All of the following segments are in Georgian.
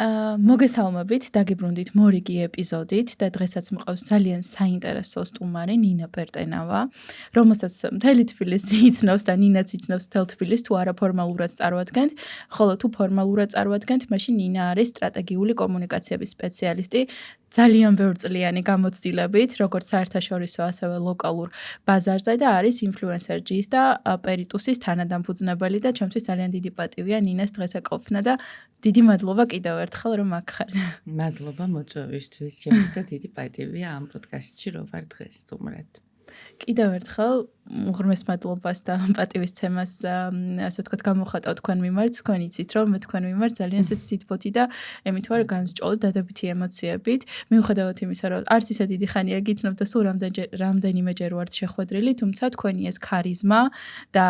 მოგესალმებით, დაგიბრუნდით მორიგი ეპიზოდით და დღესაც მყავს ძალიან საინტერესო სტუმარი ნინა პერტენავა, რომელსაც მთელი თბილისი იცნობს და ნინაც იცნობს მთელ თბილისს თუ არაფორმალურად წარვადგენთ, ხოლო თუ ფორმალურად წარვადგენთ, მაშინ ნინა არის სტრატეგიული კომუნიკაციების სპეციალისტი ძალიან ბევრწლიანი გამოცდილებით, როგორც საერთაშორისო, ასევე ლოკალურ ბაზარზე და არის ინფლუენსერ ჯის და პერიტუსის თანადამფუძნებელი და ჩემთვის ძალიან დიდი პატივია ნინას დღეს ეკופნა და დიდი მადლობა კიდევ ერთხელ რომ აქ ხარ. მადლობა მოწვევისთვის. ჩემთვის დიდი პატივია ამ პოდკასტში რომ ვარ დღეს სტუმრად. კიდევ ერთხელ უღრმეს მადლობას და პატივისცემას ასე ვთქვათ გამოხატავ თქვენ მიმართ, თქვენ იცით რომ მე თქვენ მიმართ ძალიან ისეთ სიტყვოთი და ემით ვარ გამსჭოლი დადებითი ემოციებით, მიუხედავად იმისა, რომ არც ისე დიდი ხანია გიცნობ და სულ რამდენიმეჯერ ვართ შეხვედრილი, თუმცა თქვენი ეს ქარიზმა და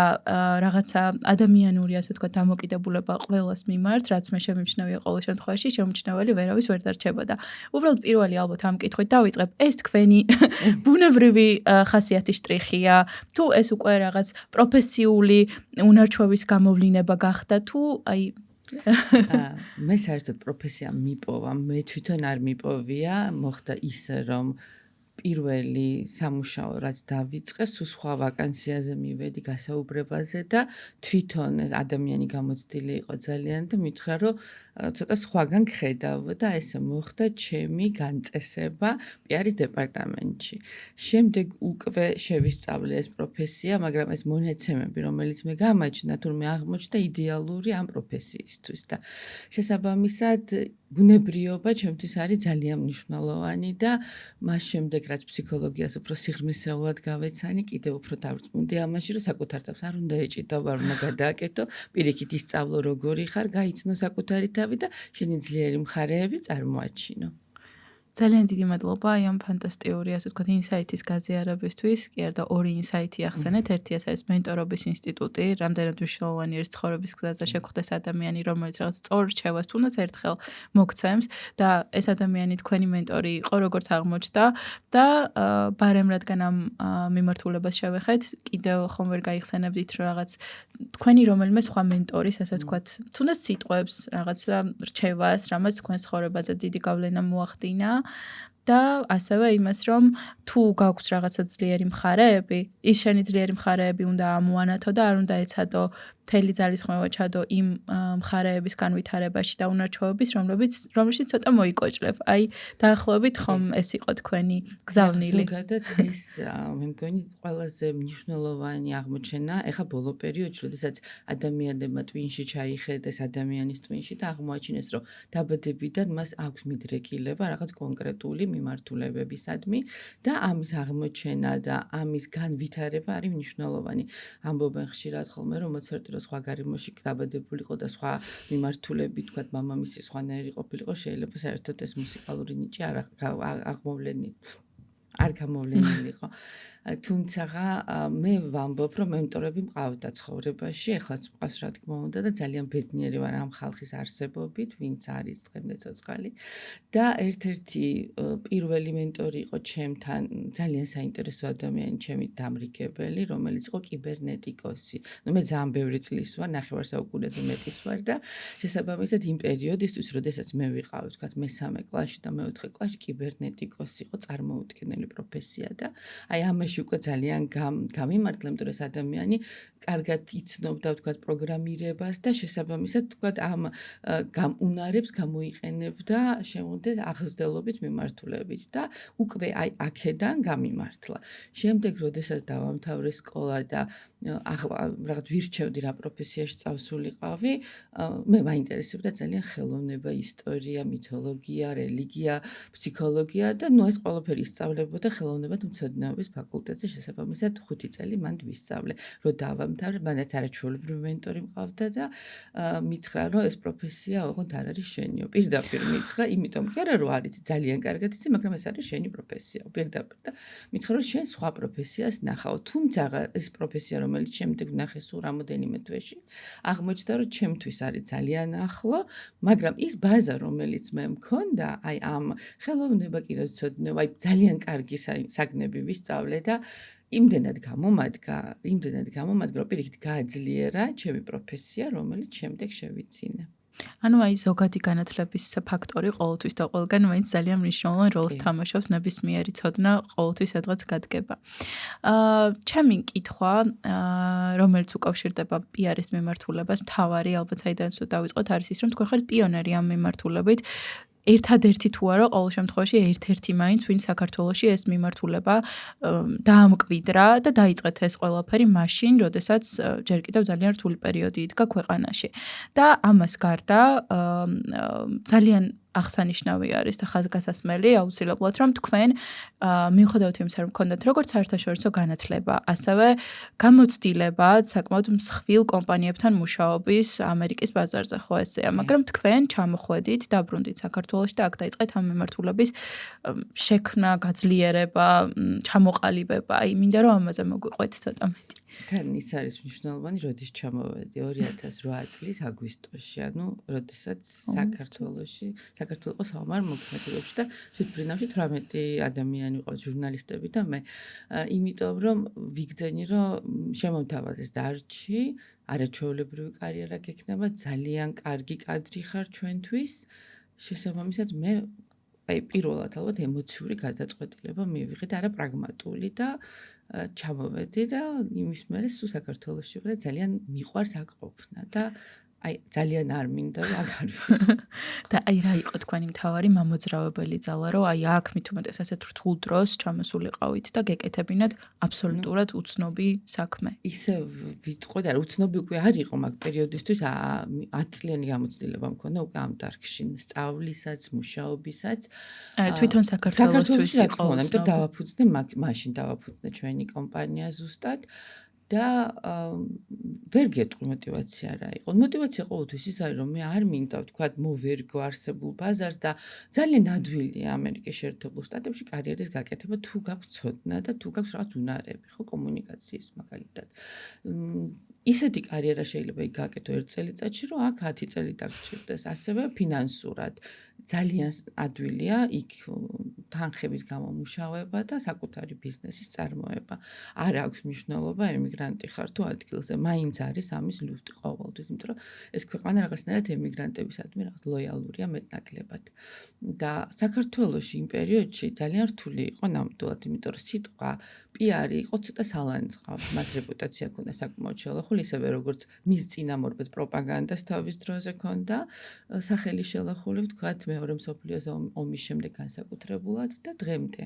რაღაცა ადამიანური ასე ვთქვათ დამოკიდებულება ყველას მიმართ, რაც მე შემიმჩნევია ყოველ შემთხვევაში, შემომჩნეველი ვერავის ვერ დარჩება და უბრალოდ პირველი ალბათ ამ კითხვით დავიწყებ, ეს თქვენი ბუნებრივი ხასიათის შტრიხია თუ ეს უკვე რაღაც პროფესიული უნარჩვევის გამოვლინება გახდა თუ აი მე საერთოდ პროფესია მიპოვა, მე თვითონ არ მიპოვია, მოხდა ისე რომ პირველი სამუშაო რაც დავიწყე, სულ სხვა ვაკანსიაზე მივედი გასაუბრებაზე და თვითონ ადამიანი გამოცდილი იყო ძალიან და მითხრა რომ ცოტა სხვაგან ხედავ და ესე მოხდა ჩემი განწესება პიარის დეპარტამენტში. შემდეგ უკვე შევისწავლე ეს პროფესია, მაგრამ ეს მონაცემები, რომელიც მე გამაჩნდა, თურმე აღმოჩნდა იდეალური ამ პროფესიისთვის და შესაბამისად ბუნებრიობა ჩემთვის არის ძალიან მნიშვნელოვანი და მას შემდეგ რაც ფსიქოლოგიას უფრო სიღრმისეულად გავეცანი, კიდევ უფრო დავწმუნდი ამაში, რომ საკუთარ თავს არ უნდა ეჭიდავ, არ უნდა გადააკეთო, პირიქით ისწავლო როგორი ხარ, გაიცნო საკუთარი თავი და შენი ძლიერი მხარეები წარმოაჩინო. ძალიან დიდი მადლობა აი ამ ფანტასტიკური ასე ვთქვათ ინსაიტის გაზიარებისთვის. კი არა და ორი ინსაიტი ახსენეთ. ერთი ეს არის მენტორობის ინსტიტუტი, რამდენად მნიშვნელოვანი არის ცხოვრების გზაზე შეხვდეს ადამიანი, რომელიც რაღაც სწორ რჩევას თუნდაც ერთხელ მოგცემს და ეს ადამიანი თქვენი მენტორი იყო, როგორც აღმოჩნდა და ბარემ რადგან ამ მიმართულებას შევეხეთ, კიდევ ხომ ვერ გაიხსენებდით რომ რაღაც თქვენი რომელიმე სხვა მენტორის ასე ვთქვათ, თუნდაც სიტყვებს, რაღაც რჩევას, რამაც თქვენს ცხოვრებაზე დიდი გავლენა მოახდინა. და ასევე იმას, რომ თუ გაქვს რაღაცა ძლიერი მხარეები, ის შენი ძლიერი მხარეები უნდა ამოანათო და არ უნდა ეცადო მთელი ძალისხმევა ჩადო იმ მხარეების განვითარებაში და უნარჩვევების, რომლებშიც ცოტა მოიკოჭლებ. აი, დაახლოებით ხომ ეს იყო თქვენი გზავნილი. ზოგადად ეს მე მგონი ყველაზე მნიშვნელოვანი აღმოჩენა, ეხა ბოლო პერიოდში, როდესაც ადამიანებმა ტვინში ჩაიხედეს ადამიანის ტვინში და აღმოაჩინეს, რომ დაბადებიდან მას აქვს მიდრეკილება რაღაც კონკრეტული მიმართულებებისადმი და ამის აღმოჩენა და ამის განვითარება არის მნიშვნელოვანი. ამბობენ ხშირად ხოლმე, რომ მოცარტი სხვა გარემოში დაბადებულიყო და სხვა მიმართულებით, თქვათ, მამამისი სხვანაირი ყოფილიყო, შეიძლება საერთოდ ეს მუსიკალური ნიჭი არ გამოვლენილიყო. თუმცა მე ვამბობ, რომ მენტორები მყავდა ცხოვრებაში, ეხლაც მყავს რა თქმა უნდა და ძალიან ბედნიერი ვარ ამ ხალხის არსებობით, ვინც არის დღემდე ცოცხალი და ერთ-ერთი პირველი მენტორი იყო ჩემთან ძალიან საინტერესო ადამიანი, ჩემი დამრიგებელი, რომელიც იყო კიბერნეტიკოსი. მე ძალიან ბევრი წლის ვარ, 9 საუკუნეზე მეტის ვარ და შესაბამისად იმ პერიოდისთვის, როდესაც მე ვიყავი, თქვათ, მე-3 კლასში და მე-4 კლასში კიბერნეტიკოსი იყო წარმოუდგენელი პროფესია და აი ამაში უკვე ძალიან გამიმართლა, იმიტომ რომ ეს ადამიანი კარგად იცნობდა, ვთქვათ, პროგრამირებას და შესაბამისად, ვთქვათ, ამ უნარებს გამოიყენებდა შემოდი აღზრდელობით მიმართულებით და უკვე აი აქედან გამიმართლა. შემდეგ, როდესაც დავამთავრე სკოლა და რაღაც ვირჩევდი რა პროფესიაში წავსულიყავი, მე მაინტერესებდა ძალიან ხელოვნება, ისტორია, მითოლოგია, რელიგია, ფსიქოლოგია და ნუ ეს ყველაფერი ისწავლებოდა ხელოვნებათმცოდნეობის ფაკულტეტზე, შესაბამისად 5 წელი მან ვისწავლე. რო დავამთავრე, მანაც არაჩვეულებრივი მენტორი მყავდა და მითხრა, რომ ეს პროფესია ოღონდ არ არის შენიო. პირდაპირ მითხრა, იმიტომ კი არა, რომ არის ძალიან კარგად იცი, მაგრამ ეს არის შენი პროფესია. პირდაპირ და მითხრა, რომ შენ სხვა პროფესიას ნახავ. თუმცა ეს პროფესია, რომელიც შემდეგ ნახე სულ რამოდენიმე თვეში, აღმოჩნდა, რომ ჩემთვის არის ძალიან ახლო, მაგრამ ის ბაზა, რომელიც მე მქონდა, აი ამ ხელოვნება, კინოცოდნეობა, აი ძალიან კარგი საგნები ვისწავლე და იმდენად გამომადგა, რომ პირიქით გააძლიერა ჩემი პროფესია, რომელიც შემდეგ შევიცინე. ანუ აი ზოგადი განათლების ფაქტორი ყოველთვის და ყველგან მაინც ძალიან მნიშვნელოვან როლს კი. თამაშობს ნებისმიერი ცოდნა ყოველთვის სადღაც გადგება. ჩემი კითხვა, რომელიც უკავშირდება PR-ის მიმართულებას, მთავარი ალბათ საიდანაც დავიწყოთ არის ის, რომ თქვენ ხართ პიონერი ამ მიმართულებით. ერთადერთი თუ არა, ყოველ შემთხვევაში ერთ-ერთი მაინც, ვინც საქართველოში ეს მიმართულება დაამკვიდრა და დაიწყეთ ეს ყველაფერი მაშინ, როდესაც ჯერ კიდევ ძალიან რთული პერიოდი იდგა ქვეყანაში. და ამას გარდა ძალიან აღსანიშნავი არის და ხაზგასასმელი აუცილებლად, რომ თქვენ მიუხედავად იმისა, რომ გქონდათ როგორც საერთაშორისო განათლება, ასევე გამოცდილება საკმაოდ მსხვილ კომპანიებთან მუშაობის ამერიკის ბაზარზე, ხო ესეა, მაგრამ თქვენ ჩამოხვედით, დაბრუნდით საქართველოში და აქ დაიწყეთ ამ მიმართულების შექმნა, გაძლიერება, ჩამოყალიბება. აი, მინდა რომ ამაზე მოგვიყვეთ ცოტა მეტი. თან ის არის მნიშვნელოვანი, როდის ჩამოვედი 2008 წლის აგვისტოში, ანუ როდესაც საქართველოს საომარ მოქმედებებში და თვითმფრინავში 18 ადამიანი იყო ჟურნალისტები და მე, იმიტომ რომ ვიგრძენი, რომ შემომთავაზეს დარჩი, არაჩვეულებრივი კარიერა გექნება, ძალიან კარგი კადრი ხარ ჩვენთვის. შესაბამისად მე აი პირველად ალბათ ემოციური გადაწყვეტილება მივიღე და არა პრაგმატული და ჩამოვედი და იმის მერე სულ საქართველოში ვიყავ და ძალიან მიყვარს აქ ყოფნა და აი ძალიან არ მინდა რომ აქ არ ვიყო. და აი რა იყო თქვენი მთავარი მამოძრავებელი ძალა, რომ აი აქ მით უმეტეს ასეთ რთულ დროს ჩამოსულიყავით და გეკეთებინათ აბსოლუტურად უცნობი საქმე. ისე ვიტყოდი, არა უცნობი უკვე არ იყო მაგ პერიოდისთვის 10 წლიანი გამოცდილება მქონდა უკვე ამ დარგში, სწავლისაც, მუშაობისაც. არა, თვითონ საქართველოსთვის იყო და უცნობი. დავაფუძნე მაშინ დავაფუძნე ჩვენი კომპანია ზუსტად. და ვერ გეტყვი мотиваცია რა იყო. мотиваცია ყოველთვის ის არის, რომ მე არ მინდა ვთქვათ მოვერგო არსებულ ბაზარს და ძალიან ადვილია ამერიკის შეერთებულ შტატებში კარიერის გაკეთება თუ გაქვს ცოდნა და თუ გაქვს რაღაც უნარები, ხო, კომუნიკაციის მაგალითად. ისეთი კარიერა შეიძლება იქ გააკეთო 1 წელიწადში, რომ აქ 10 წელი დაგჭირდეს. ასევე ფინანსურად ძალიან ადვილია იქ თანხების გამომუშავება და საკუთარი ბიზნესის წარმოება. არ აქვს მნიშვნელობა ემიგრანტი ხარ თუ ადგილზე, მაინც არის ამის ლუსტი ყოველთვის, იმიტომ რომ ეს ქვეყანა რაღაცნაირად ემიგრანტებისადმი რაღაც ლოიალურია მეტნაკლებად. და საქართველოში იმ პერიოდში ძალიან რთული იყო ნამდვილად, იმიტომ რომ სიტყვა PR იყო ცოტა სალანი წყავს, მას რეპუტაცია ჰქონდა საკმაოდ შელახული, ისევე როგორც მის წინამორბედ პროპაგანდას თავის დროზე ჰქონდა სახელი შელახული, ვთქვათ, მეორე მსოფლიო ომის შემდეგ განსაკუთრებულად და დღემდე.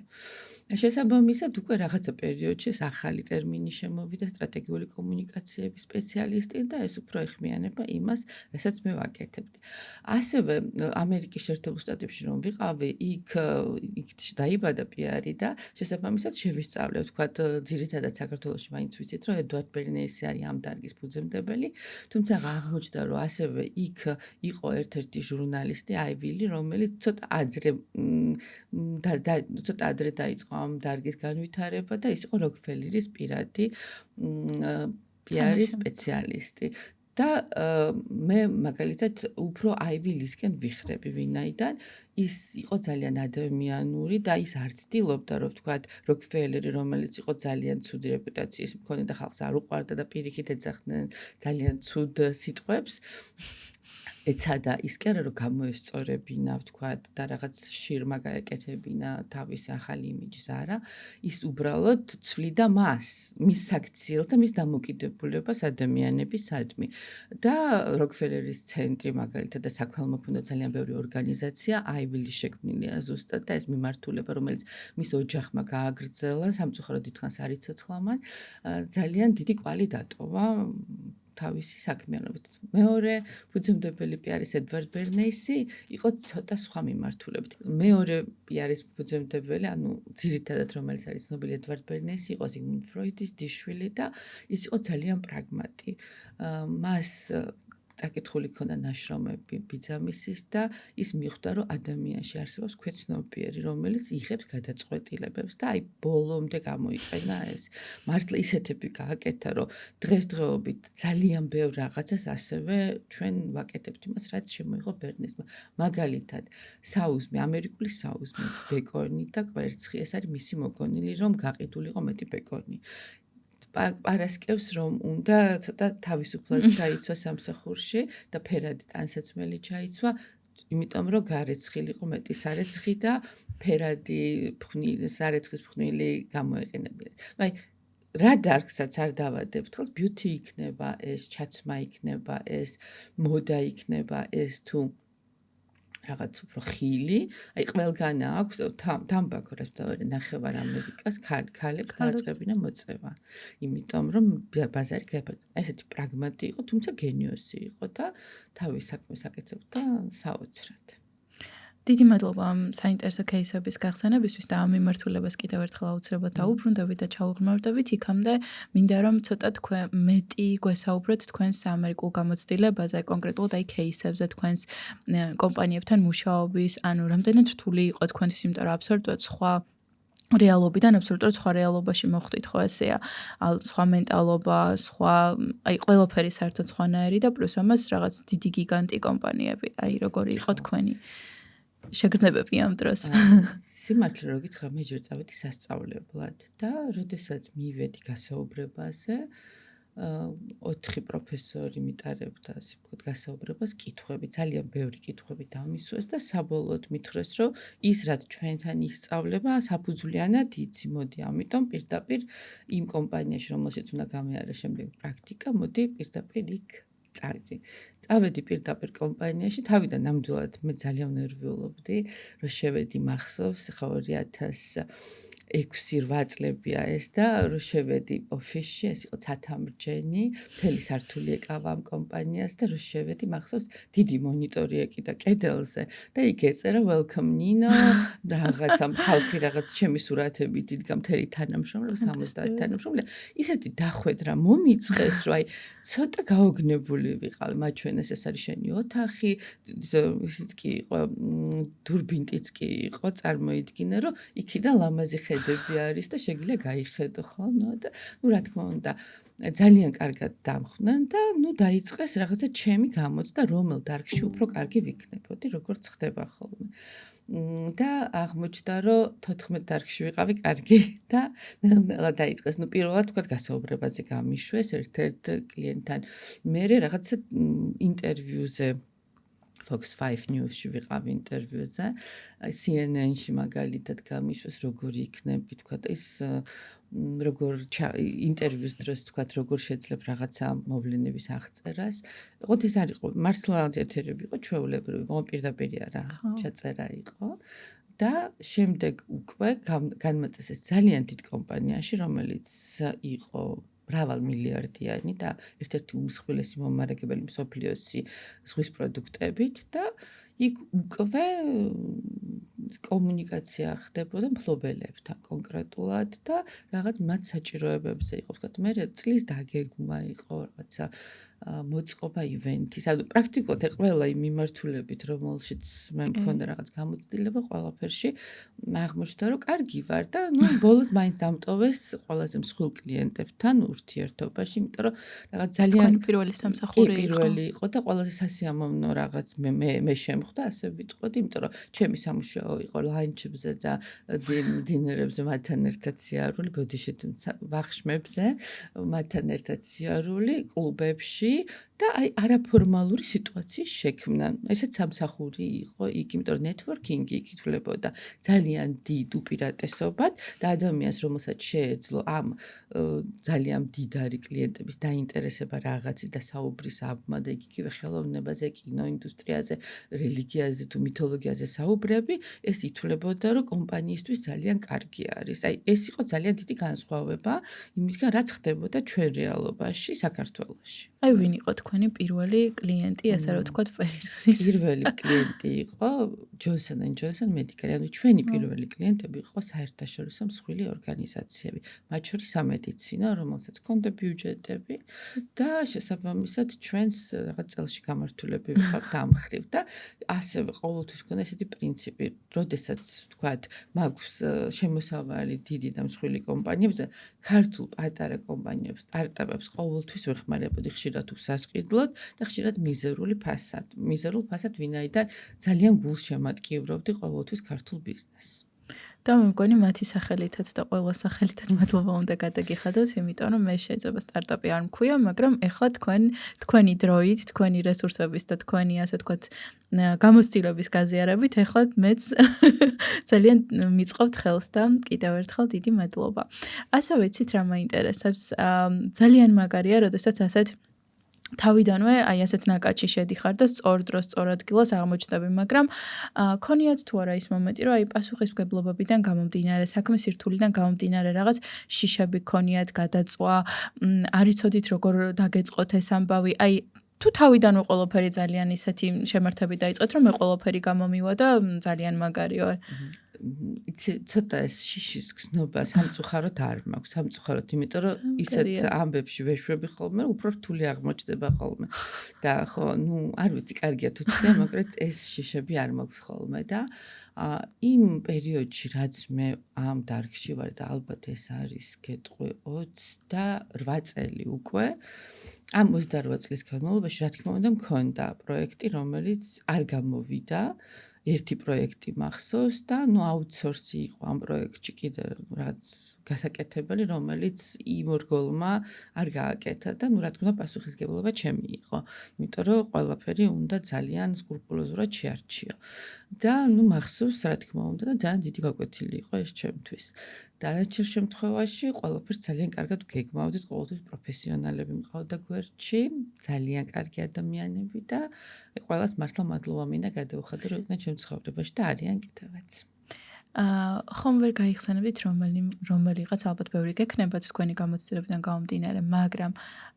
შესაბამისად უკვე რაღაცა პერიოდში ეს ახალი ტერმინი შემოვიდა სტრატეგიული კომუნიკაციების სპეციალისტი და ეს უფრო ეხმიანება იმას, რასაც მე ვაკეთებდი. ასევე ამერიკის შეერთებულ შტატებში რომ ვიყავი, იქ დაიბადა PR და შესაბამისად შევისწავლე, ვთქვათ, ძირითადად საქართველოში მაინც ვიცით, რომ ედვარდ ბერნეისი არის ამ დარგის ფუძემდებელი, თუმცა აღმოჩნდა, რომ ასევე იქ იყო ერთ-ერთი ჟურნალისტი აივილი, რომელიც ცოტა ადრე დაიწყო ამ დარგის განვითარება და ის იყო როკფელერის პირადი PR-ის სპეციალისტი. და მე მაგალითად უფრო აივილისკენ ვიხრები, ვინაიდან ის იყო ძალიან ადამიანური და ის არ ცდილობდა, რომ ვთქვათ, როკფელერი, რომელიც იყო ძალიან ცუდი რეპუტაციის მქონე და ხალხს არ უყვარდა და პირიქით ეძახდნენ ძალიან ცუდ სიტყვებს. ეცადა ის კი არა რომ გამოესწორებინა, ვთქვათ, და რაღაც შირმა გაეკეთებინა თავისი ახალი იმიჯის, არა, ის უბრალოდ ცვლიდა მის საქციელს და მის დამოკიდებულებას ადამიანებისადმი. და როკფელერის ცენტრი მაგალითად და საქველმოქმედო ძალიან ბევრი ორგანიზაცია აივილის შექმნილია ზუსტად და ეს მიმართულება, რომელიც მის ოჯახმა გააგრძელა, სამწუხაროდ დიდხანს არ იცოცხლა მან, ძალიან დიდი კვალი დატოვა თავისი საქმიანობით. მეორე ფუძემდებელი PR-ის ედვარდ ბერნეისი იყო ცოტა სხვა მიმართულებით. მეორე PR-ის ფუძემდებელი, ანუ ძირითადად რომელიც არის ცნობილი ედვარდ ბერნეისი, იყო ზიგმუნდ ფროიდის დიშვილი და ის იყო ძალიან პრაგმატი. მას წაკითხული ქონდა ნაშრომები ბიძამისის და ის მიხვდა, რომ ადამიანში არსებობს ქვეცნობიერი, რომელიც იღებს გადაწყვეტილებებს და აი ბოლომდე გამოიყენა ეს. მართლა ისეთები გააკეთა, რომ დღესდღეობით ძალიან ბევრ რაღაცას ასევე ჩვენ ვაკეთებთ იმას, რაც შემოიღო ბერნესმა. მაგალითად, საუზმე, ამერიკული საუზმე, ბეკონი და კვერცხი, ეს არის მისი მოგონილი, რომ გაყიდულიყო მეტი ბეკონი. პარასკევს რომ უნდა ცოტა თავისუფლად ჩაიცვა სამსახურში და ფერადი ტანსაცმელი ჩაიცვა, იმიტომ რომ გარეცხილი იყო მეტი სარეცხი და ფერადი სარეცხის ფხვნილი გამოეყენებინათ. აი რა დარგსაც არ დავადებთ, ხოლმე ბიუთი იქნება ეს, ჩაცმა იქნება ეს, მოდა იქნება ეს თუ რაღაც უფრო ხილი, აი ყველგან აქვს თამბაქო რაც დავარი ნახევარ ამერიკას ქალებთ დაწყებინა მოწევა. იმიტომ რომ ბაზარი გაფერდა. ესეთი პრაგმატი იყო, თუმცა გენიოსი იყო და თავის საქმეს აკეთებდა საოცრად. დიდი მადლობა ამ საინტერესო кейსების გახსენებისთვის და ამ მიმართულებას კიდევ ერთხელ აუცილებლად დაუბრუნდებით და ჩაუღრმავდებით იქამდე. მინდა რომ ცოტა თქვენ მეტი გვესაუბროთ თქვენს ამერიკულ გამოცდილებაზე, კონკრეტულად აი кейსებზე თქვენს კომპანიებთან მუშაობის, ანუ რამდენად რთული იყო თქვენთვის, იმიტომ რომ აბსოლუტურად სხვა რეალობიდან აბსოლუტურად სხვა რეალობაში მოხვდით, ხო ესეა, სხვა მენტალობა, სხვა, აი ყველაფერი საერთოდ სხვანაირი და პლუს ამას რაღაც დიდი გიგანტი კომპანიები. აი როგორი იყო თქვენი შეგრძნებები ამ დროს. სიმართლე რომ გითხრა, მე ჯერ წავედი სასწავლებლად და როდესაც მივედი გასაუბრებაზე, 4 პროფესორი მიტარებდა, ასე ვთქვათ, გასაუბრებას, კითხვები, ძალიან ბევრი კითხვები დამისვეს და საბოლოოდ მითხრეს, რომ ის რაც ჩვენთან ისწავლება, საფუძვლიანად იცი, მოდი, ამიტომ პირდაპირ იმ კომპანიაში, რომელშიც უნდა გამეარა შემდეგ პრაქტიკა, მოდი პირდაპირ იქ წავედი პირდაპირ კომპანიაში, თავიდან ნამდვილად მე ძალიან ნერვიულობდი, რომ შევედი მახსოვს, ხო 2006-8 წლებია ეს და რომ შევედი ოფისში, ეს იყო ცათამრჯენი, მთელი სართული ეკავა ამ კომპანიას და რომ შევედი მახსოვს, დიდი მონიტორი ეკიდა კედელზე და იქ ეწერა welcome Nino, რაღაცა ხალხი რაღაც ჩემი სურათებით იდგა მთელი თანამშრომლობა, 70 თანამშრომელი. ისეთი დახვედრა მომიწყეს, რომ აი ცოტა გაოგნებული ვიყავი, მათ ჩვენეს ეს არის შენი ოთახი, ისიც კი იყო, დურბინტიც კი იყო, წარმოიდგინე, რომ იქიდან ლამაზი ხედები არის და შეგიძლია გაიხედო ხოლმე და ნუ რა თქმა უნდა ძალიან კარგად დამხდნენ და ნუ დაიწყეს რაღაცა ჩემი გამოცდა, რომელ დარგში უფრო კარგი ვიქნებოდი, როგორც ხდება ხოლმე. და აღმოჩნდა, რომ 14 დარგში ვიყავი კარგი და ნელა დაიწყეს. ნუ პირველად თქვა გასაუბრებაზე გამიშვეს ერთ-ერთ კლიენტთან. მე რაღაცა ინტერვიუზე Fox 5 News-ში ვიყავი ინტერვიუზე, CNN-ში მაგალითად გამიშვეს, როგორი იქნები, თქვა ის როგორ ინტერვიუს დროს თქვა, როგორ შეძლებ რაღაცა მოვლენების აღწერას. ოღონდ ეს არ იყო, მართლა ეთერები იყო, ჩვეულებრივი, პირდაპირი არა, ჩაწერა იყო. და შემდეგ უკვე განმაწესეს ძალიან დიდ კომპანიაში, რომელიც იყო მრავალ მილიარდიანი და ერთ-ერთი უმსხვილესი მომარაგებელი მსოფლიოსი ზღვის პროდუქტებით და იქ უკვე კომუნიკაცია ხდებოდა მფლობელებთან კონკრეტულად და რაღაც მათ საჭიროებებზე იყო, ვთქვათ, მე წლის დაგეგმა იყო რაღაცა მოწყობა ივენთის, ანუ პრაქტიკულად ყველა იმ მიმართულებით, რომელშიც მე მქონდა რაღაც გამოცდილება ყველაფერში, აღმოჩნდა, რომ კარგი ვარ და ნუ ბოლოს მაინც დამტოვეს ყველაზე მსხვილ კლიენტებთან ურთიერთობაში, იმიტომ რომ რაღაც ძალიან პირველი სამსახური იყო. პირველი იყო და ყველაზე სასიამოვნო რაღაც მე შემხვდა, ასე ვიტყოდი, იმიტომ რომ ჩემი სამუშაო იყო ლანჩებზე და დინერებზე მათთან ერთად სიარული, ბოდიშით ვახშმებზე, მათთან ერთად სიარული, კლუბებში და აი არაფორმალური სიტუაციის შექმნა. ესეც სამსახური იყო იქ, იმიტომ რომ ნეტვორკინგი იქ ითვლებოდა ძალიან დიდ უპირატესობად და ადამიანს, რომელსაც შეეძლო ამ ძალიან მდიდარი კლიენტების დაინტერესება რაღაცი და საუბრის აბმა და იგივე ხელოვნებაზე, კინოინდუსტრიაზე, რელიგიაზე თუ მითოლოგიაზე საუბრები, ეს ითვლებოდა, რომ კომპანიისთვის ძალიან კარგი არის. აი ეს იყო ძალიან დიდი განსხვავება იმისგან, რაც ხდებოდა ჩვენ რეალობაში საქართველოში. აი ვინ იყო თქვენი პირველი კლიენტი, ასე რომ ვთქვათ, პერიზოსის? პირველი კლიენტი იყო Johnson & Johnson Medical, ანუ ჩვენი პირველი კლიენტები იყო საერთაშორისო მსხვილი ორგანიზაციები, მათ შორის სამედიცინო, რომელსაც ჰქონდა ბიუჯეტები და შესაბამისად ჩვენს რაღაც წელში გამართულები ვიყავთ ამ მხრივ და ასევე ყოველთვის ჰქონდა ესეთი პრინციპი, როდესაც ვთქვათ, მაქვს შემოსავალი დიდი და მსხვილი კომპანიებზე, ქართულ პატარა კომპანიებს, სტარტაპებს ყოველთვის ვეხმარებოდი ხშირად უსასყიდლოდ და ხშირად მიზერულ ფასად, ვინაიდან ძალიან გულშემატკივრობდი ყოველთვის ქართულ ბიზნესს. და მე მგონი მათი სახელითაც და ყველა სახელითაც მადლობა უნდა გადაგიხადოთ, იმიტომ რომ მე შეიძლება სტარტაპი არ მქვია, მაგრამ ეხლა თქვენი დროით, თქვენი რესურსების და თქვენი ასე ვთქვათ გამოცდილების გაზიარებით ეხლა მეც ძალიან მიწყობთ ხელს და კიდევ ერთხელ დიდი მადლობა. ასევე იცით რა მაინტერესებს? ძალიან მაგარია, როდესაც ასეთ თავიდანვე აი ასეთ ნაკადში შედიხარ და სწორ დროს სწორ ადგილას აღმოჩნდები, მაგრამ ქონიათ თუ არა ის მომენტი, რომ აი პასუხისმგებლობებიდან გამომდინარე, საქმის სირთულიდან გამომდინარე რაღაც შიშები ქონიათ, გადაწვა, არ იცოდით როგორ დაგეწყოთ ეს ამბავი, აი თუ თავიდანვე ყველაფერი ძალიან ისეთი შემართები დაიწყეთ, რომ მე ყველაფერი გამომივა და ძალიან მაგარი ვარ. იცი ცოტა ეს შიშის გზნობა სამწუხაროდ არ მაქვს, სამწუხაროდ, იმიტომ რომ ისეთ ამბებში ვეშვები ხოლმე, უფრო რთული აღმოჩნდება ხოლმე. და ხო, არ ვიცი, კარგია თუ ცდე, მაგრამ ეს შიშები არ მაქვს ხოლმე და იმ პერიოდში, რაც მე ამ დარგში ვარ და ალბათ ეს არის გეტყვი 28 წელი უკვე, ამ 28 წლის განმავლობაში, რა თქმა უნდა, მქონდა პროექტი, რომელიც არ გამოვიდა. ერთი პროექტი მახსოვს და აუთსორსი იყო ამ პროექტში კიდე რაც გასაკეთებელი, რომელიც იმ ორგოლმა არ გააკეთა და რა თქმა უნდა პასუხისმგებლობა ჩემი იყო. იმიტომ რომ ყველაფერი უნდა ძალიან სკრუპულოზურად შეარჩიო. და მახსოვს რა თქმა უნდა და ძალიან დიდი გაკვეთილი იყო ეს ჩემთვის. დანარჩენ შემთხვევაში ყველაფერს ძალიან კარგად გეგმავდით, ყოველთვის პროფესიონალები მყავდა გვერდში, ძალიან კარგი ადამიანები და ყველას მართლა მადლობა მინდა გადავხადო, რომ იყვნენ ჩემ ცხოვრებაში და არიან კიდევაც. ხომ ვერ გაიხსენებდით რომელიღაც ალბათ ბევრი გექნებათ თქვენი გამოცდილებიდან გამომდინარე, მაგრამ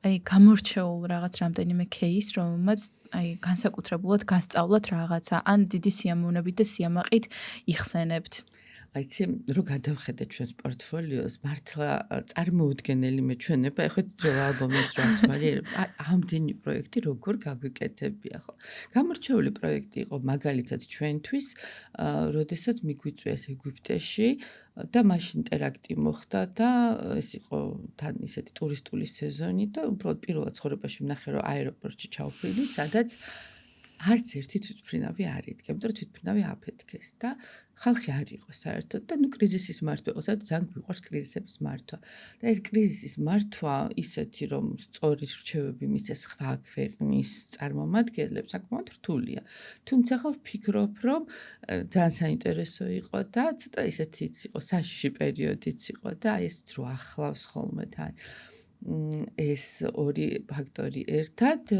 აი გამორჩეულ რაღაც რამდენიმე кейს, რომელმაც აი განსაკუთრებულად გასწავლათ რაღაცა, ან დიდი სიამოვნებით და სიამაყით იხსენებთ. აიცი, რო გადავხედე ჩვენს პორტფოლიოს, მართლა წარმოუდგენელი მეჩვენება, ეხლა ძველ ალბომებს რა თვალი, ამდენი პროექტი როგორ გაგვიკეთებია ხო. გამორჩეული პროექტი იყო მაგალითად ჩვენთვის, როდესაც მიგვიწვიეს ეგვიპტეში და მაშინ ტერაქტი მოხდა და ეს იყო თან ისეთი ტურისტული სეზონი და უბრალოდ პირველად ცხოვრებაში ვნახე, რომ აეროპორტში ჩავფრინდით, სადაც არც ერთი თვითმფრინავი არ იდგა, იმიტომ რომ თვითმფრინავი აფეთქეს და ხალხი არ იყო საერთოდ და კრიზისის მართვა იყო, სადაც ძალიან გვიყვარს კრიზისების მართვა. და ეს კრიზისის მართვა ისეთი, რომ სწორი რჩევები მისცეს სხვა ქვეყნის წარმომადგენლებს, საკმაოდ რთულია. თუმცა ხო ვფიქრობ, რომ ძალიან საინტერესო იყო და ცოტა ისეთი იყო საშიში პერიოდიც იყო და ეს რო ახლავს ხოლმე თან ეს ორი ფაქტორი ერთად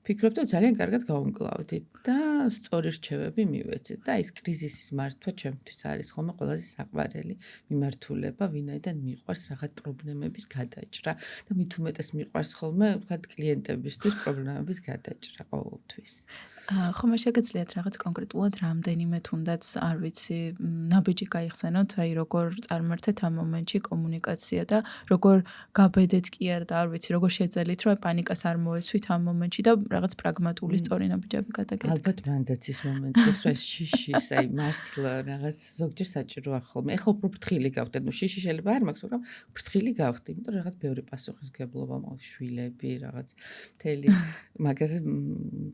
ვფიქრობ, რომ ძალიან კარგად გავუმკლავდით და სწორი რჩევები მივეცეთ და ეს კრიზისის მართვა ჩემთვის არის ხოლმე ყველაზე საყვარელი მიმართულება, ვინაიდან მიყვარს რაღაც პრობლემების გადაჭრა და მით უმეტეს მიყვარს ხოლმე ვთქვათ კლიენტებისთვის პრობლემების გადაჭრა ყოველთვის. ხომ შეგეძლიათ რაღაც კონკრეტულად რამდენიმე თუნდაც არ ვიცი ნაბიჯი გაიხსენოთ, აი როგორ წარმართეთ ამ მომენტში კომუნიკაცია და როგორ გაბედეთ კი არა და არ ვიცი როგორ შეძელით რომ პანიკას არ მოეცვით ამ მომენტში და რაღაც პრაგმატული სწორი ნაბიჯები გადაგეთ. ალბათ მანდაც ის მომენტია, რომ შიშის აი მართლა რაღაც ზოგჯერ საჭიროა ხოლმე. ეხლა უფრო ფრთხილი გავხდეთ, შიში შეიძლება არ მაქვს, მაგრამ ფრთხილი გავხდი, იმიტომ რომ რაღაც ბევრი პასუხისმგებლობა მაქვს, შვილები, რაღაც მთელი მაგაზე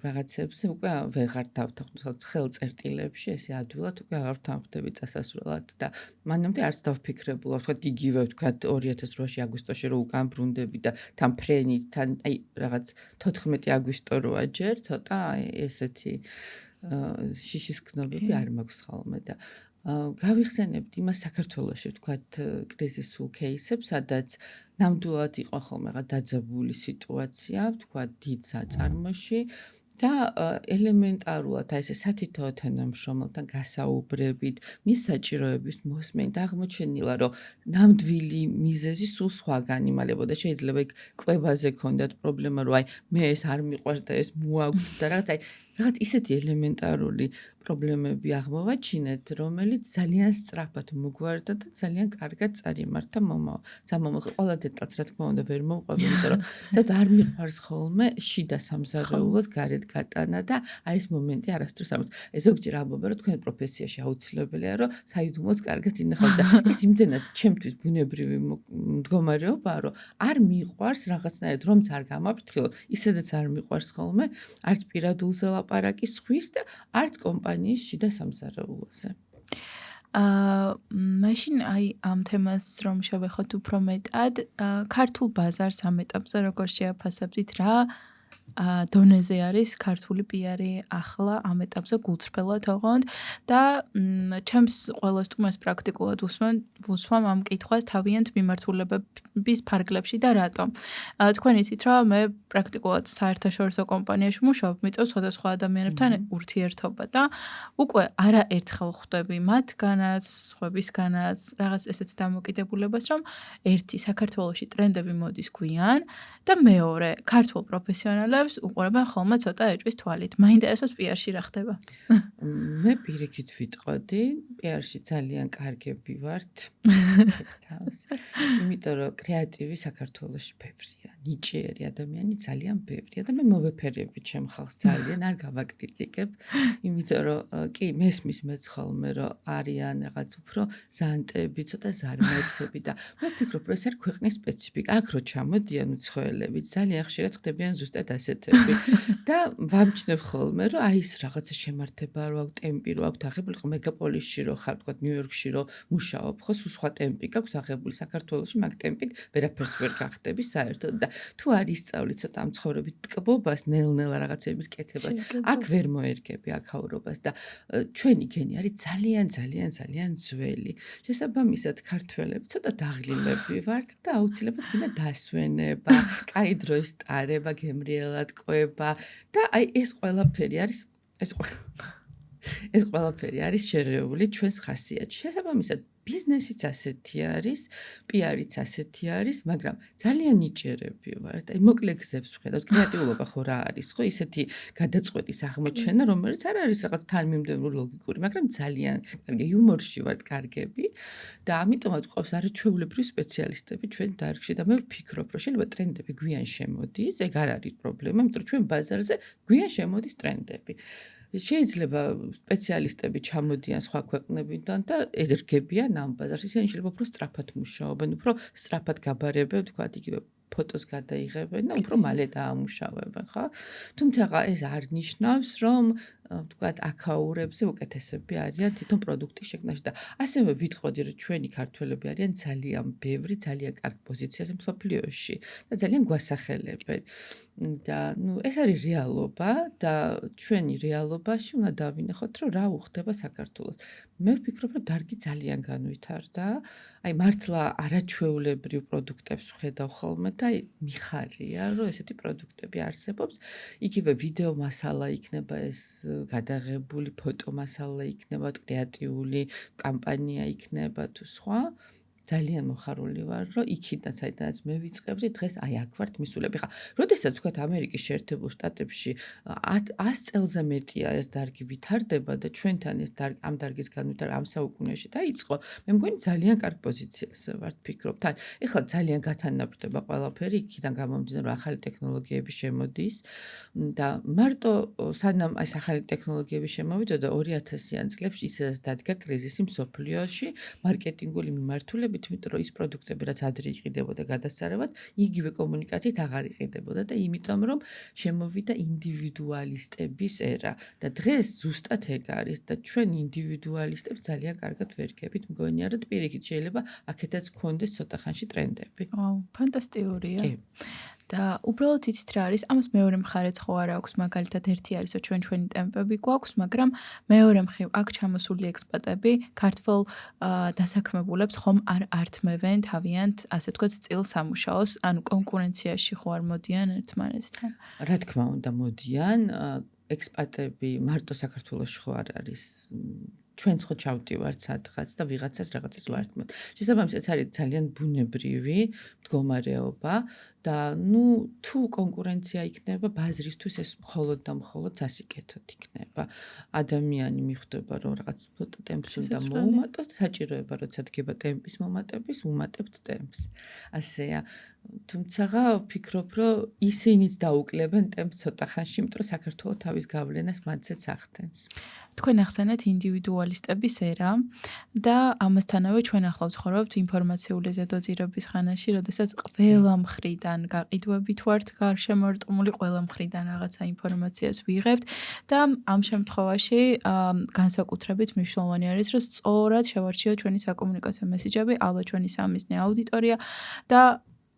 რაღაცებზე უკვე ვეღარ დავთანხმდით ხელწერტილებში, ესე ადვილად უკვე აღარ ვთანხმდები წასასვლელად და მანამდე არც დავფიქრებულა, ვთქვათ იგივე ვთქვათ 2008-ში აგვისტოში რო უკან ბრუნდები და თან ფრენით, თან აი რაღაც 14 აგვისტო როა ჯერ, ცოტა ესეთი შიშის გზნობები არ მაქვს ხოლმე და გავიხსენებთ იმას საქართველოში ვთქვათ კრიზისულ кейსებს, სადაც ნამდვილად იყო ხოლმე რაღაც დაძაბული სიტუაცია, ვთქვათ დიდ საწარმოში და ელემენტარულად აი ეს სათითაო თანამშრომელთან გასაუბრებით, მის საჭიროების მოსმენით აღმოჩენილა, რომ ნამდვილი მიზეზი სულ სხვაგან იმალებოდა. შეიძლება იქ კვებაზე ქონდათ პრობლემა, რომ აი მე ეს არ მიყვარს და ეს მოაქვს და რაღაც ისეთი ელემენტარული პრობლემები აღმოვაჩინეთ, რომელიც ძალიან სწრაფად მოგვარდა და ძალიან კარგად წარიმართა სამომავლო. ყველა დეტალს რა თქმა უნდა ვერ მოვყვები, იმიტომ რომ ზოგადად არ მიყვარს ხოლმე შიდა სამზარეულოს გარეთ გატანა და აი ეს მომენტი არასდროს არ მოხდა. ზოგჯერ ამბობენ, რომ თქვენ პროფესიაში აუცილებელია, რომ საიდუმლოს კარგად ინახავთ და ეს იმდენად ჩემთვის ბუნებრივი მდგომარეობაა, რომ არ მიყვარს რაღაცნაირად, რომც არ გამაფრთხილო, ისედაც არ მიყვარს ხოლმე, არც პირადულ ლაპარაკის ხვის და არც კომპანიის შიდა სამზარეულოზე. მაშინ აი ამ თემას რომ შევეხოთ უფრო მეტად, ქართულ ბაზარს ამ ეტაპზე როგორ შეაფასებდით, რა დონეზე არის ქართული პიარი ახლა ამ ეტაპზე გულწრფელად ოღონდ და ჩემს ყველა სტუმარს პრაქტიკულად ვუსვამ ამ კითხვას თავიანთ მიმართულებების ფარგლებში და რატომ. თქვენ იცით რომ მე პრაქტიკულად საერთაშორისო კომპანიაში ვმუშაობ, მიწევს სხვადასხვა ადამიანებთან ურთიერთობა და უკვე არაერთხელ ხვდები მათგანაც, სხვებისგანაც რაღაც ესეთ დამოკიდებულებას, რომ ერთი საქართველოში ტრენდები მოდის გვიან და მეორე ქართულ პროფესიონალებს უყურებენ ხოლმე ცოტა ეჭვის თვალით. მაინტერესებს პიარში რა ხდება. მე პირიქით ვიტყოდი, პიარში ძალიან კარგები ვართ. თავს. იმიტომ რომ კრეატივი საქართველოში ბევრია, ნიჭიერი ადამიანი ძალიან ბევრია და მე მოვეფერები ჩემ ხალხს ძალიან, არ გავაკრიტიკებ, იმიტომ რომ კი მესმის მეც ხოლმე რომ არიან რაღაც უფრო ზანტები, ცოტა ზარმაცები და მე ვფიქრობ, რომ ეს არის ქვეყნის სპეციფიკა. აქ რო ჩამოდიან უცხოელები, ძალიან ხშირად ხდებიან ზუსტად ასეთები და ვამჩნევ ხოლმე, რომ აი ეს რაღაცა შემართება რო აქვს, ტემპი რო აქვს აღებული, ხო მეგაპოლისში რო ხარ, თქვა ნიუ-იორკში რო მუშაობ, ხო სულ სხვა ტემპი გაქვს აღებული, საქართველოში მაგ ტემპით ვერაფერს ვერ გახდები საერთოდ და თუ არ ისწავლი ცოტა ამ ცხოვრებით ტკბობას, ნელ-ნელა რაღაცების კეთებას, აქ ვერ მოერგები აქაურობას და ჩვენი გენი არის ძალიან ძველი. შესაბამისად ქართველები ცოტა დაღლილები ვართ და აუცილებლად გინდა დასვენება, კაი დროის ტარება, გემრიელად ყვება და აი ეს ყველაფერი არის შერეული ჩვენს ხასიათში. შესაბამისად ბიზნესიც ასეთი არის, პიარიც ასეთი არის, მაგრამ ძალიან ნიჭიერები ვართ. აი მოკლე გზებს ვხედავთ, კრეატიულობა ხო რა არის, ხო ისეთი გადაწყვეტის აღმოჩენა, რომელიც არ არის რაღაც თანმიმდევრული ლოგიკური, მაგრამ ძალიან კარგი იუმორში ვართ კარგები და ამიტომაც გვყავს არაჩვეულებრივი სპეციალისტები ჩვენ დარგში და მე ვფიქრობ, რომ შეიძლება ტრენდები გვიან შემოდის, ეგ არ არის პრობლემა, იმიტომ რომ ჩვენ ბაზარზე გვიან შემოდის ტრენდები. შეიძლება სპეციალისტები ჩამოდიან სხვა ქვეყნებიდან და ერგებიან ამ ბაზარს. ისინი შეიძლება უფრო სწრაფად მუშაობენ, უფრო სწრაფად გაბარებენ, თქვათ იგივე ფოტოს გადაიღებენ და უფრო მალე დაამუშავებენ, ხო? თუმცა ეს არ ნიშნავს, რომ თქვათ აქაურებზე უკეთესები არიან თვითონ პროდუქტის შექმნაში და ასევე ვიტყოდი, რომ ჩვენი ქართველები არიან ძალიან ბევრი, ძალიან კარგ პოზიციაზე მსოფლიოში და ძალიან გვასახელებენ. და ეს არის რეალობა და ჩვენი რეალობაში უნდა დავინახოთ, რომ რა უხდება საქართველოს. მე ვფიქრობ, რომ დარგი ძალიან განვითარდა. აი მართლა არაჩვეულებრივ პროდუქტებს ვხედავ ხოლმე და მიხარია, რომ ესეთი პროდუქტები არსებობს. იგივე ვიდეო მასალა იქნება ეს გადაღებული ფოტო მასალა იქნება, კრეატიული კამპანია იქნება თუ სხვა. ძალიან მოხარული ვარ, რომ იქიდან საიდანაც მე ვიწყებდი, დღეს აი აქ ვართ მისულები. ხა, როდესაც თქვათ ამერიკის შეერთებულ შტატებში 100 წელზე მეტია ეს დარგი ვითარდება და ჩვენთან ეს ამ დარგის განვითარება ამ საუკუნეში დაიწყო, მე მგონი ძალიან კარგ პოზიციაზე ვართ, ფიქრობთ. აი, ეხლა ძალიან გათანაბრდება ყველაფერი, იქიდან გამომდინარე, რომ ახალი ტექნოლოგიები შემოდის და მარტო სანამ ეს ახალი ტექნოლოგიები შემოვიდოდა 2000-იან წლებში ისედაც დადგა კრიზისი მსოფლიოში, მარკეტინგული მიმართულებით, იმიტომ რომ ის პროდუქტები, რაც ადრე იყიდებოდა გადასწარებად, იგივე კომუნიკაციით აღარ იყიდებოდა და იმიტომ რომ შემოვიდა ინდივიდუალისტების ერა და დღეს ზუსტად ეგ არის და ჩვენ ინდივიდუალისტებს ძალიან კარგად ვერგებით, მგონია რომ პირიქით შეიძლება აქედაც გქონდეს ცოტა ხანში ტრენდები. აუ, ფანტასტიკურია. და უბრალოდ იცით რა არის, ამას მეორე მხარეც ხო არ აქვს, მაგალითად ერთი არის, რომ ჩვენი ტემპები გვაქვს, მაგრამ მეორე მხრივ აქ ჩამოსული ექსპატები ქართველ დასაქმებულებს ხომ არ ართმევენ თავიანთ, ასე ვთქვათ, წილ სამუშაოს, ანუ კონკურენციაში ხო არ მოდიან ერთმანეთთან. რა თქმა უნდა მოდიან, ექსპატები მარტო საქართველოში ხო არ არის ჩვენც ხო ჩავდივართ სადღაც და ვიღაცას რაღაცას ვართმევთ. შესაბამისად არის ძალიან ბუნებრივი მდგომარეობა და თუ კონკურენცია იქნება ბაზრისთვის ეს მხოლოდ და მხოლოდ სასიკეთოდ იქნება. ადამიანი მიხვდება რომ რაღაც ცოტა ტემპს უნდა მოუმატოს და საჭიროება როცა დგება ტემპის მომატების, უმატებთ ტემპს. ასეა. თუმცა ვფიქრობ, რომ ისინიც დაუკლებენ ტემპს ცოტა ხანში, იმიტომ რომ საქართველოს თავის გავლენას მათზეც ახდენს. თქვენ ახსენეთ ინდივიდუალისტების ერა და ამასთანავე ჩვენ ახლა ვცხოვრობთ ინფორმაციული ზედოძირების ხანაში, როდესაც ყველა მხრიდან გაყიდვებით ვართ გარშემორტყმული, ყველა მხრიდან რაღაცა ინფორმაციას ვიღებთ და ამ შემთხვევაში განსაკუთრებით მნიშვნელოვანი არის, რომ სწორად შევარჩიოთ ჩვენი საკომუნიკაციო მესიჯები, ალბათ ჩვენი სამიზნე აუდიტორია და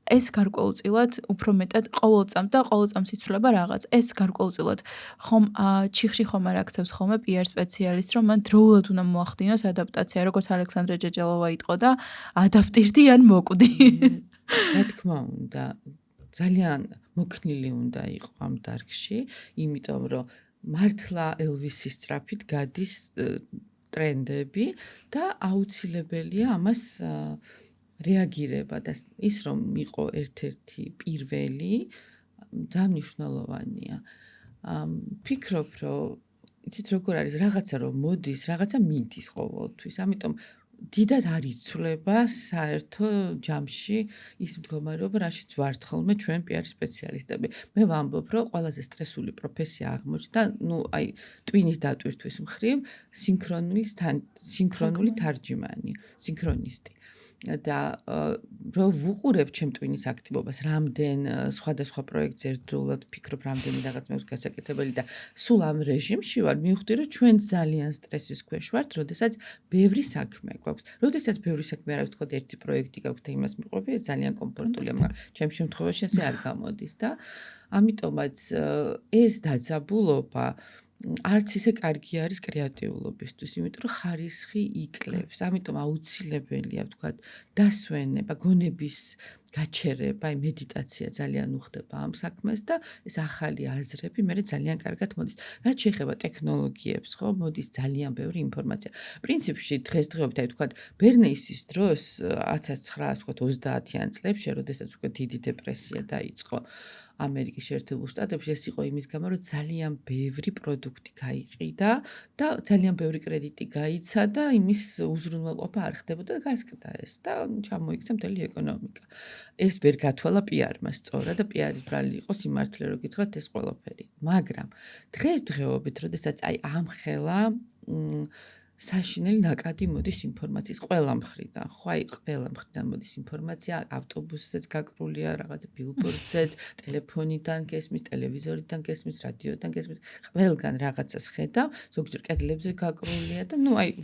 ეს გარკვეულწილად უფრო მეტად ყოველ წამს და ყოველ წამს იცვლება რაღაც. ეს გარკვეულწილად ხომ ჩიხში ხომ არ აქცევს ხოლმე PR სპეციალისტს, რომ მან დროულად უნდა მოახდინოს ადაპტაცია, როგორც ალექსანდრე ჯეჯელოვა იტყო და ადაპტირდი ან მოკვდი. რა თქმა უნდა, ძალიან მოქნილი უნდა იყო ამ დარგში, იმიტომ რომ მართლა ელვისის სწრაფით გადის ტრენდები და აუცილებელია ამას რეაგირება და ის რომ იყო ერთ-ერთი პირველი ძალიან მნიშვნელოვანია. ფიქრობ, რომ იცით როგორ არის რაღაცა რომ მოდის, რაღაცა მიდის ყოველთვის. ამიტომ დიდად არ იცვლება საერთო ჯამში ის მდგომარეობა, რაშიც ვართ ხოლმე ჩვენ PR სპეციალისტები. მე ვამბობ, რომ ყველაზე სტრესული პროფესია აღმოჩნდა, ტვინის დატვირთვის მხრივ სინქრონული თარჯიმანი, სინქრონისტი. და რომ ვუყურებ ჩემ ტვინის აქტივობას, რამდენ სხვადასხვა პროექტზე ერთდროულად ფიქრობ, რამდენი რაღაც მე გასაკეთებელი და სულ ამ რეჟიმში ვარ, მივხვდი, რომ ჩვენ ძალიან სტრესის ქვეშ ვართ, როდესაც ბევრი საქმე გვაქვს. როდესაც ბევრი საქმე არ აქვს, თქო, ერთი პროექტი გაქვს და იმას მიყვები, ეს ძალიან კომფორტულია, მაგრამ ჩემ შემთხვევაში ასე არ გამოდის და ამიტომაც ეს დაძაბულობა არც ისე კარგი არის კრეატიულობისთვის, იმიტომ რომ ხარისხი იკლებს. ამიტომ აუცილებელია, ვთქვათ, დასვენება, გონების გაჩერება, მედიტაცია ძალიან უხდება ამ საქმეს და ეს ახალი აზრები მე ძალიან კარგად მოდის. რაც შეეხება ტექნოლოგიებს, ხო, მოდის ძალიან ბევრი ინფორმაცია. პრინციპში დღესდღეობით, ვთქვათ, ბერნეისის დროს 1930-იან წლებში, როდესაც უკვე დიდი დეპრესია დაიწყო ამერიკის შეერთებულ შტატებში, ეს იყო იმის გამო, რომ ძალიან ბევრი პროდუქტი გაიყიდა და ძალიან ბევრი კრედიტი გაიცა და იმის უზრუნველყოფა არ ხდებოდა და გასკდა ეს და ჩამოიქცა მთელი ეკონომიკა. ეს ვერ გათვალა PR-მა სწორად და PR-ის ბრალი იყო სიმართლე რო გითხრათ ეს ყველაფერი. მაგრამ დღესდღეობით, როდესაც ამხელა საშინელი ნაკადი მოდის ინფორმაციის ყველა მხრიდან, ხო, ყველა მხრიდან მოდის ინფორმაცია, ავტობუსზეც გაკრულია, რაღაც ბილბორდზეც, ტელეფონიდან გესმის, ტელევიზორიდან გესმის, რადიოდან გესმის, ყველგან რაღაცას ხედავ, ზოგჯერ კედლებზე გაკრულია და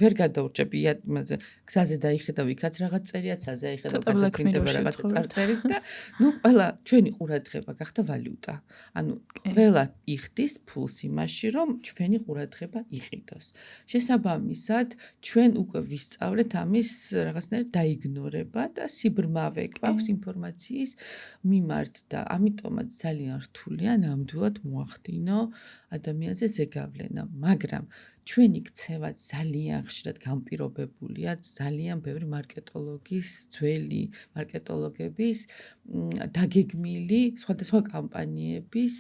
ვერ გადაურჩები იმაზე, გზაზე დაიხედავ, იქაც რაღაც წერია, ცაზე აიხედავ, გადაფრინდება რაღაც წარწერით და ყველა ჩვენი ყურადღება გახდა ვალუტა. ანუ ყველა იხდის ფულს იმაში, რომ ჩვენი ყურადღება იყიდოს. შესაბამისად ჩვენ უკვე ვისწავლეთ ამის რაღაცნაირად დაიგნორება და სიბრმავე გვაქვს ინფორმაციის მიმართ და ამიტომაც ძალიან რთულია ნამდვილად მოახდინო ადამიანზე ზეგავლენა, მაგრამ ჩვენი ქცევა ძალიან ხშირად განპირობებულია ძალიან ბევრი მარკეტოლოგის, ძველი მარკეტოლოგების დაგეგმილი სხვადასხვა კამპანიების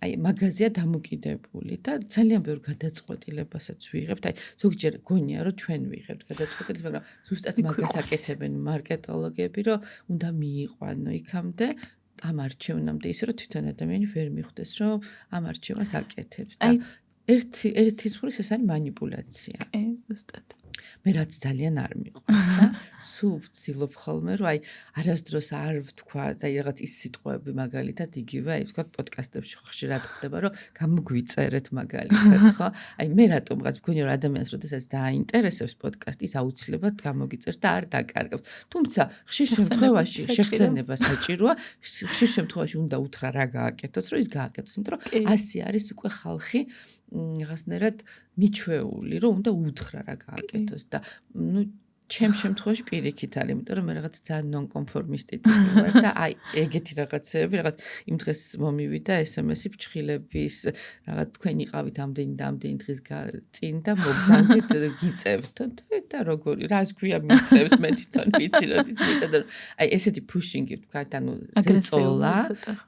მაგაზია დამოკიდებული და ძალიან ბევრ გადაწყვეტილებასაც ვიღებთ. ზოგჯერ გონია, რომ ჩვენ ვიღებთ გადაწყვეტილებას, მაგრამ ზუსტად მაგას აკეთებენ მარკეტოლოგები, რომ უნდა მიიყვანო იქამდე ამ არჩევნამდე ისე, რომ თვითონ ადამიანი ვერ მიხვდეს, რომ ამ არჩევას აკეთებს და ერთის მხრივ ეს არის манипуляция. ზუსტად. მე რაც ძალიან არ მიყვარს და სულ ვცდილობ ხოლმე, რომ არასდროს არ ვთქვა და რაღაც ის სიტყვები მაგალითად იგივე, ვთქვათ, პოდკასტებში ხშირად ხდება, რომ გამოგვიწერეთ მაგალითად, ხო? მე რატომღაც მგონია, რომ ადამიანს როდესაც დააინტერესებს პოდკასტი, ის აუცილებლად გამოგიწერს და არ დაკარგავს. თუმცა ხშირ შემთხვევაში შეხსენება საჭიროა, ხშირ შემთხვევაში უნდა უთხრა რა გააკეთოს, რომ ის გააკეთოს, იმიტომ რომ ასე არის უკვე ხალხი რაღაცნაირად მიჩვეული, რომ უნდა უთხრა რა გააკეთოს და ჩემ შემთხვევაში პირიქით არის, იმიტომ რომ მე რაღაც ძალიან ნონკონფორმისტი ტიპი ვარ და ეგეთი რაღაცეები, რაღაც იმ დღეს მომივიდა SMS-ი ფრჩხილების, რაღაც თქვენ იყავით ამდენი და ამდენი დღის წინ და მოგძანდით გიწევთ და როგორი, რას გვია მიწევს, მე თვითონ ვიცი, როდის მიწევდა, ესეთი pushing-ი ვთქვათ, ანუ ზეწოლა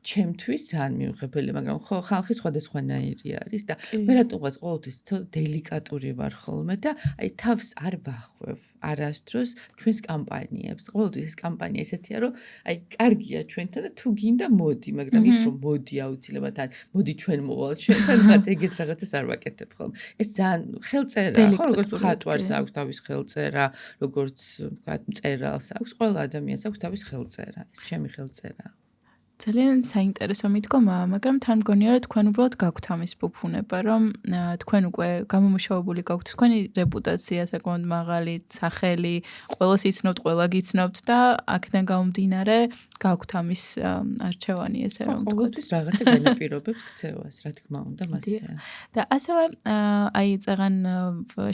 ჩემთვის ძალიან მიუღებელი, მაგრამ ხო, ხალხი სხვადასხვანაირი არის და მე რატომღაც ყოველთვის დელიკატური ვარ ხოლმე და თავს არ ვახვევ, არა რას დროს ჩვენს კამპანიებს. ყოველთვის ეს კამპანია ესეთია, რომ აი კარგია ჩვენთან და თუ გინდა მოდი, მაგრამ ის რომ მოდი აუცილებლად ან მოდი ჩვენ მოვალ ჩვენთან, მათ ეგეთ რაღაცას არ ვაკეთებ ხოლმე. ეს ძალიან ხელწერაა, ხო, როგორც მხატვარს აქვს თავის ხელწერა, როგორც ვთქვათ, მწერალს აქვს, ყველა ადამიანს აქვს თავის ხელწერა. ეს ჩემი ხელწერაა. ძალიან საინტერესო მიდგომაა, მაგრამ თან მგონია, რომ თქვენ უბრალოდ გაქვთ ამის ფუფუნება, რომ თქვენ უკვე გამომუშავებული გაქვთ თქვენი რეპუტაცია საკმაოდ მაღალი, სახელი, ყველას იცნობთ, ყველა გიცნობთ და აქედან გამომდინარე გაქვთ ამის არჩევანი ესე რომ ვთქვათ. ყოველთვის რაღაცა განაპირობებს ქცევას, რა თქმა უნდა, მასეა. და ასევე აი წაღან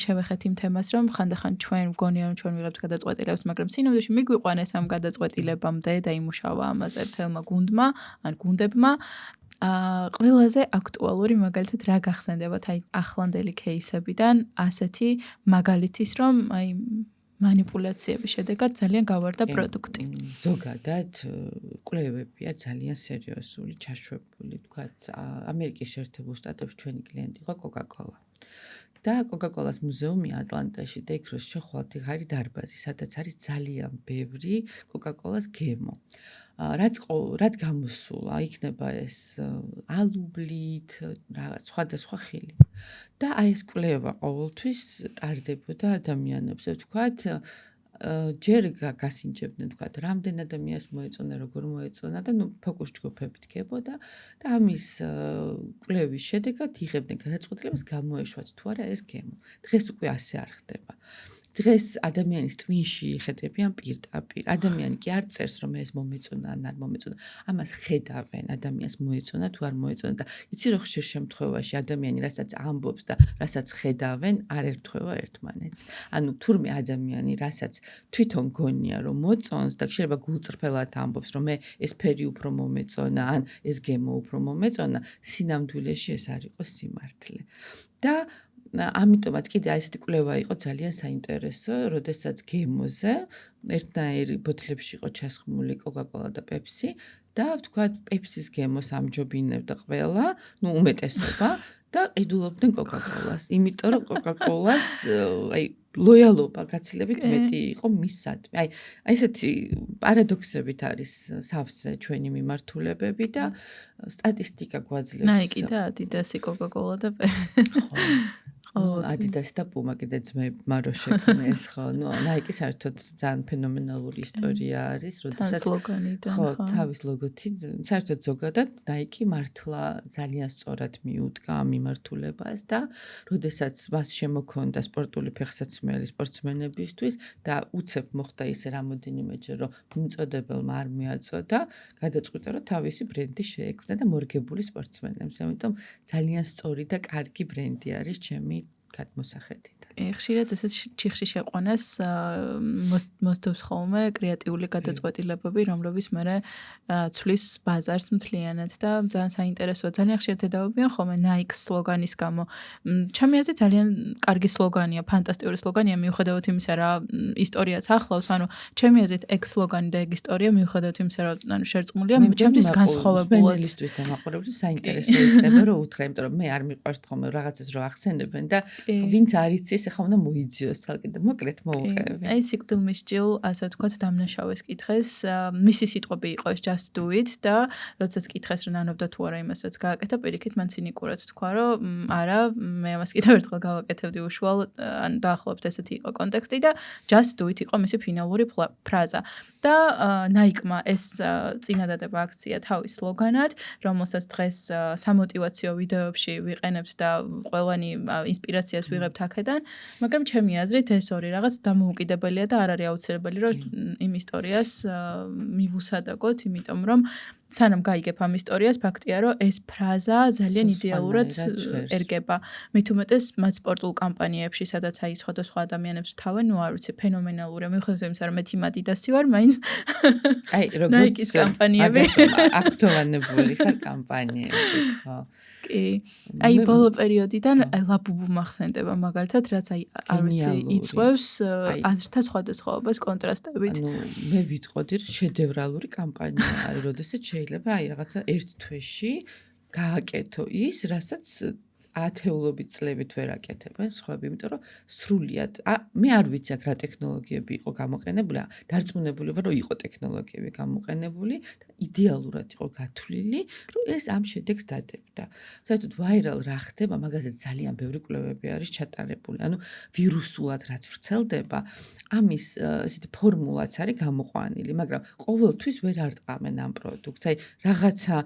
შევეხეთ იმ თემას, რომ ხანდახან ჩვენ მგონია, რომ ჩვენ ვიღებთ გადაწყვეტილებას, მაგრამ სინამდვილეში მიგვიყვანეს ამ გადაწყვეტილებამდე და იმუშავა ამაზე თელმა ან გუნდებმა ყველაზე აქტუალური მაგალითად რა გახსენდებათ აი ახლანდელი кейსებიდან ასეთი მაგალითის რომ აი манипуляციების შედეგად ძალიან გავარდა პროდუქტი. ზოგადად კვლევებია ძალიან სერიოზული, ჩაშვებული, ვთქვათ, ამერიკის შეერთებულ შტატებში ჩვენი კლიენტი იყო Coca-Cola. და Coca-Cola-ს მუზეუმი ატლანტაში და იქ რო შეხვალთ, იქ არის დარბაზი, სადაც არის ძალიან ბევრი Coca-Cola-ს გემო. რაც გამოსულა, იქნება ეს ალუბლით, რაღაც სხვადასხვა ხილი. და აი ეს კვლევა ყოველთვის ტარდებოდა ადამიანებს, ვთქვათ, ჯერ გასინჯებდნენ, ვთქვათ, რამდენ ადამიანს მოეწონა, როგორ მოეწონა და ნუ ფოკუს ჯგუფებით გებოდა და ამის კვლევის შედეგად იღებდნენ გადაწყვეტილებას გამოეშვათ თუ არა ეს გემო. დღეს უკვე ასე არ ხდება. დღეს ადამიანის ტვინში ხედებიან პირდაპირ. ადამიანი კი არ წერს, რომ ეს მომეწონა ან არ მომეწონა. ამას ხედავენ, ადამიანს მოეწონა თუ არ მოეწონა და იცი რომ ხშირ შემთხვევაში ადამიანი რასაც ამბობს და რასაც ხედავენ, არ ერთვება ერთმანეთს. ანუ თურმე ადამიანი რასაც თვითონ გონია რომ მოწონს და შეიძლება გულწრფელად ამბობს, რომ მე ეს ფერი უფრო მომეწონა ან ეს გემო უფრო მომეწონა, სინამდვილეში ეს არ იყო სიმართლე. და ამიტომაც კიდე ესეთი კვლევა იყო ძალიან საინტერესო, როდესაც გემოზე ერთნაირი ბოთლებში იყო ჩასხმული Coca-Cola და Pepsi და ვთქვათ, Pepsi-ს გემოს ამჯობინებდა ყველა, ნუ უმეტესობა და ყიდულობდნენ Coca-Cola-ს, იმიტომ რომ Coca-Cola-ს აი ლოიალობა გაცილებით მეტი იყო მისადმი. აი ესეთი პარადოქსებით არის სავსე ჩვენი მიმართულებები და სტატისტიკა გვაძლევს. Nike და Adidas-ი Coca-Cola და Adidas და Puma კიდე ძმებმა რო შექმნეს, ხო, ნუ Nike საერთოდ ძალიან ფენომენალური ისტორია არის, როდესაც სლოგანიდან, ხო, თავის ლოგოთი, საერთოდ ზოგადად Nike მართლა ძალიან სწორად მიუდგა ამ მიმართულებას და როდესაც მას შემოქონდა სპორტული ფეხსაცმელი სპორტსმენებისთვის და უცებ მოხდა ისე რამოდენიმეჯერ, რომ მიმწოდებელმა არ მიაწოდა, გადაწყვიტა, რომ თავისი ბრენდი შეექმნა და მორგებული სპორტსმენებს, ამიტომ ძალიან სწორი და კარგი ბრენდი არის ჩემი გადმოსახედიდან. ხშირად ესეთ ჩიხში შეყვანას მოსდევს ხოლმე კრეატიული გადაწყვეტილებები, რომლებიც მერე ცვლის ბაზარს მთლიანად და ძალიან საინტერესოა. ძალიან ხშირად ედავებიან ხოლმე Nike სლოგანის გამო. ჩემი აზრით ძალიან კარგი სლოგანია, ფანტასტიკური სლოგანია, მიუხედავად იმისა, რა ისტორიაც ახლავს, ანუ ჩემი აზრით ეგ სლოგანი და ეგ ისტორია მიუხედავად იმისა, რომ ანუ შერწყმულია, ჩემთვის განსხვავებულად. მენელისთვის და მაყურებლისთვის საინტერესო იქნება, რომ უთხრა, იმიტომ რომ მე არ მიყვარს ხოლმე რაღაცას რო ახსენებენ და ვინც არ იცის ეხლა უნდა მოიძიოს თალკი და მოკლედ მოუღები. აი სიკვდილმისჯილ, ასე ვთქვათ, დამნაშავეს კითხეს, მისი სიტყვები იყო ეს just do it და როდესაც კითხეს რომ ნანობდა თუ არა იმასაც გააკეთა, პირიქით მან ცინიკურად თქვა, რომ არა, მე ამას კიდევ ერთხელ გავაკეთებდი უშუალ, ან დაახლოებით ესეთი იყო კონტექსტი და just do it იყო მისი ფინალური ფრაზა. და Nike-მა ეს წინადადება აქცია თავის სლოგანად, რომელსაც დღეს სამოტივაციო ვიდეოებში ვიყენებთ და ყველანი ინსპირაციას ვიღებთ აქედან, მაგრამ ჩემი აზრით ეს ორი რაღაც დამოუკიდებელია და არ არის აუცილებელი, რომ იმ ისტორიას მივუსადაგოთ, იმიტომ რომ სანამ გაიგებ ამ ისტორიას, ფაქტია, რომ ეს ფრაზა ძალიან იდეალურად ერგება. მით უმეტეს მათ სპორტულ კამპანიებში, სადაც აი სხვადასხვა ადამიანებს თავენ, ნუ არ ვიცი, ფენომენალურია. მიუხედავად იმისა, რომ მე Team Adidas-ი ვარ, მაინც აი როგორც Nike-ის კამპანიები აქტუალებული ხარ კამპანიები, ხო. კი. აი ბოლო პერიოდიდან ლაბუბუ მახსენდება მაგალითად, რაც აი არ ვიცი, იწვევს აზრთა სხვადასხვაობას კონტრასტებით. ანუ მე ვიტყოდი, რომ შედევრალური კამპანია არის, როდესაც შეიძლება აი რაღაცა ერთ თვეში გააკეთო ის, რასაც ათეულობით წლებით ვერ აკეთებენ სხვები, იმიტომ რომ სრულიად მე არ ვიცი აქ რა ტექნოლოგიები იყო გამოყენებული, დარწმუნებული ვარ რომ იყო ტექნოლოგიები გამოყენებული და იდეალურად იყო გათვლილი, რომ ეს ამ შედეგს დადებდა. საერთოდ ვაირალ რა ხდება, მაგაზე ძალიან ბევრი კვლევები არის ჩატარებული. ანუ ვირუსულად რაც ვრცელდება, ამის ესეთი ფორმულაც არის გამოყვანილი, მაგრამ ყოველთვის ვერ არტყამენ ამ პროდუქტს. აი რაღაცა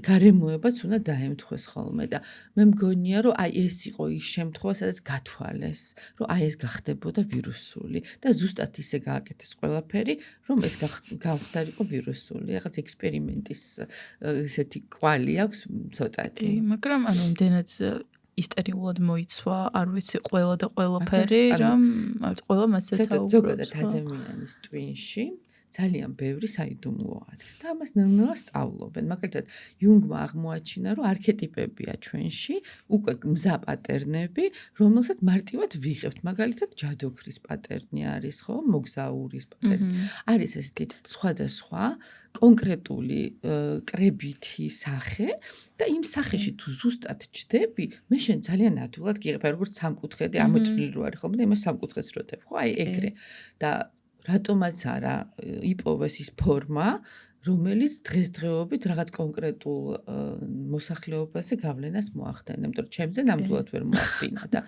გარემოებაც უნდა დაემთხვეს ხოლმე და მე მგონია რომ აი ეს იყო ის შემთხვევა, სადაც გათვალეს, რომ აი ეს გახდებოდა ვირუსული და ზუსტად ისე გააკეთეს ყველაფერი, რომ ეს გავხდარიყო ვირუსული. რაღაც ექსპერიმენტის ესეთი კვალი აქვს ცოტათი. მაგრამ ანუ იმდენად ისტორიულად მოიცვა, არ ვიცი ყველა და ყველაფერი, რომ ყველა მასე საუბრობს. ზოგადად ადამიანის ტვინში ძალიან ბევრი საიდუმლო არის და ამას ნელ-ნელა სწავლობენ. მაგალითად, იუნგმა აღმოაჩინა, რომ არქეტიპებია ჩვენში, უკვე მზა პატერნები, რომელსაც მარტივად ვიღებთ. მაგალითად, ჯადოქრის პატერნი არის, ხო, მოგზაურის პატერნი. არის ესეთი სხვადასხვა კონკრეტული კრებითი სახე და იმ სახეში თუ ზუსტად ჯდები, მე შენ ძალიან ადვილად გიღებ, როგორც სამკუთხედი ამოჭრილი რო არის ხოლმე და იმას სამკუთხედს როდებ, ხო? აი ეგრე. და რატომაც არა იპოვეს ის ფორმა, რომელიც დღესდღეობით რაღაც კონკრეტულ მოსახლეობაზე გავლენას მოახდენა, იმიტომ რომ ჩემზე ნამდვილად ვერ მოახდინა და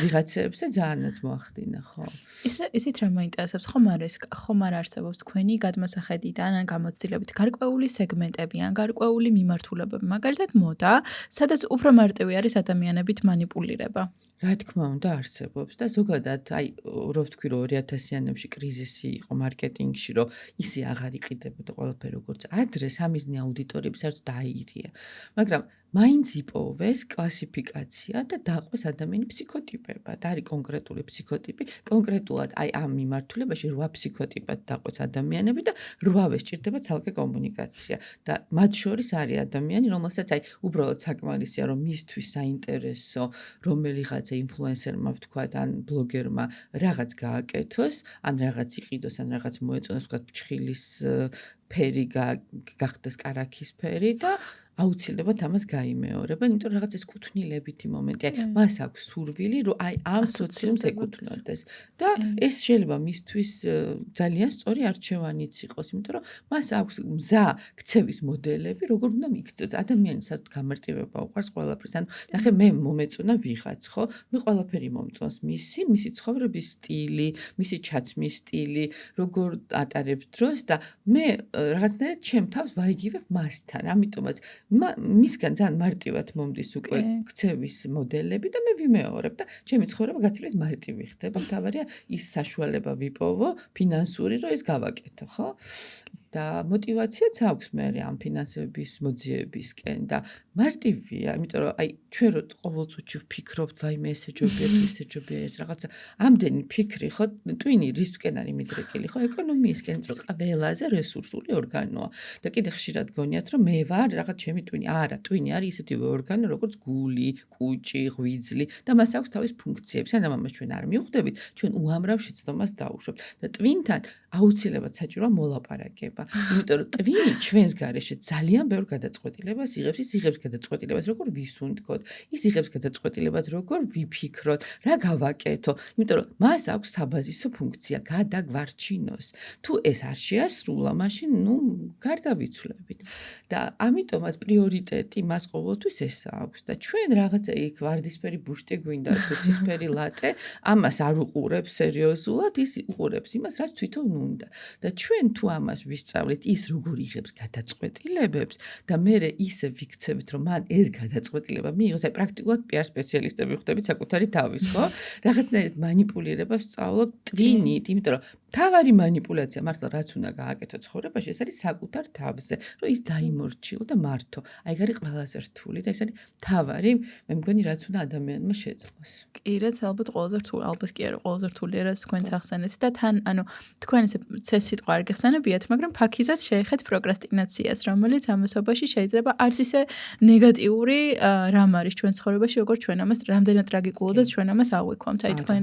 ვიღაცებზე ძალიანაც მოახდინა, ხო? ისეთ რა მაინტერესებს, ხომ არ არსებობს თქვენი გადმოსახედიდან ან გამოცდილებით გარკვეული სეგმენტები ან გარკვეული მიმართულებები, მაგალითად მოდა, სადაც უფრო მარტივი არის ადამიანებით манипуლირება. რა თქმა უნდა არსებობს და ზოგადად აი რო ვთქვი რომ 2000-იანებში კრიზისი იყო მარკეტინგში, რომ ისე აღარ იყიდებოდა ყველაფერი როგორც ადრეს, ამიზნე აუდიტორიები საერთოდ დააირია. მაგრამ მაინც იპოვეს კლასიფიკაცია და დაყვეს ადამიანი ფსიქოტიპებად. არის კონკრეტული ფსიქოტიპი, კონკრეტულად აი ამ მიმართულებაში 8 ფსიქოტიპად დაყვეს ადამიანები და 8-ე სჭირდება ცალკე კომუნიკაცია. და მათ შორის არის ადამიანი, რომელსაც აი უბრალოდ საკმარისია, რომ მისთვის საინტერესო რომელიღაცა ინფლუენსერმა ვთქვათ, ან ბლოგერმა რაღაც გააკეთოს, ან რაღაც იყიდოს, ან რაღაც მოეწონოს, ვთქვათ, ფჩხილის ფერი გახდეს კარაქის ფერი და აუცილებლად ამას გაიმეორებენ, იმიტომ რომ რაღაც ეს კუთვნილებითი მომენტია. მას აქვს სურვილი, რომ აი ამ სოციუმს ეკუთვნოდეს. და ეს შეიძლება მისთვის ძალიან სწორი არჩევანიც იყოს, იმიტომ რომ მას აქვს მზა ქცევის მოდელები, როგორ უნდა მიქცეს. ადამიანის საერთოდ გამარტივება უყვარს ყველაფრის. ანუ ნახე, მე მომეწონა ვიღაც, ხო? მე ყველაფერი მომწონს მისი ცხოვრების სტილი, მისი ჩაცმის სტილი, როგორ ატარებს დროს და მე რაღაცნაირად ჩემ თავს ვაიგივებ მასთან. ამიტომაც მისგან ძალიან მარტივად მომდის უკვე ქცევის მოდელები და მე ვიმეორებ და ჩემი ცხოვრება გაცილებით მარტივი ხდება. თავარია ის საშუალება ვიპოვო ფინანსური, რომ ეს გავაკეთო, ხო? და мотиваციაც აქვს მე ამ ფინანსების მოძიებისკენ და მარტივია, იმიტომ რომ აი ჩვენ რო ყოველ წუთში ვფიქრობთ, ვაიმე ესე ჯობია, ისე ჯობია, ეს რაღაცა ამდენი ფიქრი, ხო, ტვინი რისკენ არის მიდრეკილი, ხო, ეკონომიისკენ, რომ ყველაზე რესურსული ორგანოა და კიდე ხშირად გონიათ, რომ მე ვარ რაღაც ჩემი ტვინი. არა, ტვინი არის ისეთივე ორგანო, როგორც გული, კუჭი, ღვიძლი და მას აქვს თავის ფუნქციები. სანამ ამას ჩვენ არ მივხვდებით, ჩვენ უამრავ შეცდომას დავუშვებთ და ტვინთან აუცილებლად საჭიროა მოლაპარაკება. იმიტომ რომ ტვინი ჩვენს გარეშე ძალიან ბევრ გადაწყვეტილებას იღებს, ის იღებს გადაწყვეტილებას, როგორ ვისუნთქოთ, ის იღებს გადაწყვეტილებას, როგორ ვიფიქროთ, რა გავაკეთო, იმიტომ რომ მას აქვს საბაზისო ფუნქცია, გადაგვარჩინოს. თუ ეს არ შეასრულა, მაშინ გარდავიცვლებით. და ამიტომაც პრიორიტეტი მას ყოველთვის ეს აქვს და ჩვენ რაღაცა იქ ვარდისფერი ბუშტი გვინდა, თუ ცისფერი ლატე, ამას არ უყურებს სერიოზულად, ის უყურებს იმას, რაც თვითონ უნდა. და ჩვენ თუ ამას ვისწავლით, ის როგორ იღებს გადაწყვეტილებებს და მე ისე ვიქცევით, რომ მან ეს გადაწყვეტილება მიიღოს, აი პრაქტიკულად PR სპეციალისტები ვხდებით საკუთარი თავის, ხო? რაღაცნაირად манипуლირებას ვსწავლობ ტვინით, იმიტომ რომ თავარი манипуляცია მართლა რაც უნდა გააკეთო ცხოვრებაში, ეს არის საკუთარ თავზე, რომ ის დაიმორჩილო და მართო. აი ეგ არის ყველაზე რთული და ეს არის თავარი, მე მგონი რაც უნდა ადამიანმა შეძლოს. კი, რაც ალბათ ყველაზე რთული, ალბათ კი არა ყველაზე რთული, რაც თქვენც ახსენეთ და თან, ანუ თქვენ ესე სიტყვა არ გახსენებიათ, მაგრამ ფაქიზად შეეხეთ პროკრასტინაციას, რომელიც ამასობაში შეიძლება არც ისე ნეგატიური რამ არის ჩვენ ცხოვრებაში, როგორც ჩვენ ამას რამდენად ტრაგიკულადაც ჩვენ ამას აღვიქვამთ. აი თქვენ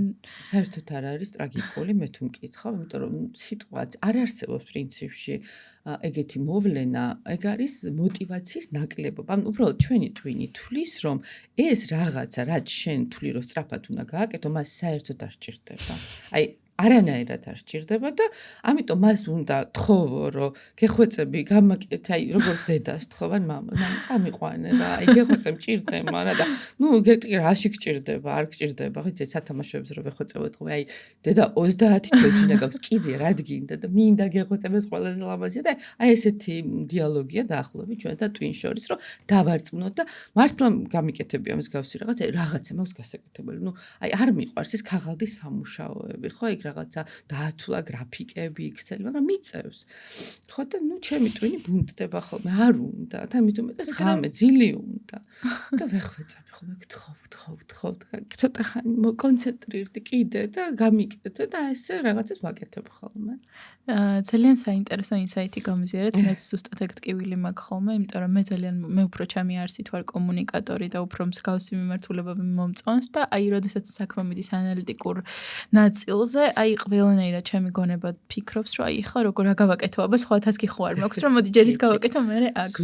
საერთოდ არ არის ტრაგიკული, მე თუ მკითხავ, იმიტომ რომ სიტყვა არ არსებობს პრინციპში ეგეთი მოვლენა, ეგ არის мотиваციის ნაკლებობა. ანუ უბრალოდ ჩვენი ტვინი თვლის, რომ ეს რაღაცა, რაც შენ თვლი, რომ სწრაფად უნდა გააკეთო, მას საერთოდ არ სჭირდება. აი არანაირად არ სჭირდება და ამიტომ მას უნდა თხოვო, რომ გეხვეწები, გამაკეთე, აი როგორც დედას თხოვან მამამ, წამიყვანე რა, აი გეხვეწე მჭირდება რა და ნუ გეტყვი რაში გჭირდება, არ გჭირდება, ხიცი სათამაშოებს რომ ვეხვეწებოდ ხოლმე, აი დედა 30 თოჯინა გაქვს, კიდე რა გინდა და მინდა გეხვეწებდეს ყველაზე ლამაზია და აი ესეთი დიალოგია დაახლოებით ჩვენ და ტვინ შორის, რომ დავარწმუნოთ და მართლა გამიკეთებია მსგავსი რაღაცა, რაღაცა მაქვს გასაკეთებელი. ნუ აი არ მიყვარს ეს ქაღალდის სამუშაოები, ხო? იქ რაღაცა დაათვლა გრაფიკები, ექსელი, მაგრამ მიწევს. ხო და ნუ ჩემი ტვინი ბუნტდება ხოლმე, არ უნდა. თან მით უმეტეს ღამე ძილი უნდა. და ვეხვეწები ხოლმე, გთხოვ, ცოტა ხანი მოკონცენტრირდი კიდე და გამიკეთე და ესე რაღაცას ვაკეთებ ხოლმე. ძალიან საინტერესო ინსაიტი გამიზიარეთ, მეც ზუსტად ეგ ტკივილი მაქვს ხოლმე, იმიტომ რომ მე უფრო ჩემი არსით ვარ კომუნიკატორი და უფრო მსგავსი მიმართულებები მომწონს და აი როდესაც საქმე მიდის ანალიტიკურ ნაწილზე, აი ყველანაირად ჩემი გონება ფიქრობს, რომ აი ხა როგორ გავაკეთო, აბა სხვა ტასკი ხო არ მაქვს, რომ მოდი ჯერ ის გავაკეთო, მერე აქ.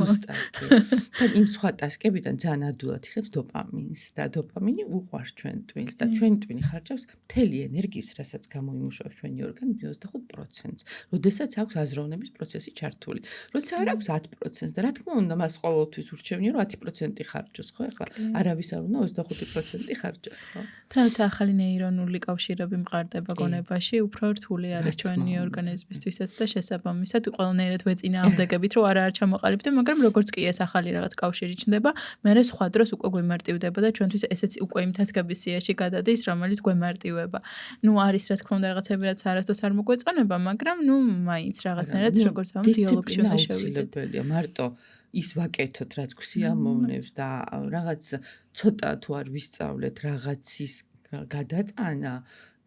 თან იმ სხვა ტასკებიდან ძალიან ადვილად იღებს დოპამინს და დოპამინი უყვარს ჩვენ ტვინს და ჩვენი ტვინი ხარჯავს მთელი ენერგიის, რასაც გამოიმუშავებს ჩვენი ორგანიზმი 25%-ს. როდესაც აქვს აზროვნების პროცესი ჩართული. როცა არ აქვს 10%-ს და რა თქმა უნდა, მას ყოველთვის ურჩევნია, რომ 10% ხარჯოს, ხო? ეხლა არავის არ უნდა 25% ხარჯოს, ხო? თუმცა ახალი ნეირონული კავშირები მყარდება გონებაში, უფრო რთული არის ჩვენი ორგანიზმისთვისაც და შესაბამისად ყველანაირად ვეწინააღმდეგებით, რომ არ ჩამოყალიბდე, მაგრამ როგორც კი ეს ახალი რაღაც კავშირი ჩნდება, მერე სხვა დროს უკვე გვემარტივდება და ჩვენთვის ესეც უკვე იმ ტასკების სიაში გადადის, რომელიც გვემარტივება. ნუ არის რა თქმა უნდა რაღაცები, რაც არასდროს არ მოგვეწონება, მაგრამ ნუ მაინც რაღაცნაირად როგორც ამ დიალოგში უნდა შევიდეთ. მარტო ის ვაკეთოთ, რაც გვსიამოვნებს და რაღაც ცოტა თუ არ ვისწავლეთ რაღაცის გადატანა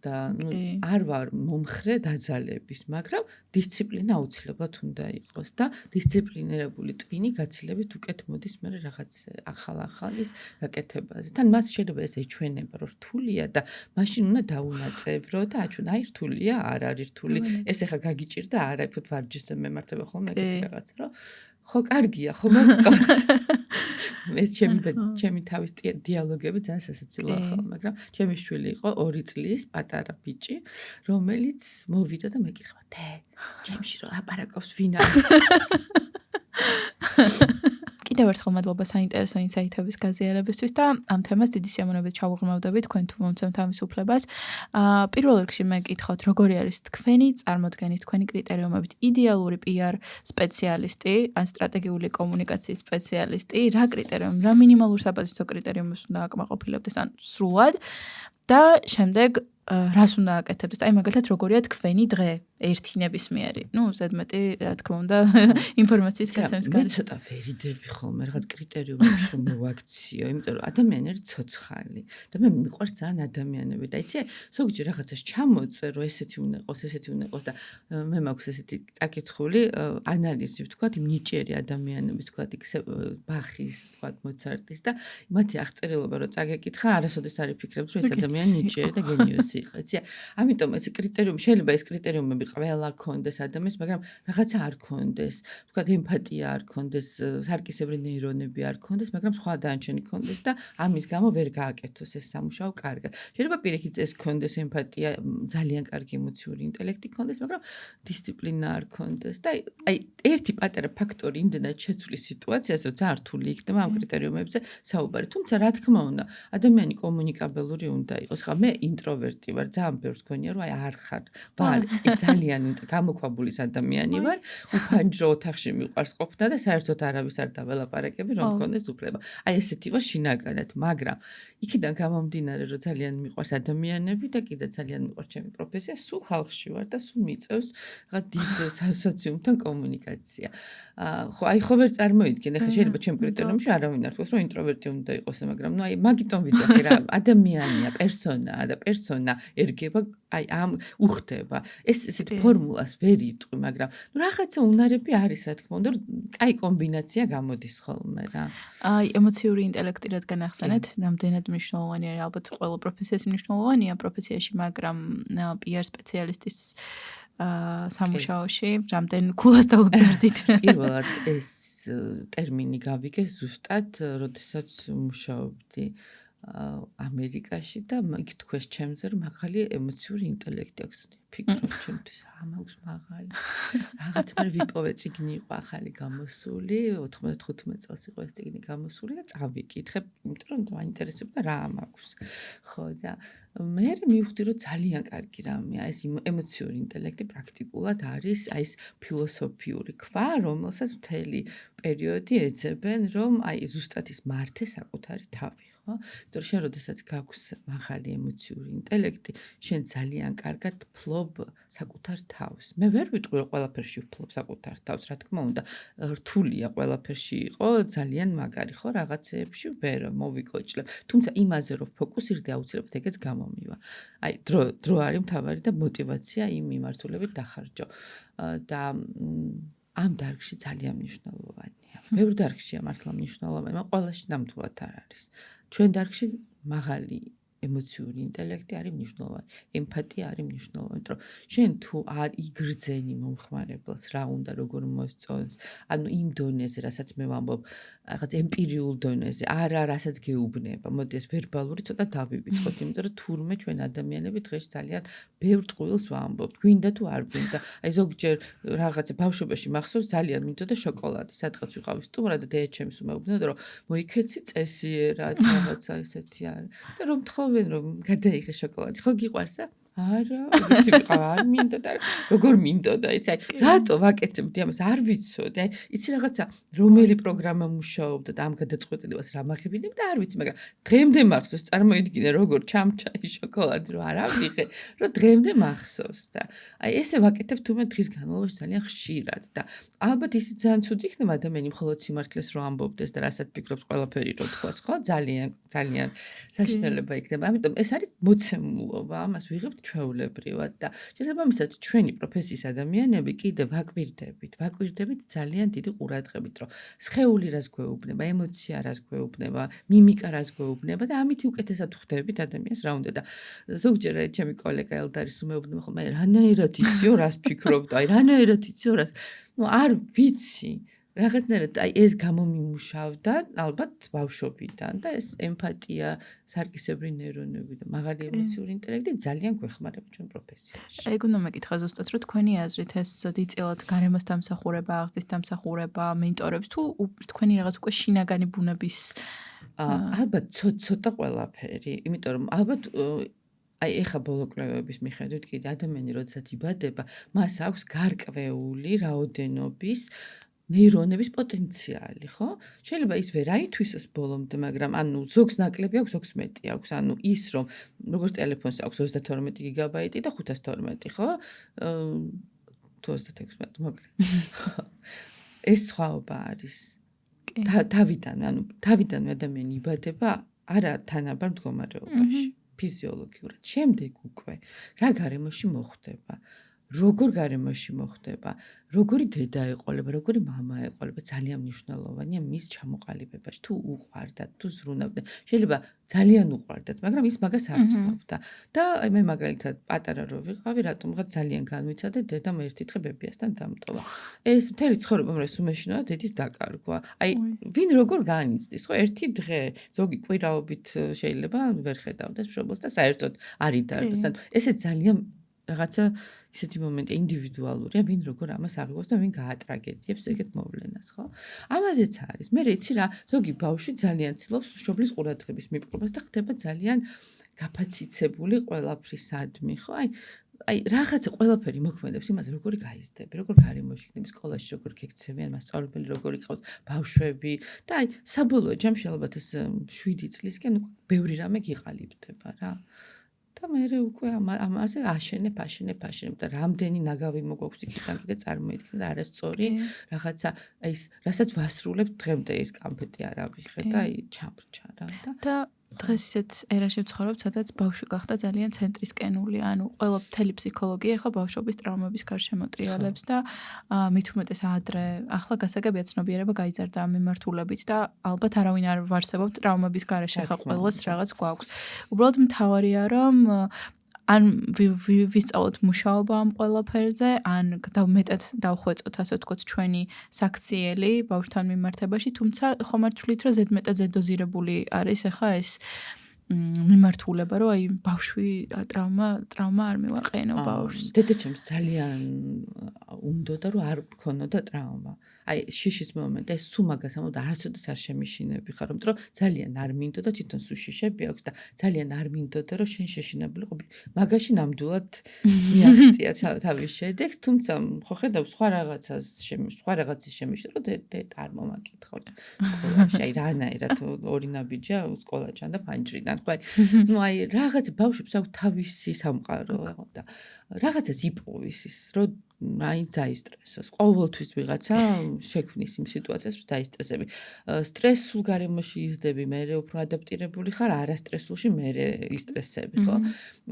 და ნუ არ ვარ მომხრე დაძალების, მაგრამ დისციპლინა აუცილებლად უნდა იყოს და დისციპლინირებული ტვინი გაცილებით უკეთ მოდის მე რაღაც ახალ-ახალის გაკეთებაზე. თან მას შეიძლება ეს ეჩვენება, რომ რთულია და მაშინ უნდა დაუნაწევრო და აჩვენ, აი რთულია, არ არის რთული. ეს ახლა გაგიჭირდა, არა, ფოთ ვარჯიშზე მემართება ხოლმე ეგეთი რაღაცა, რომ ხო კარგია, ხო მოგწონს. ეს ჩემი თავის დიალოგები ძალიან სასაცილოა ხოლმე, მაგრამ ჩემი შვილი იყო 2 წლის პატარა ბიჭი, რომელიც მოვიდა და მეკითხა, "დე, ჩემში რა ლაპარაკობს ვინ არის?" კიდევ ერთხელ მადლობა საინტერესო ინსაიტების გაზიარებისთვის და ამ თემას დიდი სიამოვნებით ჩავუღრმავდებით თქვენ თუ მომცემთ თავისუფლებას. პირველ რიგში მეკითხოთ, როგორი არის თქვენი წარმოდგენით, თქვენი კრიტერიუმებით იდეალური PR სპეციალისტი, ან სტრატეგიული კომუნიკაციის სპეციალისტი, რა კრიტერიუმი, რა მინიმალურ საბაზისო კრიტერიუმებს უნდა აკმაყოფილებდეს, ან სრულად და შემდეგ რას უნდა აკეთებდეს? აი მაგალითად როგორია თქვენი დღე ერთი ნებისმიერი. ნუ ზედმეტი რა თქმა უნდა ინფორმაციის გაცემის მე ცოტა ვერიდები ხოლმე რაღაც კრიტერიუმებში რომ მოვაქციო, იმიტომ რომ ადამიანები ცოცხალი და მე მიყვარს ძალიან ადამიანები და იცი, ზოგჯერ რაღაცას ჩამოწე, რომ ესეთი უნდა იყოს, ესეთი უნდა იყოს და მე მაქვს ესეთი წაკითხული ანალიზი, ვთქვათ, იმ ნიჭიერი ადამიანების, ვთქვათ, იქ ბახის, ვთქვათ, მოცარტის და მათი აღწერილობა რომ წაგეკითხა, არასოდეს არ იფიქრებს, რომ ეს ადამიანი ნიჭიერი და გენიოსი იყო, იცი? ამიტომ ეს კრიტერიუმი შეიძლება ეს კრიტერიუმები ყველა ქონდეს ადამიანს, მაგრამ რაღაცა არ ქონდეს. ვთქვათ, ემპათია არ ქონდეს, სარკისებრი ნეირონები არ ქონდეს, მაგრამ სხვა დანარჩენი ქონდეს და ამის გამო ვერ გააკეთოს ეს სამუშაო კარგად. შეიძლება პირიქით ეს ქონდეს ემპათია, ძალიან კარგი ემოციური ინტელექტი ქონდეს, მაგრამ დისციპლინა არ ქონდეს და აი ერთი პატარა ფაქტორი იმდენად შეცვლის სიტუაციას, რომ ძალიან რთული იქნება ამ კრიტერიუმებზე საუბარი. თუმცა რა თქმა უნდა, ადამიანი კომუნიკაბელური უნდა იყოს. ხა მე ინტროვერტი ვარ, ძალიან ბევრს გქონია, რომ აი არ ხარ. ვარ, ძალიან გამოქვაბულის ადამიანი ვარ, უფანჯრო ოთახში მიყვარს ყოფნა და საერთოდ არავის არ დაველაპარაკები, რომ მქონდეს უფლება. აი ესეთი ვარ შინაგანად, მაგრამ იქიდან გამომდინარე, რომ ძალიან მიყვარს ადამიანები და კიდე ძალიან მიყვარს ჩემი პროფესია, სულ ხალხში ვარ და სულ მიწევს რაღაც დიდ სოციუმთან კომუნიკაცია. ხო, აი ხო ვერ წარმოიდგენ, ახლა შეიძლება ჩემ კრიტერიუმში არავინ არ თქოს, რომ ინტროვერტი უნდა იყოს, მაგრამ ნუ აი მაგიტომ ვიძახი რა, ადამიანია, პერსონაა და პერსონა ერგება აი ამ უხდება. ეს ესეთ ფორმულას ვერ იტყვი, მაგრამ ნუ რაღაცა უნარები არის, რა თქმა უნდა, კაი კომბინაცია გამოდის ხოლმე რა. აი ემოციური ინტელექტი რადგან ახსენეთ, რამდენად მნიშვნელოვანია, ალბათ ყველა პროფესიაში მნიშვნელოვანია პროფესიაში, მაგრამ PR სპეციალისტის სამუშაოში, რამდენ ქულას დაუწერდით? პირველად ეს ტერმინი გავიგე ზუსტად, როდესაც მუშაობდი ამერიკაში და იქ თქვეს ჩემზე, რომ ახალი ემოციური ინტელექტი აქვს. ფიქრობ ჩემთვის ამაქვს მაღალი. რაღაც მე ვიპოვე წიგნი იყო ახალი გამოსული, 95 წელს იყო ეს წიგნი გამოსული და წავიკითხე, იმიტომ რომ მაინტერესებდა რა მაქვს. ხო და მე მივხვდი რომ ძალიან კარგი რამეა ეს ემოციური ინტელექტი პრაქტიკულად არის აი ეს ფილოსოფიური ქვა, რომელსაც მთელი პერიოდი ეძებენ, რომ აი ზუსტად ის მართე საკუთარი თავი. იმიტომ რომ შენ როდესაც გაქვს მაღალი ემოციური ინტელექტი, შენ ძალიან კარგად ფლობ საკუთარ თავს. მე ვერ ვიტყვი რომ ყველაფერში ვფლობ საკუთარ თავს, რა თქმა უნდა, რთულია ყველაფერში იყო, ძალიან მაგარი ხო რაღაცეებში ვერ მოვიკოჭლებ. თუმცა იმაზე რომ ფოკუსირდე აუცილებლად ეგეც გამომივა. აი დრო არის მთავარი და мотиваცია იმ მიმართულებით დახარჯო. და ამ დარგში ძალიან მნიშვნელოვანია. ბევრ დარგშია მართლა მნიშვნელოვანი, მაგრამ ყველაში ნამდვილად არ არის. ჩვენ დარგში მაღალი ემოციური ინტელექტი არის მნიშვნელოვანი, ემპათია არის მნიშვნელოვანი, იმიტომ რომ შენ თუ არ იგრძენი მომხმარებელს, რა უნდა როგორ მოსწონს, ანუ იმ დონეზე, რასაც მე ვამბობ, რაღაც ემპირიულ დონეზე, არა რასაც გეუბნება. მოდი ეს ვერბალური ცოტა დავივიწყოთ, იმიტომ რომ თურმე ჩვენ ადამიანები დღეს ძალიან ბევრ ტყუილს ვამბობთ, გვინდა თუ არ გვინდა. აი ზოგჯერ რაღაცა ბავშვობაში მახსოვს ძალიან მინდოდა შოკოლადი, სადღაც ვიყავი სტუმრად და დედაჩემს უმეუბნებოდა რომ მოიქეცი წესიერად რაღაცა ესეთი არის. და რომ თხოვენ რომ გადაიღე შოკოლადი, ხო გიყვარსა? არა, ვიცი ვიყავ არ მინდოდა, როგორ მინდოდა, იცი, აი რატო ვაკეთებდი ამას, არ ვიცოდი, აი იცი რაღაცა რომელი პროგრამა მუშაობდა და ამ გადაწყვეტილებას რა მახებინებ და არ ვიცი, მაგრამ დღემდე მახსოვს, წარმოიდგინე როგორ ჩამჩაი შოკოლადი რომ არ ავიღე, რომ დღემდე მახსოვს და აი ესე ვაკეთებ თუმცა დღის განმავლობაში ძალიან ხშირად და ალბათ ისიც ძალიან ცუდი იქნება ადამიანი მხოლოდ სიმართლეს რო ამბობდეს და რასაც ფიქრობს ყველაფერი რო თქვას, ხო? ძალიან საშინელება იქნება. ამიტომ ეს არის მოცემულობა, ამას ვიღებთ ჩვეულებრივად და შესაბამისად ჩვენი პროფესიის ადამიანები კიდე ვაკვირდებით ძალიან დიდი ყურადღებით, რომ სხეული რას გვეუბნება, ემოცია რას გვეუბნება, მიმიკა რას გვეუბნება და ამით უკეთესად ხვდებით ადამიანს რა უნდა და ზოგჯერ ჩემი კოლეგა ელდარის უმეუბნება ხოლმე რანაირად იციო რას ფიქრობ და აი რანაირად იციო რას არ ვიცი რაღაცნაირად აი ეს გამომიმუშავდა ალბათ ბავშვობიდან და ეს ემპათია, სარკისებრი ნეირონები და მაღალი ემოციური ინტელექტი ძალიან გვეხმარება ჩვენ პროფესიაში. ეგ უნდა მეკითხა ზუსტად რომ თქვენი აზრით ეს დიდწილად გარემოს დამსახურება, აღზრდის დამსახურება, მენტორებს თუ თქვენი რაღაც უკვე შინაგანი ბუნების ალბათ ცოტა ყველაფერი, იმიტომ რომ ალბათ აი ეხა ბოლო კვლევების მიხედვით კიდე ადამიანი როდესაც იბადება, მას აქვს გარკვეული რაოდენობის ნეირონების პოტენციალი, ხო? შეიძლება ის ვერ აითვისოს ბოლომდე, მაგრამ ანუ ზოგს ნაკლები აქვს, ზოგს მეტი აქვს. ანუ ის რომ როგორც ტელეფონს აქვს 32 გიგაბაიტი და 512, ხო? თუ 36, მოკლედ. ეს სხვაობა არის. თავიდან ადამიანი იბადება არა თანაბარ მდგომარეობაში, ფიზიოლოგიურად. შემდეგ უკვე რა გარემოში მოხდება? როგორ გარემოში მოხდება, როგორი დედა ეყოლება, როგორი მამა ეყოლება, ძალიან მნიშვნელოვანია მის ჩამოყალიბებაში. თუ უყვარდათ, თუ ზრუნავდნენ, შეიძლება ძალიან უყვარდათ, მაგრამ ის მაგას არ ცნობდა. და მე მაგალითად პატარა რო ვიყავი, რატომღაც ძალიან განვიცადე, დედამ ერთი დღე ბებიასთან დამტოვა. ეს მთელი ცხოვრება მრეს უმეშინოა დედის დაკარგვა. აი, ვინ როგორ განიცდის, ხო, ერთი დღე, ზოგი კვირაობით შეიძლება ვერ ხედავდეს მშობელს და საერთოდ არ იდარდოს. ესე ძალიან რაღაცა ისეთი მომენტი ინდივიდუალურია, ვინ როგორ ამას აღიქვას და ვინ გაატრაგედიებს ეგეთ მოვლენას, ხო? ამაზეც არის. მე იცი რა, ზოგი ბავშვი ძალიან ცდილობს მშობლის ყურადღების მიპყრობას და ხდება ძალიან გაფაციცებული ყველაფრისადმი, ხო? აი რაღაცა ყველაფერი მოქმედებს იმაზე, როგორი გაიზრდები, როგორ გარემოში იქნები, სკოლაში როგორ გექცევიან, მასწავლებელი როგორ იყავს, ბავშვები და აი საბოლოო ჯამში ალბათ ეს 7 წლისკენ უკვე ბევრი რამე გიყალიბდება რა. და მე უკვე ამაზე აშენებ და რამდენი ნაგავი მოგვაქვს იქიდან კიდე წარმოიდგინე და არასწორი რაღაცა აი ეს რასაც ვასრულებ დღემდე ის კამფეტი არ ავიღე და აი ჩამრჩა რა და დღეს ისეთ ერაში ვცხოვრობთ, სადაც ბავშვი გახდა ძალიან ცენტრისკენული, ანუ ყველა მთელი ფსიქოლოგია ახლა ბავშვობის ტრავმების გარშემო ტრიალებს და მით უმეტეს ადრე, ახლა გასაგებია ცნობიერება გაიზარდა ამ მიმართულებით და ალბათ არავინ არ ვარსებობთ ტრავმების გარეშე, ახლა ყველას რაღაც გვაქვს. უბრალოდ მთავარია, რომ ან ვისწავლოთ მუშაობა ამ ყველაფერზე, ან მეტად დავხვეწოთ, ასე ვთქვათ, ჩვენი საქციელი ბავშვთან მიმართებაში, თუმცა ხომ არ თვლით, რომ ზედმეტად ზედოზირებული არის ახლა ეს მიმართულება, რომ აი ბავშვი ტრავმა არ მივაყენო ბავშვს. დედაჩემს ძალიან უნდოდა, რომ არ მქონოდა ტრავმა. აი შიშის მომენტი, ეს სულ მაგას ამბობ და არასოდეს არ შემიშინები ხარ, იმიტომ რომ ძალიან არ მინდოდა თვითონ სულ შიშები აქვს და ძალიან არ მინდოდა, რომ შენ შეშინებული ყოფილი. მაგაში ნამდვილად მიაღწია თავის შედეგს, თუმცა ხო ხედავ სხვა რაღაცის შემიშინდა, რომ დედა არ მომაკითხავთ სკოლაში. აი რანაირად ორი ნაბიჯა სკოლაჩან და ფანჯრიდან. ნუ აი რაღაც ბავშვებს აქვს თავისი სამყარო და რაღაცას იპოვის ის რომ აი დაისტრესოს. ყოველთვის ვიღაცა შექმნის იმ სიტუაციას რომ დაისტრესები. სტრესულ გარემოში იზრდები, მე უფრო ადაპტირებული ხარ, არასტრესულში მე ისტრესები, ხო?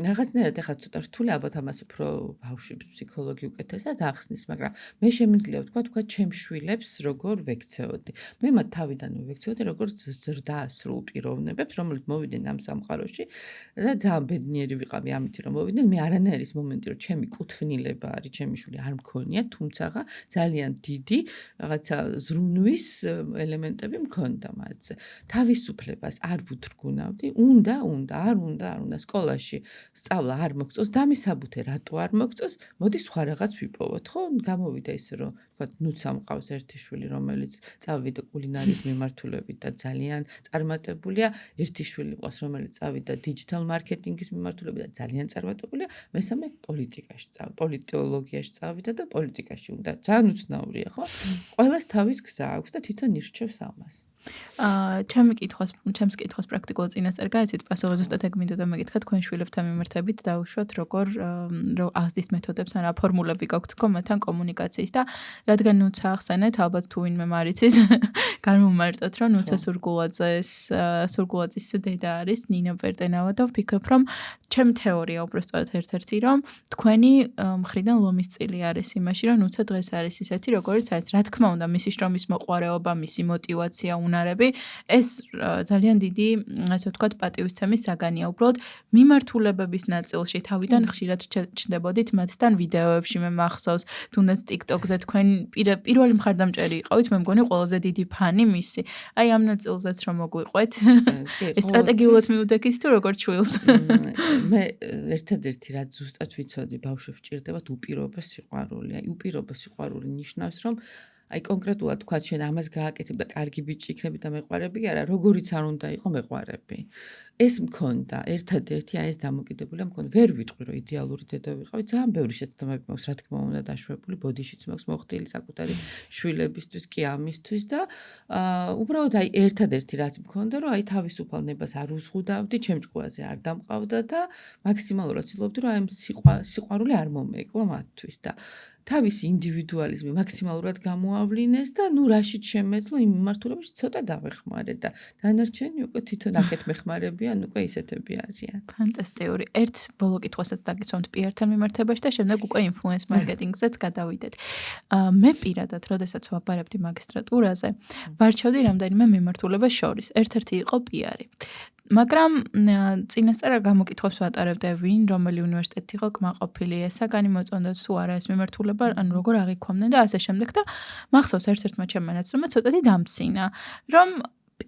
რაღაცნაირად ახლა ცოტა რთული ალბათ ამას უფრო ბავშვებს ფსიქოლოგი უკეთესად ახსნის, მაგრამ მე შემიძლია ვთქვა ჩემ შვილებს როგორ ვექცეოდი. მე მათ თავიდანვე ვექცეოდი როგორც ზრდასრულ პიროვნებებს, რომლებიც მოვიდნენ ამ სამყაროში და ძალიან ბედნიერი ვიყავი ამით რომ მოვიდნენ. მე არანაირი მომენტი რომ ჩემი კუთვნილება არის, ჩემი შვილი არ მქონია, თუმცა ძალიან დიდი რაღაცა ზრუნვის ელემენტები მქონდა მათზე. თავისუფლებას არ ვუთრგუნავდი, არ უნდა სკოლაში სწავლა არ მოგწოს, დამისაბუთე რატო არ მოგწოს, მოდი სხვა რაღაც ვიპოვოთ, ხო? გამოვიდა ის რომ ვთქვათ, ნუცა მყავს ერთი შვილი, რომელიც წავიდა კულინარიის მიმართულებით და ძალიან წარმატებულია, ერთი შვილი მყავს, რომელიც წავიდა დიჯიტალ მარკეტინგის მიმართულებით და ძალიან წარმატებულია, მესამე პოლიტოლოგიაში წავიდა და პოლიტიკაში უნდა. ძალიან უცნაურია, ხო? ყველას თავის გზა აქვს და თვითონ ირჩევს ამას. ჩემს კითხვას პრაქტიკულად წინასწარ გაიცით, პასუხი ზუსტად ეგ მინდოდა მეკითხა თქვენ შვილებთან მიმართებით დაუშვათ როგორ აღზრდის მეთოდებს ან რა ფორმულები გაქვთ მათთან კომუნიკაციის და რადგან ნუცა ახსენეთ, ალბათ თუ ვინმე მარიცის, განმომარტოთ რომ ნუცა სურგულაძის დედა არის ნინო პერტენავა და ვფიქრობ რომ ჩემ თეორია უბრალოდ ერთ-ერთი რომ თქვენი მხრიდან ლომის წილი არის იმაში რომ ნუცა დღეს არის ისეთი როგორც არის, რა თქმა უნდა მისი შრომის მოყვარეობა, მისი мотиваცია უნარები, ეს ძალიან დიდი, ასე ვთქვათ, პატივისცემის საგანია. უბრალოდ მიმართულებების ნაწილში თავიდან ხშირად ჩნდებოდით მათთან ვიდეოებში, მე მახსოვს, თუნდაც TikTok-ზე თქვენ პირველი მხარდამჭერი იყავით, მე მგონი ყველაზე დიდი ფანი მისი. აი ამ ნაწილზეც რომ მოგვიყვეთ. ეს სტრატეგიულად მიუდექით თუ როგორ ჩვილს? მე ერთადერთი რაც ზუსტად ვიცოდი, ბავშვებს ჭირდებათ უპირობო სიყვარული. აი უპირობო სიყვარული ნიშნავს, რომ აი კონკრეტულად თქვა შენ ამას გააკეთებ და კარგი ბიჭი იქნები და მეყვარები კი არა, როგორიც არ უნდა იყო მეყვარები. ეს მქონდა, ერთადერთი აი ეს დამოკიდებულია მქონდა. ვერ ვიტყვი რომ იდეალური დედა ვიყავი, ძალიან ბევრი შეცდომები მაქვს, რა თქმა უნდა დაშვებული, ბოდიშიც მაქვს მოხდილი საკუთარი შვილებისთვის, კი ამისთვის და უბრალოდ აი ერთადერთი რაც მქონდა, რომ აი თავისუფალებას არ უზღუდავდი, ჩემ ჭკუაზე არ დამყავდა და მაქსიმალურად ცდილობდი რომ აი სიყვარული არ მომეკლო მათთვის და თავისი ინდივიდუალიზმი მაქსიმალურად გამოავლინეს და ნუ რაშიც შემეძლო იმ მიმართულებაში ცოტა დავეხმარე და დანარჩენი უკვე თვითონ აქეთ მეხმარებიან, უკვე ისეთები არიან. ფანტასტიკური. ერთ ბოლო კითხვასაც დაგისვამთ PR-თან მიმართებაში და შემდეგ უკვე ინფლუენს მარკეტინგზეც გადავიდეთ. მე პირადად, როდესაც ვაბარებდი მაგისტრატურაზე, ვარჩევდი რამდენიმე მიმართულებას შორის. ერთ-ერთი იყო PR-ი. მაგრამ წინასწარ გამოკითხვებს ვატარებდი ვინ, რომელი უნივერსიტეტი იყო კმაყოფილი, ესაგანი მოწონდა თუ არა ეს მიმართულება, ანუ როგორ აღიქვამდნენ და ასე შემდეგ და მახსოვს ერთ-ერთმა ჩემმა ნაცნობმა ცოტათი დამცინა, რომ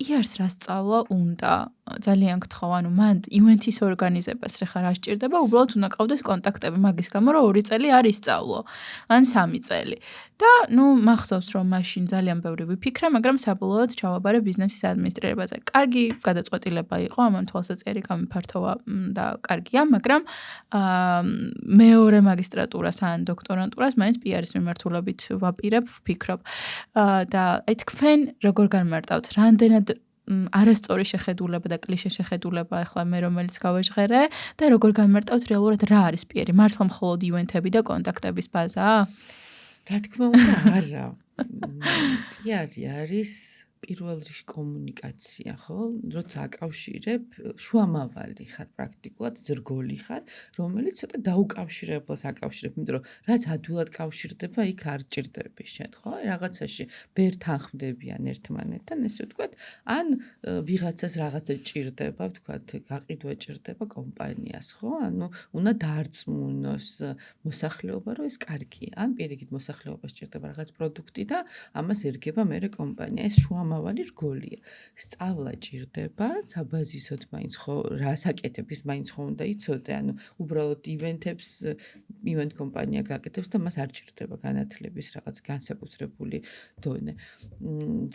PR-ს რა სწავლა უნდა. ძალიან გთხოვ, ანუ მან ივენთის ორგანიზებას რა ხარ ასჭირდება, უბრალოდ უნდა ყავდეს კონტაქტები მაგის გამო, რომ 2 წელი არ ისწავლო, ან 3 წელი. და ნუ მახსოვს რომ მაშინ ძალიან ბევრი ვიფიქრე, მაგრამ საბოლოოდ ჩავაბარე ბიზნესის ადმინისტრირებაზე. კარგი გადაწყვეტილება იყო, ამან თვალსაჩინო გამიფართოვა და კარგია, მაგრამ მეორე მაგისტრატურას ან დოქტორანტურას მაინც PR-ის მიმართულებით ვაპირებ, ვფიქრობ. და აი თქვენ როგორ განმარტავთ, რამდენად არასწორი შეხედულება და კლიშე შეხედულება ახლა მე რომელიც გავეჟღერე და როგორ განმარტავთ რეალურად რა არის PR-ი? მართლა მხოლოდ ივენთები და კონტაქტების ბაზაა? რა თქმა უნდა, არა. PR-ი არის პირველ რიგში კომუნიკაცია, ხო? როცა აკავშირებ, შუამავალი ხარ პრაქტიკულად, ზრგოლი ხარ, რომელიც ცოტა დაუკავშირებელს აკავშირებ, იმიტომ რომ რაც ადვილად კავშირდება, იქ არ ჭირდები შენ, ხო? რაღაცაში ვერ თანხმდებიან ერთმანეთთან, ესე ვთქვათ, ან ვიღაცას რაღაცა ჭირდება, ვთქვათ, გაყიდვა ჭირდება კომპანიას, ხო? ანუ უნდა დაარწმუნოს მოსახლეობა, რომ ეს კარგია, ან პირიქით მოსახლეობას ჭირდება რაღაც პროდუქტი და ამას ერგება მერე კომპანია. ეს შუამავალი რგოლია. სწავლა ჭირდება, საბაზისოდ მაინც ხო რას აკეთებს, მაინც ხო უნდა იცოდე, ანუ უბრალოდ ივენთ კომპანია გაკეთებს და მას არ ჭირდება განათლების რაღაც განსაკუთრებული დონე.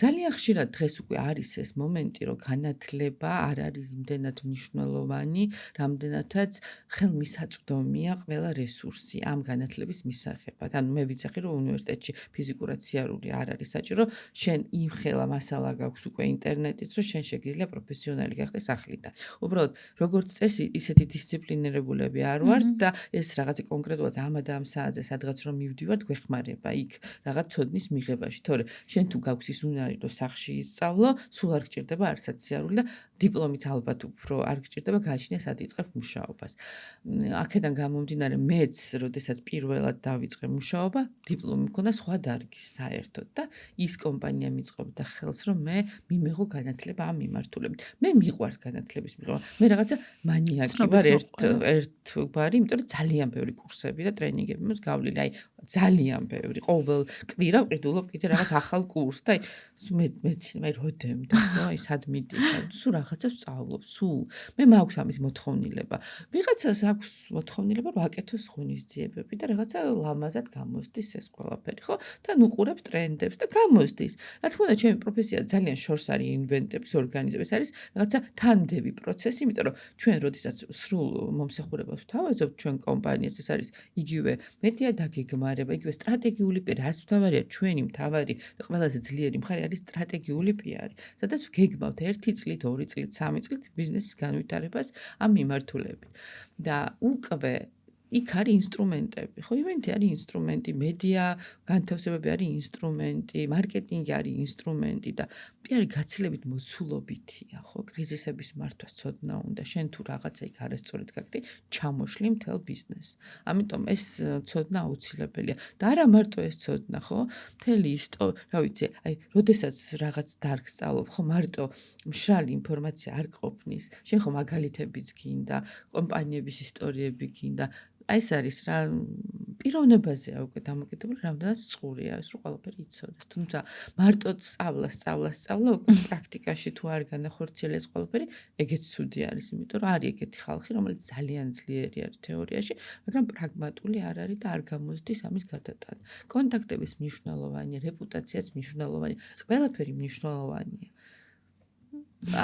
ძალიან ხშირად დღეს უკვე არის ეს მომენტი, რომ განათლება არ არის იმდენად მნიშვნელოვანი, რამდენადაც ხელმისაწვდომია ყველა რესურსი ამ განათლების მისაღებად. ანუ მე ვიცახი, რომ უნივერსიტეტში ფიზიკურად სიარული არ არის საჭირო, შენ იმხელა მასალა გაქვს უკვე ინტერნეტიც, რომ შენ შეგიძლია პროფესიონალი გახდეს ახლიდან. უბრალოდ როგორც წესი, ისეთი დისციპლინირებულები არ ვართ და ეს რაღაც კონკრეტულად ამ და ამ საათზე სადღაც რომ მივდივართ, გვეხმარება იქ რაღაც ცოდნის მიღებაში. თორე შენ თუ გაქვს ის უნარი, რომ სახში ისწავლო, სულ არ გჭირდება არცაც სიარული და დიპლომით ალბათ უფრო არ გჭირდება გააჩნია სად იწყებ მუშაობას. აქედან გამომდინარე, მეც, როდესაც პირველად დავიწყე მუშაობა, დიპლომი მქონდა სხვა დარგის საერთოდ და ის კომპანია მიწყობდა ხელს, რომ მე მიმეღო განათლება ამ მიმართულებით. მე მიყვარს განათლების მიღება. მე რაღაცა მანიაკი ვარ ერთგვარი, იმიტომ რომ ძალიან ბევრი კურსები და ტრენინგები მაქვს გავლილი. აი, ძალიან ბევრი. ყოველ კვირა ვყიდულობ კიდე რაღაც ახალ კურსს და აი, მე როდემდე, აი, სად მიდიხარ, სულ რაღაცას ვსწავლობ, სულ. მე მაქვს ამის მოთხოვნილება. ვიღაცას აქვს მოთხოვნილება, რომ აკეთოს ღონისძიებები და რაღაცა ლამაზად გამოსდის ეს ყველაფერი, ხო? და უყურებს ტრენდებს და გამოსდის. რა თქმა უნდა, ჩემი პროფესია ძალიან შორს არის ინვენტების ორგანიზების, არის რაღაცა თანმდები პროცესი, იმიტომ რომ ჩვენ როდესაც სრულ მომსახურებას ვთავაზობთ ჩვენ კომპანიას, ეს არის იგივე მედია დაგეგმარება, იგივე სტრატეგიული პირი, რაც მთავარია, ჩვენი მთავარი და ყველაზე ძლიერი მხარე არის სტრატეგიული პიარი. სადაც ვგეგმავთ 1 წლით, 2 წლით, 3 წლით ბიზნესის განვითარებას ამ მიმართულებით. და უკვე იქ არის ინსტრუმენტები, ხო, ივენთი არის ინსტრუმენტი, მედია განთავსებები არის ინსტრუმენტი, მარკეტინგი არის ინსტრუმენტი და პიარი გაცილებით მოცულობითია, ხო, კრიზისების მართვას ცოდნა უნდა, შენ თუ რაღაცა იქ არასწორად გაკეთე, ჩამოშლი მთელ ბიზნესს. ამიტომ ეს ცოდნა აუცილებელია და არა მარტო ეს ცოდნა, ხო, მთელი რა ვიცი, აი, როდესაც რაღაც დარგს სწავლობ, ხო, მარტო მშრალი ინფორმაცია არ ყოფნის, შენ ხო მაგალითებიც გინდა, კომპანიების ისტორიები გინდა, აი ეს არის რა პიროვნებაზეა უკვე დამოკიდებული, რამდენად წყურია ეს რო ყველაფერი იცოდეს. თუმცა მარტო სწავლა უკვე პრაქტიკაში თუ არ განახორციელებს ეს ყველაფერი, ეგეც ცუდი არის, იმიტომ რომ არის ეგეთი ხალხი, რომელიც ძალიან ძლიერი არის თეორიაში, მაგრამ პრაგმატული არ არის და არ გამოსდის ამის გადატანა. კონტაქტების მნიშვნელოვანია, რეპუტაციაც მნიშვნელოვანია, ყველაფერი მნიშვნელოვანია.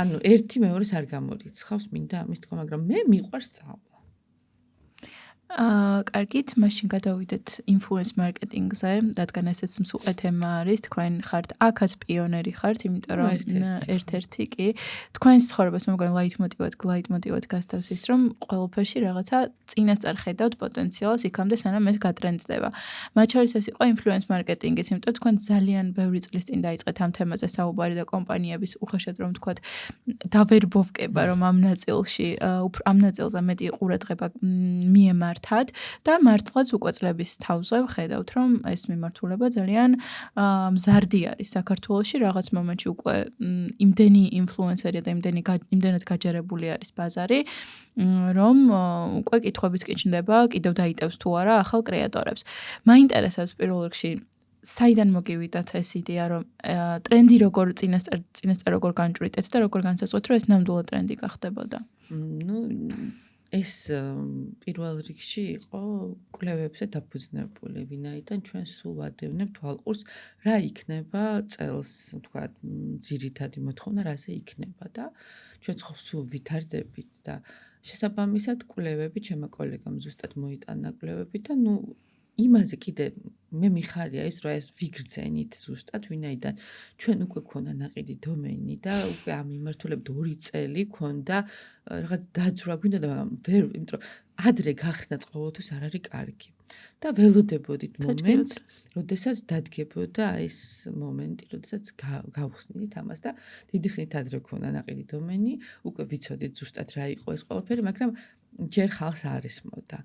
ანუ ერთი მეორეს არ გამორიცხავს, მინდა ამის თქვა, მაგრამ მე მიყვარს სწავლა. კარგით, მაშინ გადავიდეთ ინფლუენს მარკეტინგზე, რადგან ესეც მსუყე თემა არის, თქვენ ხართ აქაც პიონერი ხართ, იმიტომ რომ ერთ-ერთი კი თქვენს ცხოვრებას მე მგონი ლაიტმოტივად გასდევს ის, რომ ყველაფერში რაღაცა წინასწარ ხედავთ პოტენციალს იქამდე სანამ ეს გატრენდდება. მათ შორის ეს იყო ინფლუენს მარკეტინგის, იმიტომ თქვენ ძალიან ბევრი წლის წინ დაიწყეთ ამ თემაზე საუბარი და კომპანიების უხეშად რომ თქვათ დავერბოვკება, რომ ამ ნაწილზე მეტი ყურადღება მიემართ და მართლაც უკვე წლების თავზე ვხედავთ, რომ ეს მიმართულება ძალიან მზარდი არის საქართველოში, რაღაც მომენტში უკვე იმდენი ინფლუენსერია და იმდენად გაჯერებული არის ბაზარი, რომ უკვე კითხვებიც კი ჩნდება, კიდევ დაიტევს თუ არა ახალ კრეატორებს. მაინტერესებს პირველ რიგში საიდან მოგივიდათ ეს იდეა, რომ ტრენდი როგორ წინასწარ როგორ განჭვრიტეთ და როგორ განსაზღვრეთ, რომ ეს ნამდვილად ტრენდი გახდებოდა? ეს პირველ რიგში იყო კვლევებზე დაფუძნებული, ვინაიდან ჩვენ სულ ვადევნებთ თვალყურს, რა იქნება წელს, ვთქვათ, ძირითადი მოთხოვნა რაზე იქნება და ჩვენ სულ ვითარდებით და შესაბამისად კვლევები, ჩემო კოლეგამ ზუსტად მოიტანა კვლევები და იმაზე კიდე მე მიხარია ის რომ ეს ვიგრძენით ზუსტად ვინაიდან ჩვენ უკვე ქონდა ნაყიდი დომენი და უკვე ამ მიმართულებით 2 წელი ქონდა რაღაც დაძვრა გვინდა და მაგრამ ვერ იმიტომ რომ ადრე გახსნათ ყოველთვის არ არის კარგი და ველოდებოდით მომენტს როდესაც დადგებოდა ეს მომენტი როდესაც გავხსნით ამას და დიდი ხნით ადრე ქონდა ნაყიდი დომენი უკვე ვიცოდით ზუსტად რა იყო ეს ყველაფერი მაგრამ ჯერ ხალხს არ ესმოდა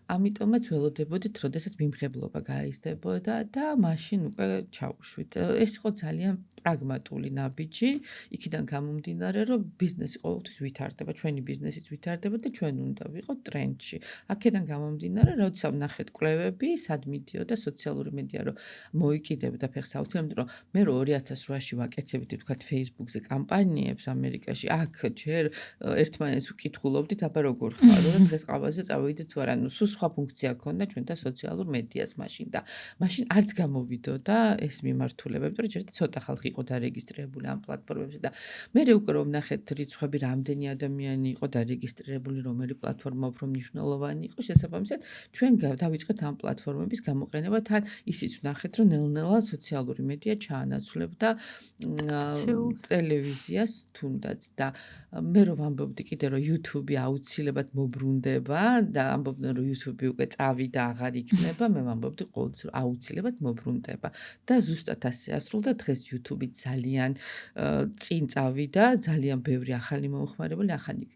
ამიტომაც ველოდებოდით, როდესაც მიმღებლობა გაიზრდებოდა და მაშინ უკვე ჩავუშვით. ეს იყო ძალიან პრაგმატული ნაბიჯი, იქიდან გამომდინარე, რომ ბიზნესი ყოველთვის ვითარდება, ჩვენი ბიზნესიც ვითარდება და ჩვენ უნდა ვიყოთ ტრენდში. აქედან გამომდინარე, როდესაც ვნახეთ კვლევები, სად მიდიოდა სოციალური მედია, რომ მოიკიდებდა ფეხს აუცილებლად, რომ მე 2008-ში ვაკეთებდი, თქვათ, Facebook-ზე კამპანიებს ამერიკაში, აქ ჯერ ერთმანეთს ვკითხულობდით, აბა როგორ ხარო და დღეს ყავაზე წავიდეთ თუ არა, ნუ სხვა ფუნქცია ქონდა ჩვენთან სოციალურ მედიას მაშინ და მაშინ არც გამოვიდოდა ეს მიმართულება, იმიტომ რომ ჯერ ცოტა ხალხი იყო დარეგისტრირებული ამ პლატფორმებზე და მე უკვე რომ ნახეთ რიცხვები რამდენი ადამიანი იყო დარეგისტრირებული, რომელი პლატფორმა უფრო მნიშვნელოვანი იყო, შესაბამისად ჩვენ დავიწყეთ ამ პლატფორმების გამოყენება, თან ისიც ვნახეთ, რომ ნელ-ნელა სოციალური მედია ჩაანაცვლებდა ტელევიზიას თუნდაც და მე რომ ვამბობდი კიდე რომ YouTube აუცილებლად მობრუნდება და ამბობდნენ რომ YouTube უკვე წავიდა აღარ იქნება, მე ვამბობდი ყოველთვის რომ აუცილებლად მობრუნდება და ზუსტად ასე ასრულდა დღეს YouTube ძალიან წინ წავიდა, ძალიან ბევრი ახალი მომხმარებელი,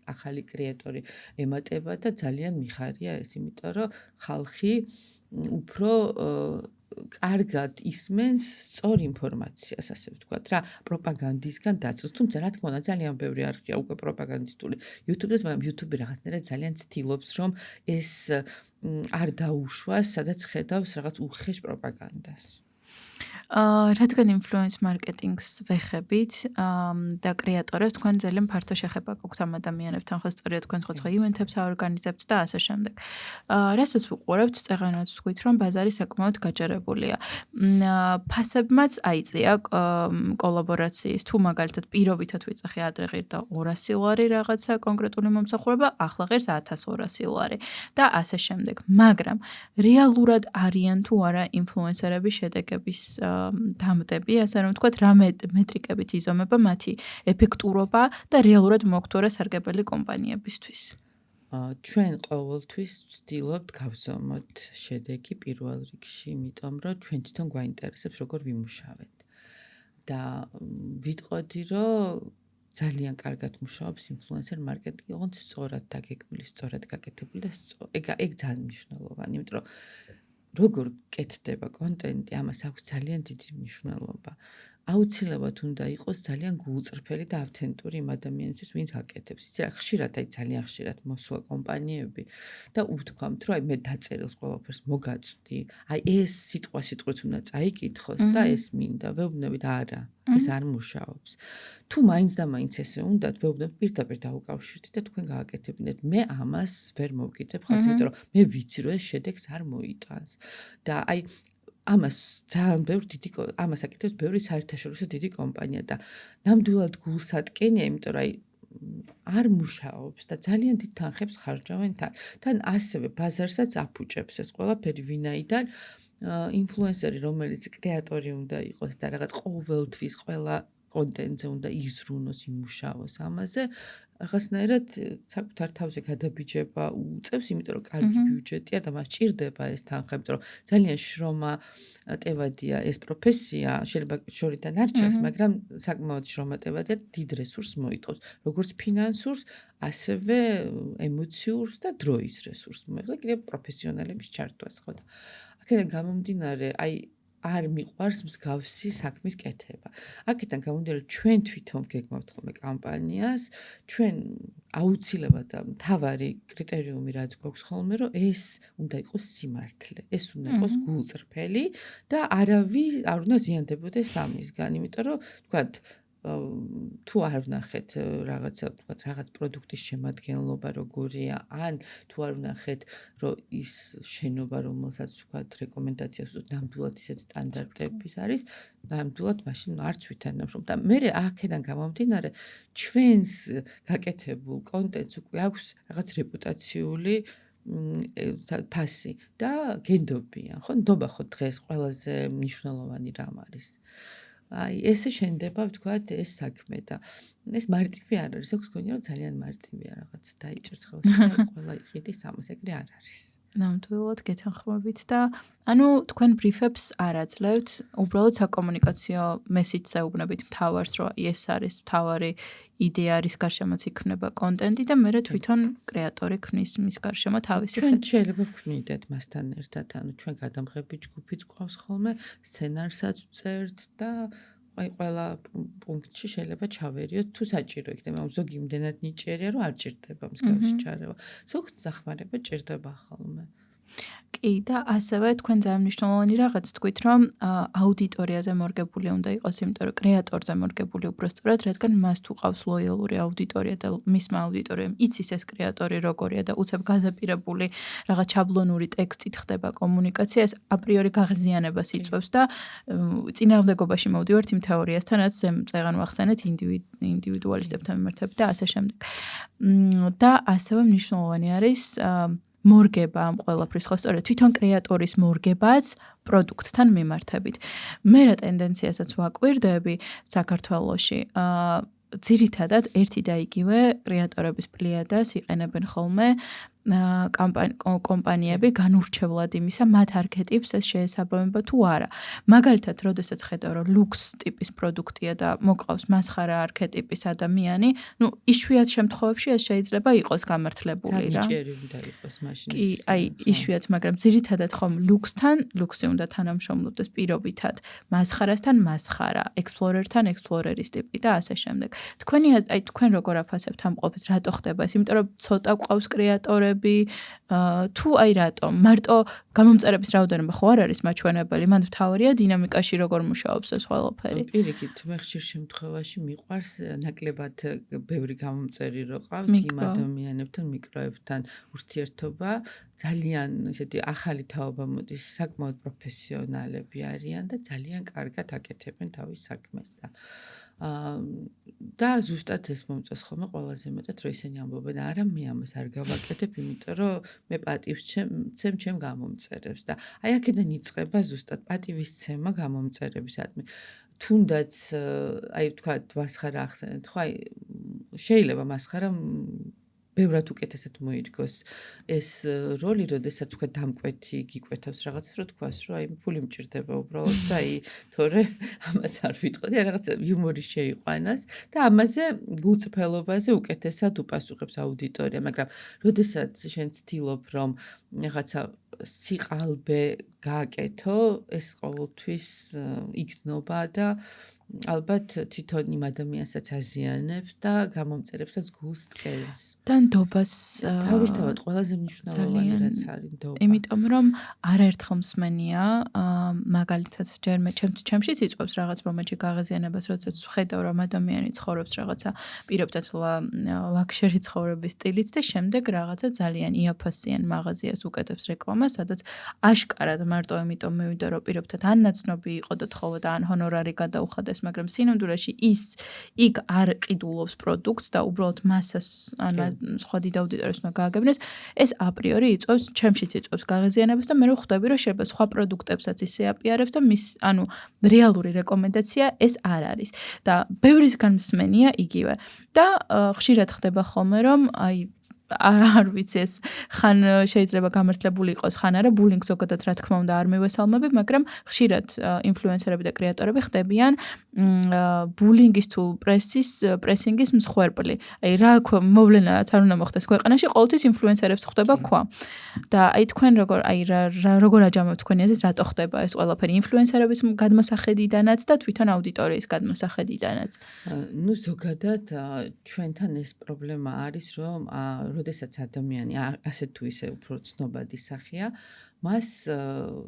ახალი კრეატორი ემატება და ძალიან მიხარია ეს, იმიტომ რომ ხალხი უფრო კარგად ისმენს სწორ ინფორმაციას, ასე ვთქვათ რა, პროპაგანდისგან დაცვას. თუმცა რა თქმა უნდა ძალიან ბევრი არხია უკვე პროპაგანდისტული YouTube-ზე, მაგრამ YouTube რაღაცნაირად ძალიან ცდილობს, რომ ეს არ დაუშვას, სადაც ხედავს რაღაც უხეშ პროპაგანდას. რადგან ინფლუენს მარკეტინგს ვეხებით და კრეატორებს თქვენ ძალიან ფართო შეხება გაქვთ ამ ადამიანებთან, ხო სწორია თქვენ სხვა ივენთებს აორგანიზებთ და ასე შემდეგ. რასაც ვუყურებთ, წეღანაც ვთქვით, რომ ბაზარი საკმაოდ გაჯერებულია. ფასებმაც აიწია კოლაბორაციის, თუ მაგალითად პირობითად ვიძახი ადრე ღირდა 200 ლარი რაღაცა კონკრეტული მომსახურება, ახლა ღირს 1200 ლარი და ასე შემდეგ. მაგრამ რეალურად არიან თუ არა ინფლუენსერების შედეგების დამტები, ასე რომ ვთქვათ, რა მეტრიკებით იზომება მათი ეფექტურობა და რეალურად მოგვთორა სარგებელი კომპანიებისთვის. ჩვენ ყოველთვის ვცდილობთ გავზომოთ შედეგი პირველ რიგში, იმიტომ რომ ჩვენ თვითონ გვაინტერესებს როგორ ვიმუშავეთ. და ვიტყოდი, რომ ძალიან კარგად მუშაობს ინფლუენსერ მარკეტინგი, ოღონდ სწორად დაგეგმილი, სწორად გაკეთებული და ეგ ძალიან მნიშვნელოვანი, იმიტომ რომ როგორ კეთდება კონტენტი, ამას აქვს ძალიან დიდი მნიშვნელობა. აუცილებლად უნდა იყოს ძალიან გულწრფელი და ავთენტური იმ ადამიანისთვის, ვინც აკეთებს. იცი რა, ხშირად, ძალიან ხშირად მოსვლა კომპანიები და უთქვამთ, რომ მე დაწერილს ყველაფერს მოგაწვდი, ეს სიტყვით უნდა წაიკითხოს და ეს მინდა. ვეუბნებით არა, ეს არ მუშაობს. თუ მაინც და მაინც ესე უნდათ, ვეუბნებით პირდაპირ დაუკავშირდით და თქვენ გააკეთებინეთ. მე ამას ვერ მოვკიდებ ხალხს, იმიტომ რომ მე ვიცი, რომ ეს შედეგს არ მოიტანს. და ამას ძალიან ბევრი ამას აკეთებს ბევრი საერთაშორისო დიდი კომპანია და ნამდვილად გულსატკენია, იმიტომ რომ არ მუშაობს და ძალიან დიდ თანხებს ხარჯავენ თან ასევე ბაზარსაც აფუჭებს ეს ყველაფერი, ვინაიდან ინფლუენსერი, რომელიც კრეატორი უნდა იყოს და რაღაც ყოველთვის ყველა კონტენტზე უნდა იზრუნოს, იმუშაოს ამაზე, რაღაცნაირად საკუთარ თავზე გადაბიჯება უწევს, იმიტომ რომ კარგი ბიუჯეტია და მას ჭირდება ეს თანხა, იმიტომ რომ ძალიან შრომა ტევადია ეს პროფესია, შეიძლება შორიდან არ ჩანს, მაგრამ საკმაოდ შრომა ტევადია, დიდ რესურსს მოითხოვს, როგორც ფინანსურს, ასევე ემოციურს და დროის რესურსს. მე კიდევ პროფესიონალების ჩართვას ხო და აქედან გამომდინარე, არ მიყვარს მსგავსი საქმის კეთება. აქედან გამომდინარე, ჩვენ თვითონ გეგმავთ ხოლმე კამპანიას, ჩვენ აუცილებლად მთავარი კრიტერიუმი რაც გვაქვს ხოლმე, რომ ეს უნდა იყოს სიმართლე, ეს უნდა იყოს გულწრფელი და არ უნდა ზიანდებოდეს ამისგან, იმიტომ რომ თქვათ თუ არ ვნახეთ რაღაცა, თქვათ, რაღაც პროდუქტის შემადგენლობა როგორია, ან თუ არ ვნახეთ, რომ ის შენობა, რომელსაც თქვათ, რეკომენდაციას ნამდვილად ისეთ სტანდარტების არის, ნამდვილად მაშინ არც ვითანამშრომლობ და მე აქედან გამომდინარე, ჩვენს გაკეთებულ კონტენტს უკვე აქვს რაღაც რეპუტაციული ფასი და გენდობიან, ხო? ნდობა ხო დღეს ყველაზე მნიშვნელოვანი რამ არის. აი, ესე შენდება, ვთქვათ, ეს საქმე და ეს მარტივი არ არის. აქვს გონია, რომ ძალიან მარტივია რაღაც დაიჭერს ხელში და ყველა იყიდის ამას, ეგრე არ არის. ნამდვილად გეთანხმებით და ანუ თქვენ ბრიფებს არ აძლევთ, უბრალოდ საკომუნიკაციო მესიჯს ეუბნებით მთავარს, რომ ეს არის მთავარი იდეა, რის გარშემოც იქმნება კონტენტი და მერე თვითონ კრეატორი ქმნის მის გარშემო თავისი ჩვენ შეიძლება ვქმნიდეთ მასთან ერთად, ანუ ჩვენ გადამღები ჯგუფიც გვყავს ხოლმე, სცენარსაც ვწერთ და აი ყველა პუნქტში შეიძლება ჩავერიოთ თუ საჭირო იქნება. ზოგი იმდენად ნიჭიერია, რომ არ ჭირდება მსგავსი ჩარევა. ზოგს დახმარება ჭირდება ხოლმე. კი და ასევე თქვენ ძალიან მნიშვნელოვანი რაღაც თქვით, რომ აუდიტორიაზე მორგებული უნდა იყოს, იმიტომ რომ კრეატორზე მორგებული უბრალოდ, რადგან მას თუ ყავს ლოიალური აუდიტორია და მისმა აუდიტორიამ იცის ეს კრეატორი როგორია და უცებ გაზაპირებული რაღაც შაბლონური ტექსტით ხდება კომუნიკაცია, ეს აპრიორი გაღიზიანებას იწვევს და წინააღმდეგობაში მოვდივართ იმ თეორიასთან, რაც წეღან ვახსენეთ ინდივიდუალისტებთან მიმართებით და ასე შემდეგ. და ასევე მნიშვნელოვანი არის მორგება ამ ყველაფრის ხო სწორედ თვითონ კრეატორის მორგებაც პროდუქტთან მიმართებით. მე რა ტენდენციასაც ვაკვირდები საქართველოში, ძირითადად ერთი და იგივე კრეატორების პლიადას იყენებენ ხოლმე კომპანიები განურჩევლად იმისა, მათ არქეტიპს ეს შეესაბამება თუ არა. მაგალითად, როდესაც ხედავ, რომ ლუქს ტიპის პროდუქტია და მოყავს მასხარა არქეტიპის ადამიანი, ნუ იშვიათ შემთხვევებში ეს შეიძლება იყოს გამართლებული რა. ნიჭიერი უნდა იყოს მაშინ. კი, აი, იშვიათ, მაგრამ ძირითადად ხომ ლუქსი უნდა თანამშრომლობდეს პირობითად, მასხარასთან მასხარა, ექსპლორერთან ექსპლორერის ტიპი და ასე შემდეგ. თქვენ როგორ აფასებთ ამ ყოფას, რატო ხდება ეს? იმიტომ რომ ცოტა გვყავს კრეატორები თუ აი რატომ მარტო გამომწერების რაოდენობა ხო არ არის მაჩვენებელი, მან მთავარია დინამიკაში როგორ მუშაობს ეს ყველაფერი. პირიქით, მე ხშირ შემთხვევაში მიყვარს ნაკლებად ბევრი გამომწერი რო ყავთ იმ ადამიანებთან, მიკროებთან ურთიერთობა, ძალიან ისეთი ახალი თაობა მოდის, საკმაოდ პროფესიონალები არიან და ძალიან კარგად აკეთებენ თავის საქმეს და ზუსტად ეს მომწონს ხოლმე ყველაზე მეტად, რომ ისინი ამბობენ, არა მე ამას არ გავაკეთებ, იმიტომ რომ მე პატივს ვცემ ჩემ გამომწერებს და აი აქედან იწყება ზუსტად პატივისცემა გამომწერებისადმი. თუნდაც აი ვთქვათ, მასხარა ახსენეთ, ხო აი შეიძლება მასხარა ბევრად უკეთესად მოიდგოს ეს როლი, როდესაც თქვა დამკვეთი გიკვეთავს რაღაცას, რომ თქვას, რომ აი ფული მჭირდება უბრალოდ და აი თორე ამას არ ვიტყოდი, რაღაც იუმორი შეიყვანას და ამაზე გულწრფელობაზე უკეთესად უპასუხებს აუდიტორია, მაგრამ როდესაც შენ ცდილობ, რომ რაღაცა სიყალბე გააკეთო, ეს ყოველთვის იგრძნობა და ალბათ თვითონ იმ ადამიანსაც აზიანებს და გამომწერებსაც გულს ტკევს. და ნდობას თავისთავად ყველაზე მნიშვნელოვანი რაც არის ნდობა. იმიტომ რომ არაერთხელ მსმენია, მაგალითად ჯერ მე ჩემშიც იწვევს რაღაც მომენტში გაღაზიანებას, როდესაც ვხედავ რომ ადამიანი ცხოვრობს რაღაცა პირობითად ლაქშერი ცხოვრების სტილით და შემდეგ რაღაცა ძალიან იაფასიან მაღაზიას უკეთებს რეკლამას, სადაც აშკარად მარტო იმიტომ მივიდა რომ პირობითად ან ნაცნობი იყო და თხოვოდა ან ჰონორარი გადაუხადეს, მაგრამ სინამდვილეში იქ არ ყიდულობს პროდუქტს და უბრალოდ მასას ან სხვა დიდ აუდიტორიას უნდა გააგებინოს, ეს აპრიორი იწვევს, ჩემშიც იწვევს გაღიზიანებას და მე ვხვდები, რომ შეიძლება სხვა პროდუქტებსაც ისე აპიარებს და მის, ანუ რეალური რეკომენდაცია ეს არ არის. და ბევრისგან მსმენია იგივე. და ხშირად ხდება ხოლმე, რომ აი არ ვიცი ეს ხან შეიძლება გამართლებული იყოს, ხან არა, ბულინგ ზოგადად რა თქმა უნდა არ მივესალმები, მაგრამ ხშირად ინფლუენსერები და კრეატორები ხდებიან ბულინგის თუ პრესინგის მსხვერპლი. აი რა მოვლენა რაც არ უნდა მოხდეს ქვეყანაში, ყოველთვის ინფლუენსერებს ხდება ქვა. და აი თქვენ როგორ აჯამებთ თქვენი აზრით, რატო ხდება ეს ყველაფერი ინფლუენსერების გადმოსახედიდანაც და თვითონ აუდიტორიის გადმოსახედიდანაც? ნუ ზოგადად ჩვენთან ეს პრობლემა არის, რომ როდესაც ადამიანი ასე თუ ისე უფრო ცნობადი სახეა, მას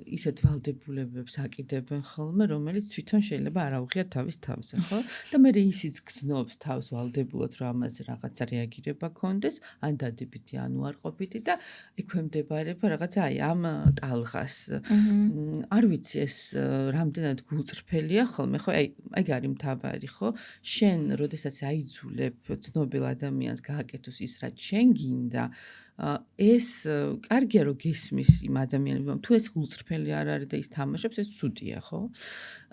ისეთ ვალდებულებებს აკიდებენ ხოლმე, რომელიც თვითონ შეიძლება არ აუღია თავის თავზე, ხო? და მე ისიც გზნობს თავს ვალდებულად, რომ ამაზე რაღაცა რეაგირება კონდეს, ან დადებითი, ან უარყოფითი და ექვემდებარება რაღაცა აი ამ ტალღას. არ ვიცი ეს რამდენად გულწრფელია ხოლმე, ხო? აი არის მთავარი, ხო? შენ, როდესაც აიძულებ ცნობილ ადამიანს გააკეთოს ის, რაც შენ გინდა, ეს კარგია რომ გესმის იმ ადამიანებმა თუ ეს უწრფელი არ არის და ის თამაშობს ეს ცუდია ხო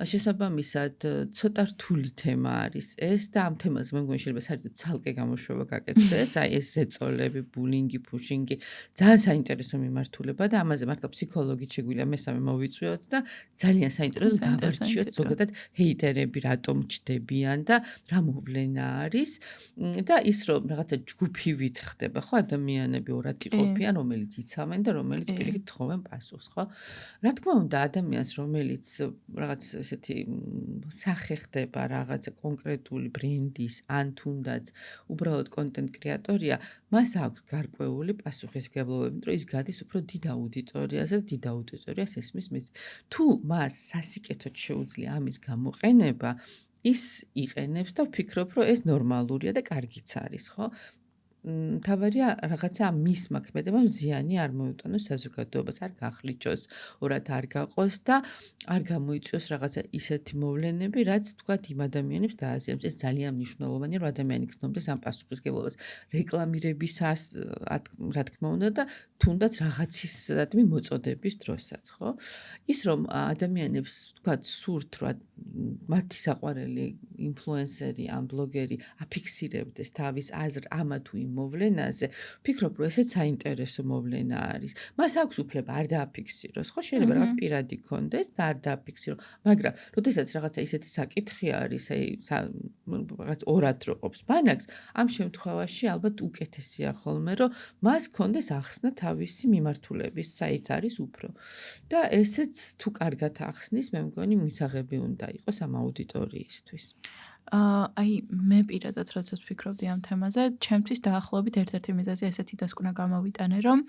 შესაბამისად ცოტა რთული თემა არის ეს და ამ თემაზე მე მგონი შეიძლება საერთოდ ცალკე გამოშვება გაკეთდეს აი ეს ზეწოლები ბულინგი ფუშინგი ძალიან საინტერესო მიმართულება და ამაზე მართლა ფსიქოლოგით შეგვიძლია მესამე მოვიწვიოთ და ძალიან საინტერესო გავარჩიოთ ზოგადად ჰეიტერები რატომ ჩდებიან და რა მოვლენა არის და ის რომ რაღაცა ჯგუფივით ხდება ხო ადამიანები ორად იყოფიან რომელიც იცავენ და რომელიც პირიქით თხოვენ პასუხს ხო რა თქმა უნდა ადამიანს რომელიც რაღაც ესეთი სახე ხდება რაღაცა კონკრეტული ბრენდის ან თუნდაც უბრალოდ კონტენტ კრეატორია მას აქვს გარკვეული პასუხისმგებლობები რომ ის გადის უფრო დიდ აუდიტორიაზე და დიდ აუდიტორიას ესმის თუ მას სასიკეთოდ შეუძლია ამის გამოყენება ის იყენებს და ვფიქრობ რომ ეს ნორმალურია და კარგიც არის ხო თავარია რაღაცა მისმა ქმედებამ ზიანი არ მოუტანოს საზოგადოებას არ გახლიჭოს ორად არ გაყოს და არ გამოიწვიოს რაღაცა ისეთი მოვლენები რაც თქვათ იმ ადამიანებს დააზიანებს ეს ძალიან მნიშვნელოვანია რომ ადამიანი გრძნობს ამ პასუხისმგებლობას რეკლამირებისას რა თქმა უნდა და თუნდაც რაღაცის სადმე მოწოდების დროსაც ხო ის რომ ადამიანებს თქვათ სურთ რა მათი საყვარელი ინფლუენსერი ან ბლოგერი აფიქსირებდეს თავის აზრ ამა თუ იმ მოვლენაზე ვფიქრობ რომ ესეც საინტერესო მოვლენა არის მას აქვს უფლება არ დააფიქსიროს ხო შეიძლება რაღაც პირადი კონდეს და არ დააფიქსირო მაგრამ როდესაც რაღაცა ისეთი საკითხი არის აი რაღაც ორად რო ყოფს ბანაკს ამ შემთხვევაში ალბათ უკეთესია ხოლმე რომ მას კონდეს ახსნა თავისი მიმართულების საით არის უფრო და ესეც თუ კარგად ახსნის მე მგონი მისაღები უნდა იყოს ამ აუდიტორიისთვის აი მე პირადად როდესაც ვფიქრობდი ამ თემაზე, ჩემთვის დაახლოებით ერთ-ერთი მიზეზი ესეთი დასკვნა გამოვიტანე, რომ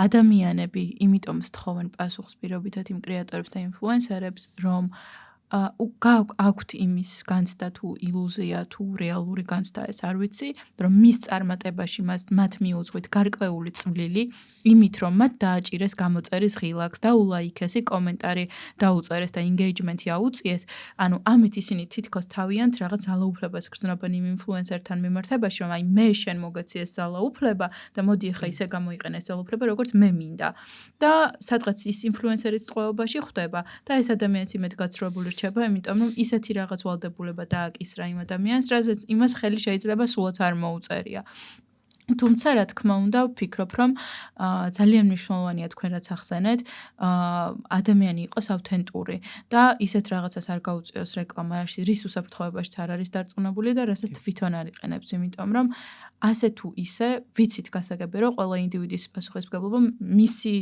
ადამიანები იმიტომ სთხოვენ პასუხს პირობითად იმ კრეატორებს და ინფლუენსერებს, რომ აქვთ იმის განცდა თუ ილუზია თუ რეალური განცდა ეს არ ვიცი, რომ მის წარმატებაში მათ მიუძღვით გარკვეული წვლილი, იმით რომ მათ დააჭირეს გამოწერის ღილაკს, დაულაიქეს კომენტარი, დაუწერეს და engagement-ი აუწიეს, ანუ ამით ისინი თითქოს თავიანთ რაღაც ძალაუფლებას გრძნობენ იმ ინფლუენსერთან მიმართებაში, რომ აი მე შენ მოგეციეს ძალაუფლება და მოდი ახლა ისე გამოიყენე ეს ძალაუფლება, როგორც მე მინდა. და სადღაც ის ინფლუენსერის წყობაში ხვდება და ეს ადამიანიც იმედ გაცრუებული იმიტომ რომ ისეთი რაღაც ვალდებულება დააკისრა იმ ადამიანს, რაზეც იმას ხელი შეიძლება სულაც არ მოუწერია. თუმცა რა თქმა უნდა ვფიქრობ რომ ძალიან მნიშვნელოვანია თქვენ რაც ახსენეთ ადამიანი იყოს ავთენტური და ისეთ რაღაცას არ გაუწიოს რეკლამა რის უსაფრთხოებაშიც არ არის დარწმუნებული და რასაც თვითონ არ იყენებს იმიტომ რომ ასე თუ ისე ვიცით გასაგები რომ ყველა ინდივიდის პასუხისმგებლობა მისი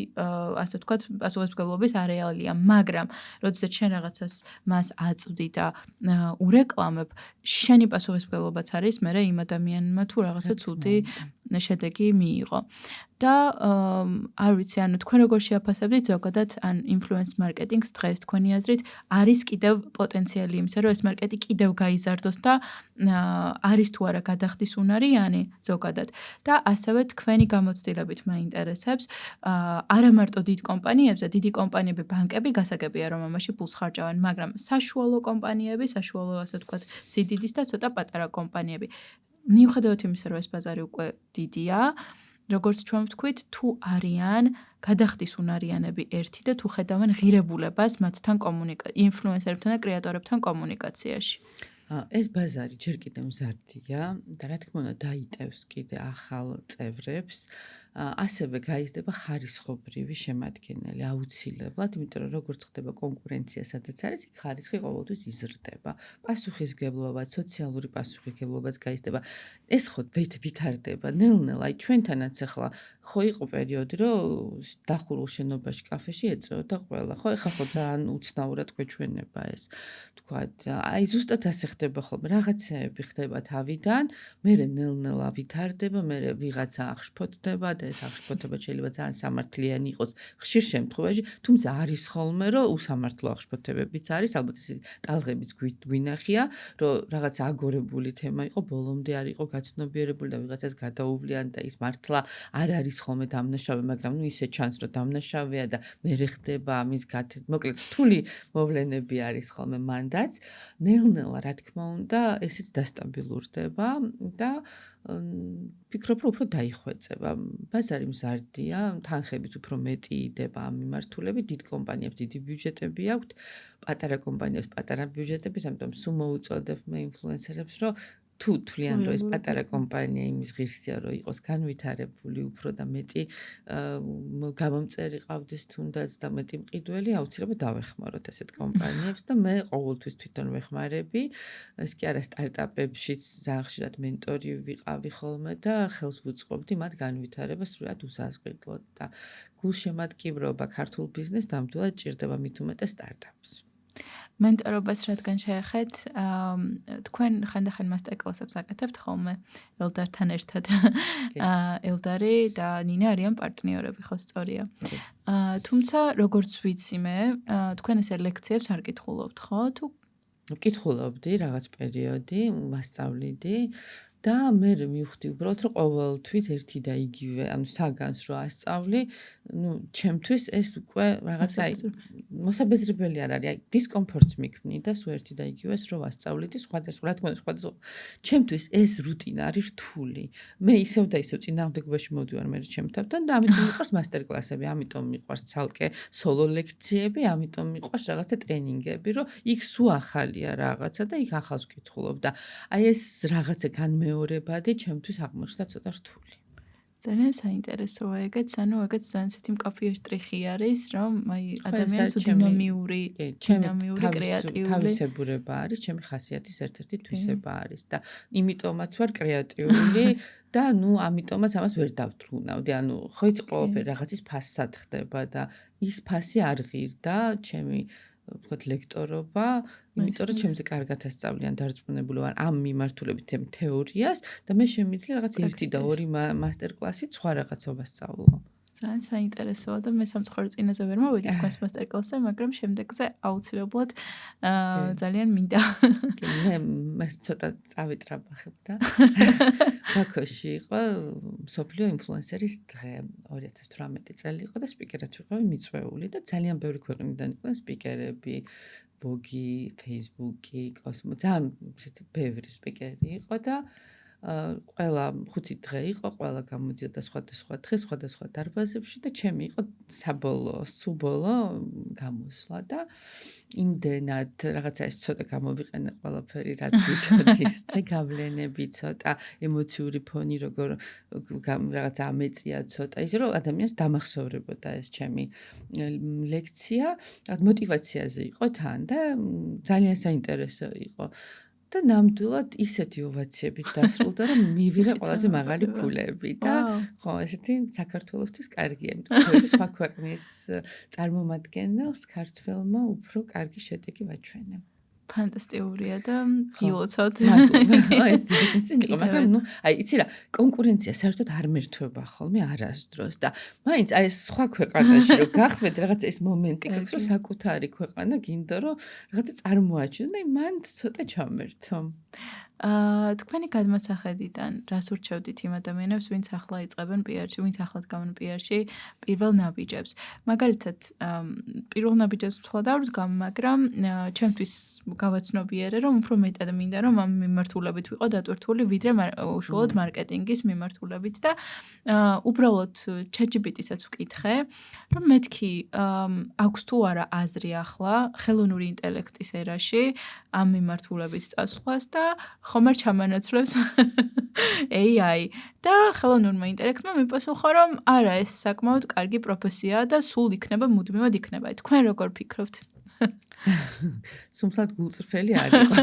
ასე ვთქვათ პასუხისმგებლობის არეალია მაგრამ როდესაც შენ რაღაცას მას აწვდი და ურეკლამებ შენი პასუხისმგებლობაც არის მე იმ ადამიანმა თუ რაღაცა ცუდი შედეგი მიიღო და არ ვიცი ანუ თქვენ როგორ შეაფასებდით ზოგადად ან ინფლუენს მარკეტინგს დღეს თქვენი აზრით არის კიდევ პოტენციალი იმისა რომ ეს მარკეტი კიდევ გაიზარდოს და არის თუ არა გადახდის უნარიანი ზოგადად და ასევე თქვენი გამოცდილებით მაინტერესებს არა მარტო დიდ კომპანიებზე დიდი კომპანიები ბანკები გასაგებია რომ ამაში ფულს ხარჯავენ მაგრამ საშუალო კომპანიები საშუალო ასე ვთქვათ სიდიდის და ცოტა პატარა კომპანიები მიუხედავად იმისა რომ ეს ბაზარი უკვე დიდია როგორც ჩვენ ვთქვით თუ არიან გადახდის უნარიანები ერთი და თუ ხედავენ ღირებულებას მათთან ინფლუენსერებთან და კრეატორებთან კომუნიკაციაში ეს ბაზარი ჯერ კიდევ მზარდია და რა თქმა უნდა დაიტევს კიდე ახალ წევრებს ასევე გაიზრდება ხარისხობრივი შემადგენელი აუცილებლად, იმიტომ რომ როგორც ხდება კონკურენცია სადაც არის, იქ ხარისხი ყოველთვის იზრდება. პასუხისმგებლობა, სოციალური პასუხისმგებლობაც გაიზრდება. ეს ხო ვითარდება ნელ-ნელა. აი ჩვენთანაც ახლა ხო იყო პერიოდი, რომ დახურულ შენობაში კაფეში ეწეოდა ყველა. ხო ეხლა ხო ძალიან უცნაურად გვეჩვენება ეს. თქვათ, აი ზუსტად ასე ხდება ხოლმე. რაღაცეები ხდება თავიდან, მერე ნელ-ნელა ვითარდება, მერე ვიღაცა აღშფოთდება და ეს აღშფოთება შეიძლება ძალიან სამართლიანი იყოს ხშირ შემთხვევაში, თუმცა არის ხოლმე, რომ უსამართლო აღშფოთებებიც არის, ალბათ ეს ტალღებიც გვინახია, რომ რაღაც აგორებული თემა იყო, ბოლომდე არ იყო გაცნობიერებული და ვიღაცას გადაუვლიან და ის მართლა არ არის ხოლმე დამნაშავე, მაგრამ ნუ ისე ჩანს, რომ დამნაშავეა და მერე ხდება ამის მოკლედ რთული მოვლენები არის ხოლმე მანდაც, ნელ-ნელა რა თქმა უნდა, ესეც დასტაბილურდება და ფიქრობ, რომ უფრო დაიხვეწება. ბაზარი მზარდია, თანხებიც უფრო მეტი იდება ამ მიმართულებით, დიდ კომპანიებს დიდი ბიუჯეტები აქვთ, პატარა კომპანიებს პატარა ბიუჯეტები, ამიტომ სულ მოუწოდებ მე ინფლუენსერებს, რომ თუ თვლიან, რომ ეს პატარა კომპანია იმის ღირსია, რომ იყოს განვითარებული უფრო და მეტი გამომწერი ყავდეს თუნდაც და მეტი მყიდველი, აუცილებლად დავეხმაროთ ასეთ კომპანიებს და მე ყოველთვის თვითონ ვეხმარები. ეს კი არა სტარტაპებშიც ძალიან ხშირად მენტორი ვიყავი ხოლმე და ხელს ვუწყობდი მათ განვითარებას სრულად უსაზღვრლოდ და გულშემატკივრობა ქართულ ბიზნესს ნამდვილად ჭირდება მით უმეტეს სტარტაპს. მენტორობას რადგან შეეხეთ, თქვენ ხანდახან მასტერკლასებს აკეთებთ ხოლმე ელდართან ერთად. ელდარი და ნინა არიან პარტნიორები, ხო სწორია. თუმცა როგორც ვიცი მე, თქვენ ესე ლექციებს არ კითხულობთ, ხო? თუ ვკითხულობდი რაღაც პერიოდი, ვასწავლიდი და მე მივხვდი უბრალოდ რომ ყოველთვის ერთი და იგივე, ანუ საგანს რო ასწავლი, ჩემთვის ეს უკვე რაღაცა მოსაბეზრებელი არ არის, დისკომფორტს მიქმნიდა, სულ ერთი და იგივეს რო ვასწავლიდი, სხვადასხვა, რა თქმა უნდა, სხვადასხვა. ჩემთვის ეს რუტინა არის რთული. მე ისევ და ისევ წინააღმდეგობაში მოვდივარ მე ჩემთან და ამიტომ მიყვარს მასტერკლასები, ამიტომ მიყვარს ცალკე სოლო ლექციები, ამიტომ მიყვარს რაღაცა ტრენინგები, რომ იქ სულ ახალია რაღაცა და იქ ახალს ვკითხულობ და აი ეს რაღაცა განმეორებადი ჩემთვის აღმოჩნდა ცოტა რთული. ძალიან საინტერესოა ეგეც, ანუ ეგეც ძალიან ისეთი მკაფიო შტრიხი არის, რომ აი ადამიანის დინამიური, კრეატიული თავისებურება არის, ჩემი ხასიათის ერთ-ერთი თვისება არის და იმიტომაც ვარ კრეატიული და ამიტომაც ამას ვერ დავთრუნავდი. ანუ ხო იცი ყველაფერი რაღაცის ფასად ხდება და ის ფასი არ ღირდა ჩემი ვთქვათ ლექტორობა, იმიტომ რომ ჩემზე კარგად ასწავლიან დარწმუნებული ვარ ამ მიმართულებით თეორიას და მე შემიძლია რაღაც 1 და 2 მასტერკლასით სხვა რაღაცა ვასწავლო. ძალიან საინტერესოა და მე სამწუხარო წინაზე ვერ მოვიდი თქვენს მასტერკლასზე, მაგრამ შემდეგზე აუცილებლად ძალიან მინდა. მე ცოტა წავიტრაბახებ და ბაქოში იყო მსოფლიო ინფლუენსერის დღე 2018 წელი იყო და სპიკერად ვიყავი მიწვეული და ძალიან ბევრი ქვეყნიდან იყვნენ სპიკერები, ბოგი, ფეისბუქი, კოსმო, ძალიან ბევრი სპიკერი იყო და ყველა 5 დღე იყო, ყველა გამოდიოდა სხვადასხვა დღე, სხვადასხვა დარბაზებში და ჩემი იყო საბოლოო, სუბოლო გამოსვლა და იმდენად რაღაცა ეს ცოტა გამოვიყენე ყველაფერი, რაც ვიცოდი, გავლენები ცოტა, ემოციური ფონი როგორ რაღაცა ამეწია ცოტა, ისე რომ ადამიანს დამახსოვრებოდა ეს ჩემი ლექცია, მოტივაციაზე იყო თან და ძალიან საინტერესო იყო. და ნამდვილად ისეთი ოვაციებით დასრულდა, რომ მივიღე ყველაზე მაღალი ფულები და ხო, ესეთი საქართველოსთვის კარგია, იმიტომ რომ სხვა ქვეყნის წარმომადგენელს ქართველმა უფრო კარგი შედეგი ვაჩვენე. ფანტასტიკურია და გილოცავთ. ეს ისინი იყო, მაგრამ აი იცი რა, კონკურენცია საერთოდ არ მერთვება ხოლმე არასდროს და მაინც აი ეს სხვა ქვეყანაში რომ გახվეთ რაღაც ეს მომენტი გაქვს, რომ საკუთარი ქვეყანა გინდა რომ რაღაცა წარმოაჩინო და მან ცოტა ჩამერთო. თქვენი გადმოსახედიდან რას ურჩევდით იმ ადამიანებს, ვინც ახლა იწყებენ PR-ში, ვინც ახლად გამონ PR-ში პირველ ნაბიჯებს. მაგალითად, პირველ ნაბიჯებს ვთვალ და ვდგამ, მაგრამ ჩემთვის გავაცნობიერე, რომ უფრო მეტად მინდა, რომ ამ მიმართულებით ვიყო დატვირთული, ვიდრე უშუალოდ მარკეტინგის მიმართულებით და უბრალოდ ChatGPT-საც ვკითხე, რომ მეთქი აქვს თუ არა აზრი ახლა ხელოვნური ინტელექტის ერაში ამ მიმართულებით წასვლას და ხომ არ ჩამანაცვლებს AI და ხელოვნურმა ინტელექტმა მიპასუხა, რომ არა, ეს საკმაოდ კარგი პროფესიაა და სულ იქნება, მუდმივად იქნება. თქვენ როგორ ფიქრობთ? სუმსად გულწრფელი არ იყო,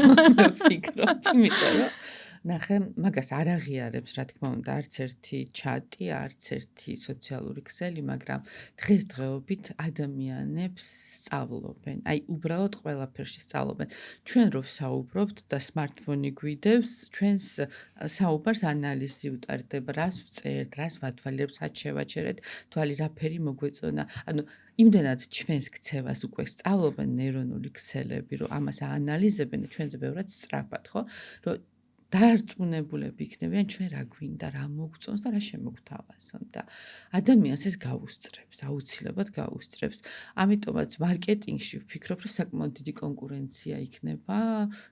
ფიქრობ, იმიტომ რომ ნახე, მაგას არ აღიარებს, რა თქმა უნდა, არც ერთი ჩატი, არც ერთი სოციალური ქსელი, მაგრამ დღესდღეობით ადამიანებს სწავლობენ. აი, უბრალოდ ყველაფერში სწავლობენ. ჩვენ რო ვსაუბრობთ და smartphone-ი გვიდევს, ჩვენს საუბარს ანალიზი უტარდება, რას ვწერთ, რას ვათვალიერებ, სად შევაჩერეთ, თვალი რაფერი მოგვეწონა. ანუ იმდენად ჩვენს ქცევას უკვე სწავლობენ ნეირონული ქსელები, რომ ამას აანალიზებენ ჩვენზე ბევრად სწრაფად, ხო? რომ დაარწმუნებულები იქნებიან ჩვენ რა გვინდა, რა მოგწონს და რა შემოგთავაზონ და ადამიანს ეს გაუსწრებს, აუცილებლად გაუსწრებს. ამიტომაც მარკეტინგში ვფიქრობ, რომ საკმაოდ დიდი კონკურენცია იქნება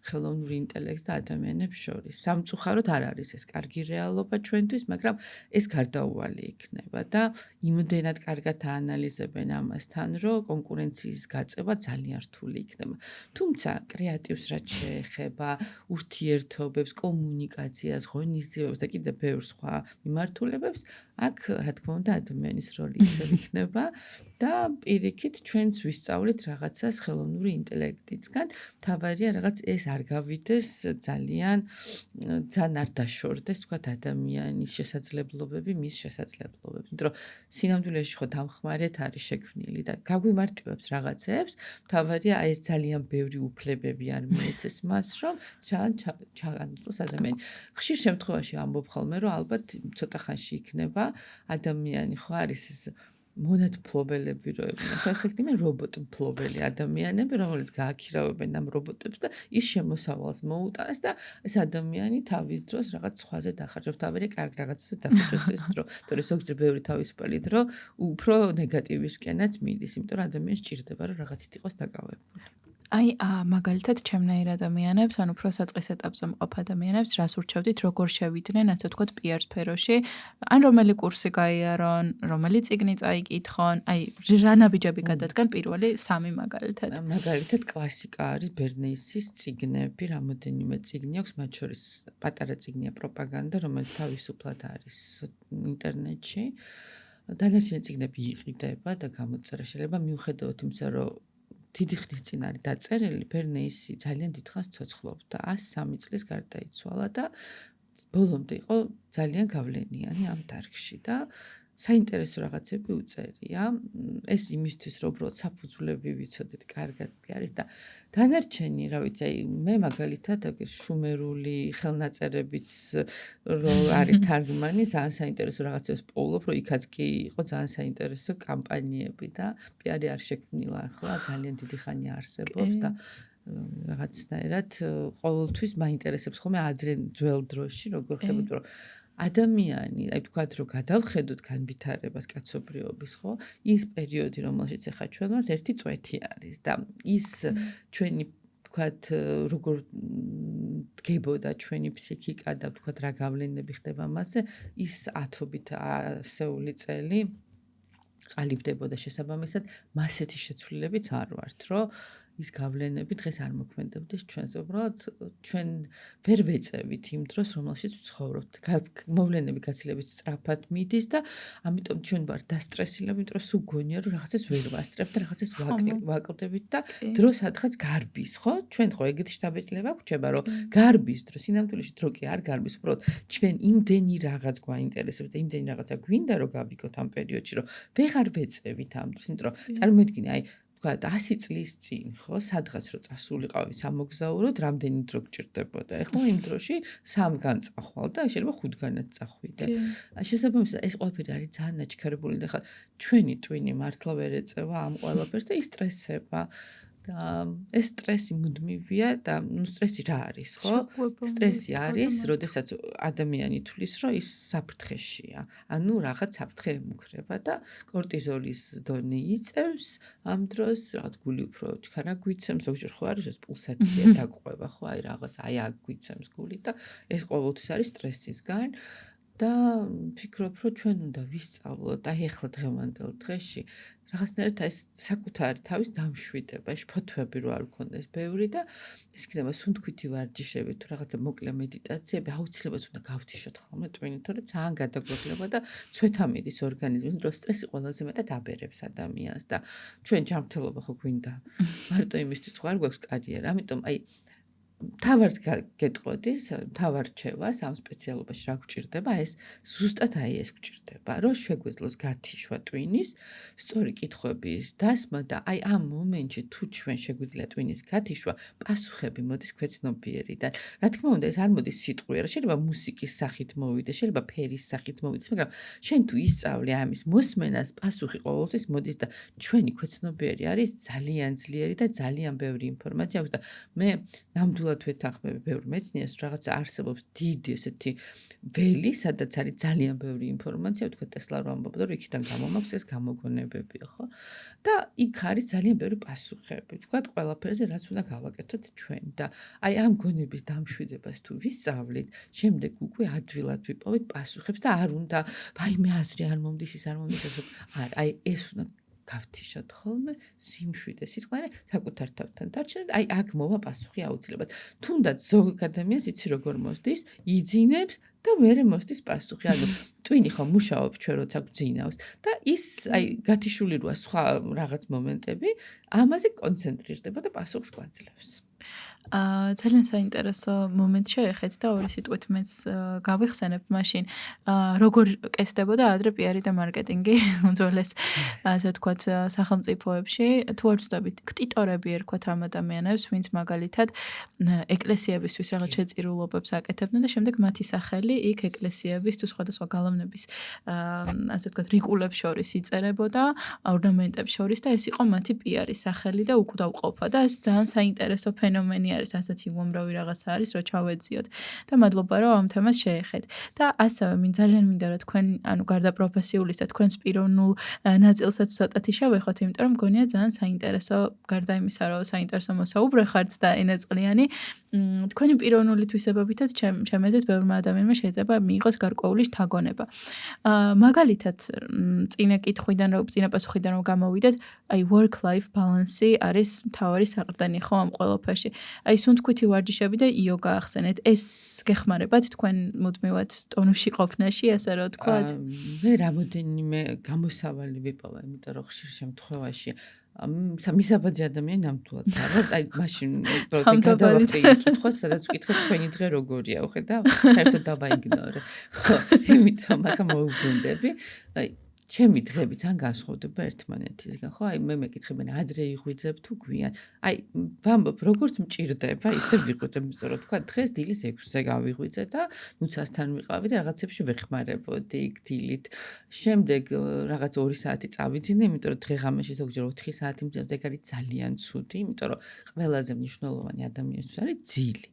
ხელოვნური ინტელექტს და ადამიანებს შორის. სამწუხაროდ არ არის ეს კარგი რეალობა ჩვენთვის, მაგრამ ეს გარდაუვალი იქნება და იმდენად კარგად აანალიზებენ ამასთან, რომ კონკურენციის გაწევა ძალიან რთული იქნება. თუმცა კრეატივს რაც შეეხება ურთიერთობებს, კომუნიკაციას, ღონისძიებებს და კიდევ ბევრ სხვა მიმართულებებს, აქ რა თქმა უნდა ადამიანის როლი ისევ იქნება და პირიქით ჩვენც ვისწავლით რაღაცას ხელოვნური ინტელექტისგან, მთავარია რაღაც ეს არ გავიდეს ძალიან არ დაშორდეს თქვათ ადამიანის შესაძლებლობები, მის შესაძლებლობებს. იმიტომ რომ სინამდვილეში ხო დამხმარეთ არის შექმნილი და გაგვიმარტივებს რაღაცებს, მთავარია აი ეს ძალიან ბევრი უფლებები არ მიეცეს მას, რომ ჩაანაცვლოს ადამიანი. ხშირ შემთხვევაში ამბობ ხოლმე, რომ ალბათ ცოტა ხანში იქნება ადამიანი ხო არის ეს მონათმფლობელები რო ეყვნენ. ხო ეხლა იქნება რობოტმფლობელი ადამიანები, რომელიც გააქირავებენ ამ რობოტებს და ის შემოსავალს მოუტანეს და ეს ადამიანი თავის დროს რაღაც სხვაზე დახარჯავს. თავი კარგ რაღაცაზე დახარჯოს ეს დრო. თორე ზოგჯერ ბევრი თავისუფალი დრო უფრო ნეგატივისკენაც მიდის, იმიტომ რომ ადამიანს ჭირდება რომ რაღაცით იყოს დაკავებული. აი, მაგალითად, ჩემნაირ ადამიანებს, ანუ უფრო საწყის ეტაპზე მყოფ ადამიანებს, რას ურჩევდით, როგორ შევიდნენ, ასე ვთქვათ, PR სფეროში, ან რომელი კურსი გაიარონ, რომელი წიგნი წაიკითხონ, აი, რა ნაბიჯები გადადგან პირველი 3 მაგალითად. მაგალითად, კლასიკა არის ბერნეისის წიგნები, რამოდენიმე წიგნი აქვს, მათ შორის პატარა წიგნია პროპაგანდა, რომელიც თავისუფლად არის ინტერნეტში. დანარჩენი წიგნები იყიდება და გამოწერა შეიძლება მიუხედავად იმისა, რომ დიდი ხნის წინ არის დაწერილი, ბერნეისი ძალიან დიდხანს ცოცხლობდა, 103 წლის გარდაიცვალა და ბოლომდე იყო ძალიან გავლენიანი ამ დარგში და საინტერესო რაღაცები უწერია. ეს იმისთვის, რომ უბრალოდ საფუძვლები ვიცოდეთ, კარგად არის და დანარჩენი, რა ვიცი, აი მე მაგალითად შუმერული ხელნაწერების რო არის თარგმანი, ძალიან საინტერესო რაღაცებს პოულობ, რომ იქაც კი იყო ძალიან საინტერესო კამპანიები და პიარი არ შექმნილა ახლა, ძალიან დიდი ხანი არსებობს და რაღაცნაირად ყოველთვის მაინტერესებს ხოლმე ადრე ძველ დროში როგორ ხდებოდა, რომ ადამიანი, აი ვთქვათ, რომ გადავხედოთ განვითარებას კაცობრიობის, ხო? ის პერიოდი, რომელშიც ახლა ჩვენ ვართ, ერთი წვეთი არის და ის ჩვენი ვთქვათ, როგორ დგებოდა ჩვენი ფსიქიკა და ვთქვათ, რა გავლენები ხდება მასზე, ის ათობით ასეული წელი ყალიბდებოდა შესაბამისად, მასეთი შეცვლილებიც არ ვართ, რომ ის გავლენები დღეს არ მოქმედებდეს ჩვენზე. უბრალოდ ჩვენ ვერ ვეწევით იმ დროს, რომელშიც ვცხოვრობთ. მოვლენები გაცილებით სწრაფად მიდის და ამიტომ ჩვენ ვართ დასტრესილები, იმიტომ რომ სულ გონია, რომ რაღაცას ვერ ვასწრებთ და რაღაცას ვაკლდებით და დრო სადღაც გარბის, ხო? ჩვენ ხო ეგეთი შთაბეჭდილება გვჭება, რომ გარბის დრო, სინამდვილეში დრო კი არ გარბის, უბრალოდ ჩვენ იმდენი რაღაც გვაინტერესებს და იმდენი რაღაცა გვინდა, რომ გავიგოთ ამ პერიოდში, რომ ვეღარ ვეწევით ამ დროს, იმიტომ რომ წარმოიდგინე, აი ვთქვათ 100 წლის წინ, ხო, სადღაც რო წასულიყავი სამოგზაუროდ, რამდენი დრო გჭირდებოდა. ეხლა იმ დროში 3-გან წახვალ და შეიძლება 5-განაც წახვიდე. შესაბამისად, ეს ყველაფერი არის ძალიან ნაჩქარებული და ხა ჩვენი ტვინი მართლა ვერ ეწევა ამ ყველაფერს და ისტრესება. და ეს სტრესი მუდმივია და ნუ სტრესი რა არის, ხო? სტრესი არის, როდესაც ადამიანი თulis, რომ ის საფრთხეშია. ანუ რაღაც საფრთხე ემუქრება და კორტიზოლის დონე იწევს, ამ დროს რაღაც გული უფრო ჩქარა გვიცემს, ზოგჯერ ხო არის ეს პულსაცია დაგყვება, ხო? აი რაღაც აი აქ გვიცემს გული და ეს ყოველთვის არის სტრესისგან. და ვფიქრობ, რომ ჩვენ უნდა ვისწავლოთ, აი ახლა დღევანდელ დღეში რაღაცნაირად ეს საკუთარი თავის დამშვიდება, შფოთვები რო არ გქონდეს ბევრი და ის იქნება სუნთქვითი ვარჯიშები თუ რაღაცა მოკლე მედიტაციები, აუცილებლად უნდა გავთიშოთ ხოლმე ტვინით, თორე ძალიან გადაგვეკლება და ცვეთა მიდის ორგანიზმის, რომ სტრესი ყველაზე მეტად აბერებს ადამიანს და ჩვენ ჯანმრთელობა ხო გვინდა მარტო იმისთვის ხო არ გვაქვს კარიერა, ამიტომ აი თავარს გეტყოდი, თავარ რჩევას ამ სპეციალობაში რა გვჭირდება, ეს ზუსტად აი ეს გვჭირდება, რომ შეგვეძლოს გათიშვა ტვინის, სწორი კითხვების დასმა და აი ამ მომენტში თუ ჩვენ შეგვიძლია ტვინის გათიშვა, პასუხები მოდის ქვეცნობიერიდან. რა თქმა უნდა, ეს არ მოდის სიტყვიერად, შეიძლება მუსიკის სახით მოვიდეს, შეიძლება ფერის სახით მოვიდეს, მაგრამ შენ თუ ისწავლე ამის მოსმენას, პასუხი ყოველთვის მოდის და ჩვენი ქვეცნობიერი არის ძალიან ძლიერი და ძალიან ბევრი ინფორმაცია აქვს და მე ნამდვილად ნამდვილად ვეთანხმები ბევრ მეცნიერს, რაღაცა არსებობს დიდი ესეთი ველი, სადაც არის ძალიან ბევრი ინფორმაცია, თქვა ტესლა რო ამბობდა, რომ იქიდან გამომაქვს ეს გამოგონებები, ხო? და იქ არის ძალიან ბევრი პასუხები. თქვა ყველაფერზე, რაც უნდა გავაკეთოთ ჩვენ და აი ამ გონების დამშვიდებას თუ ვისწავლით, შემდეგ უკვე ადვილად ვიპოვეთ პასუხებს და არ უნდა ვაიმე აზრი არ მომდის, ის არ მომდის, არა, აი ეს უნდა გავთიშოთ ხოლმე სიმშვიდე სიწყნარე საკუთარ თავთან დარჩენად აი აქ მოვა პასუხი აუცილებლად თუნდაც ზოგ ადამიანს იცი როგორ მოსდის იძინებს და მერე მოსდის პასუხი ანუ ტვინი ხომ მუშაობს ჩვენ როცა გძინავს და ის აი გათიშული როა სხვა რაღაც მომენტები ამაზე კონცენტრირდება და პასუხს გვაძლევს ძალიან საინტერესო მომენტ შეეხეთ და ორი სიტყვით მეც გავიხსენებ მაშინ როგორ კეთდებოდა ადრე PR-ი და მარკეტინგი უძველეს ასე ვთქვათ სახელმწიფოებში თუ არ ვცდებით ქტიტორები ერქვათ ამ ადამიანებს ვინც მაგალითად ეკლესიებისთვის რაღაც შეწირულობებს აკეთებდნენ და შემდეგ მათი სახელი იქ ეკლესიების თუ სხვადასხვა გალავნების ასე ვთქვათ რიკულებს შორის იწერებოდა ორნამენტებს შორის და ეს იყო მათი PR-ის სახელი და უკვდავყოფა და ეს ძალიან საინტერესო ფენომენი არის ასეთი უამრავი რაღაცა არის რომ ჩავეძიოთ და მადლობა რომ ამ თემას შეეხეთ და ასევე ძალიან მინდა რომ თქვენ ანუ გარდა პროფესიულისა თქვენს პიროვნულ ნაწილსაც ცოტათი შევეხოთ იმიტომ რომ მგონია ძალიან საინტერესო გარდა იმისა რომ საინტერესო მოსაუბრე ხართ და ენაწყლიანი თქვენი პიროვნული თვისებებითაც ჩემეზეც ბევრმა ადამიანმა შეიძლება მიიღოს გარკვეული შთაგონება მაგალითად წინა კითხვიდან რომ წინა პასუხიდან რომ გამოვიდეთ აი work life balance არის მთავარი საყრდენი ხო ამ ყველაფერში აი სუნთქვითი ვარჯიშები და იოგა ახსენეთ ეს გეხმარებათ თქვენ მუდმივად ტონუსში ყოფნაში ასე რომ ვთქვათ მე რამოდენიმე გამოსავალი ვიპოვა იმიტომ რომ ხშირ შემთხვევაში მისაბაძი ადამიანი ნამდვილად ვარ აი მაშინ პროექტი გადავახტე კითხვა სადაც ვკითხეთ თქვენი დღე როგორია უხედავ საერთოდ დავაიგნორე ხო იმიტომ მაგრამ მოუბრუნდები აი ჩემი დღები თან განსხვავდება ერთმანეთისგან ხო აი მე მეკითხებენ ადრე იღვიძებ თუ გვიან აი ვამბობ როგორც მჭირდება ისე ვიღვიძებ იმიტომ რომ თქვა დღეს დილის 6-ზე გავიღვიძე და ნუცასთან ვიყავი და რაღაცებში ვეხმარებოდი დილით შემდეგ რაღაც 2 საათი წავიძინე იმიტომ რომ დღეღამეში ზოგჯერ 4 საათი მძევ და ეგ არის ძალიან ცუდი იმიტომ რომ ყველაზე მნიშვნელოვანი ადამიანისთვის არის ძილი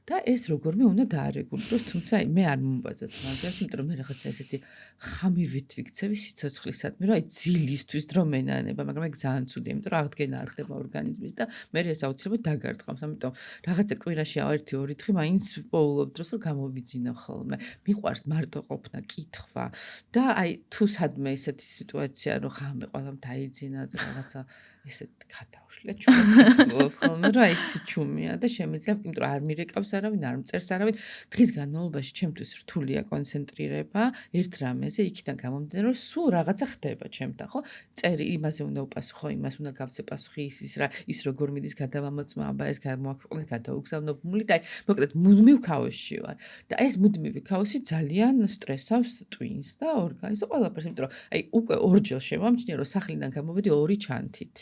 და ეს როგორმე უნდა დაარეგულიროს, თუმცა მე არ მომბაძოთ მაგას, იმიტომ რომ მე რაღაცა ესეთი ხამივით ვიქცევი სიცოცხლისადმი, რომ აი ძილისთვის დრო მენანება, მაგრამ ეგ ძალიან ცუდია, იმიტომ რომ აღდგენა არ ხდება ორგანიზმის და მე ეს აუცილებლად დაგარტყამს, ამიტომ რაღაცა კვირაში 1-2 დღე მაინც პოულობ დროს რომ გამოვიძინო ხოლმე. მიყვარს მარტო ყოფნა, კითხვა და აი თუ სადმე ესეთი სიტუაცია რომ ხამე ყველამ დაიძინა და რაღაცა ესეთ გადავშლე ჩვენ ხოლმე რომ აი სიჩუმეა და შემიძლია იმიტომ რომ არ მირეკავს არავინ არ მწერს არავინ დღის განმავლობაში ჩემთვის რთულია კონცენტრირება ერთ რამეზე იქიდან გამომდინარე რომ სულ რაღაცა ხდება ჩემთან ხო წერი იმაზე უნდა უპასუხო იმას უნდა გავცე პასუხი ის როგორ მიდის გადავამოწმო აბა ეს გამოაქვეყნე გადაუგზავნო ბმული და აი მოკლედ მუდმივ ქაოსში ვარ და ეს მუდმივი ქაოსი ძალიან სტრესავს ტვინს და ორგანიზმს და ყველაფერს იმიტომ რომ აი უკვე ორჯერ შევამჩნია რომ სახლიდან გამოვედი 2 ჩანთით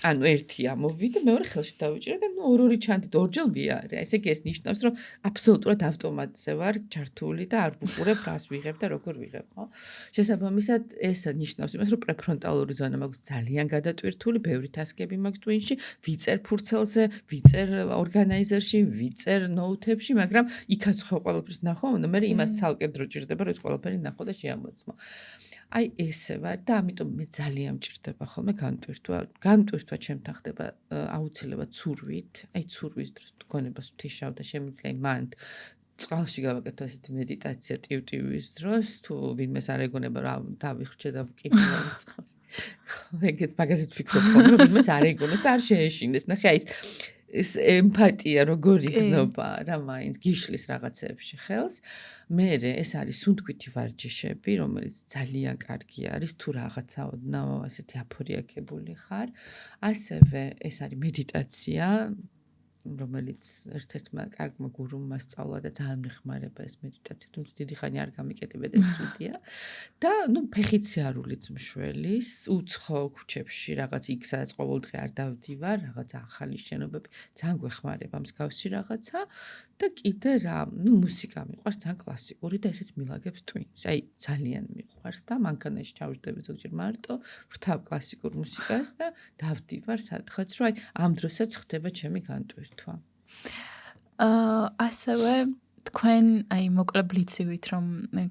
ანუ ერთი ამოვიდა მეორე ხელში დავიჭირე და ნუ ორი ჩანთით ორჯერ ვიარე ესე იგი ეს ნიშნავს რომ აბსოლუტურად ავტომატზე ვარ ჩართული და არ ვუყურებ რას ვიღებ და როგორ ვიღებ ხო შესაბამისად ეს ნიშნავს იმას რომ პრეფრონტალური ზონა მაქვს ძალიან გადატვირთული ბევრი ტასკები მაქვს ტვინში ვიწერ ფურცელზე ვიწერ ორგანიზერში ვიწერ ნოუთებში მაგრამ იქაც ხო ყველაფერს ნახო უნდა მე იმას ცალკე დრო ჭირდება რომ ეს ყველაფერი ნახო და შეამოწმო აი ესე ვარ და ამიტომ მე ძალიან მჭირდება ხოლმე განტვირთვა ჩემთან ხდება აუცილებლად ცურვით აი ცურვის დროს გონებას ვთიშავ და შემიძლია მანდ წყალში გავაკეთო ესეთი მედიტაცია ტივტივის დროს თუ ვინმეს არ ეგონება რა დავიხრჩე და ვკითხე ეგეთ მაგაზეთ ვფიქრობ ხოლმე რომ ვინმეს არ ეგონოს და არ შეეშინდეს ნახე აი ეს ემპათია როგორ იგზნობა რა მაინც გიშლის რაღაცებში ხელს მერე ეს არის სუნთქვითი ვარჯიშები რომელიც ძალიან კარგი არის თუ რაღაცა ოდნავ ასეთი აფორიაკებული ხარ ასევე ეს არის მედიტაცია რომელიც ერთ-ერთმა კარგმა გურუმმა სწავლა და ძალიან მეხმარება ეს მედიტაცია თუმცა დიდი ხანი არ გამიკეთებია და ცუდია და ნუ ფეხიციარულიც მშველის უცხო ქუჩებში რაღაც იქ სადაც ყოველდღე არ დავდივარ რაღაცა ახალი შენობები ძალიან გვეხმარება მსგავსი რაღაცა და კიდე რა ნუ მუსიკა მიყვარს ძალიან კლასიკური და ესეც მილაგებს ტვინს აი ძალიან მიყვარს და მანქანაში ჩავჯდები ზოგჯერ მარტო ვრთავ კლასიკურ მუსიკას და დავდივარ სადღაც რომ აი ამ დროსაც ხდება ჩემი განტვირთვა ასევე თქვენ აი მოკლე ბლიცივით რომ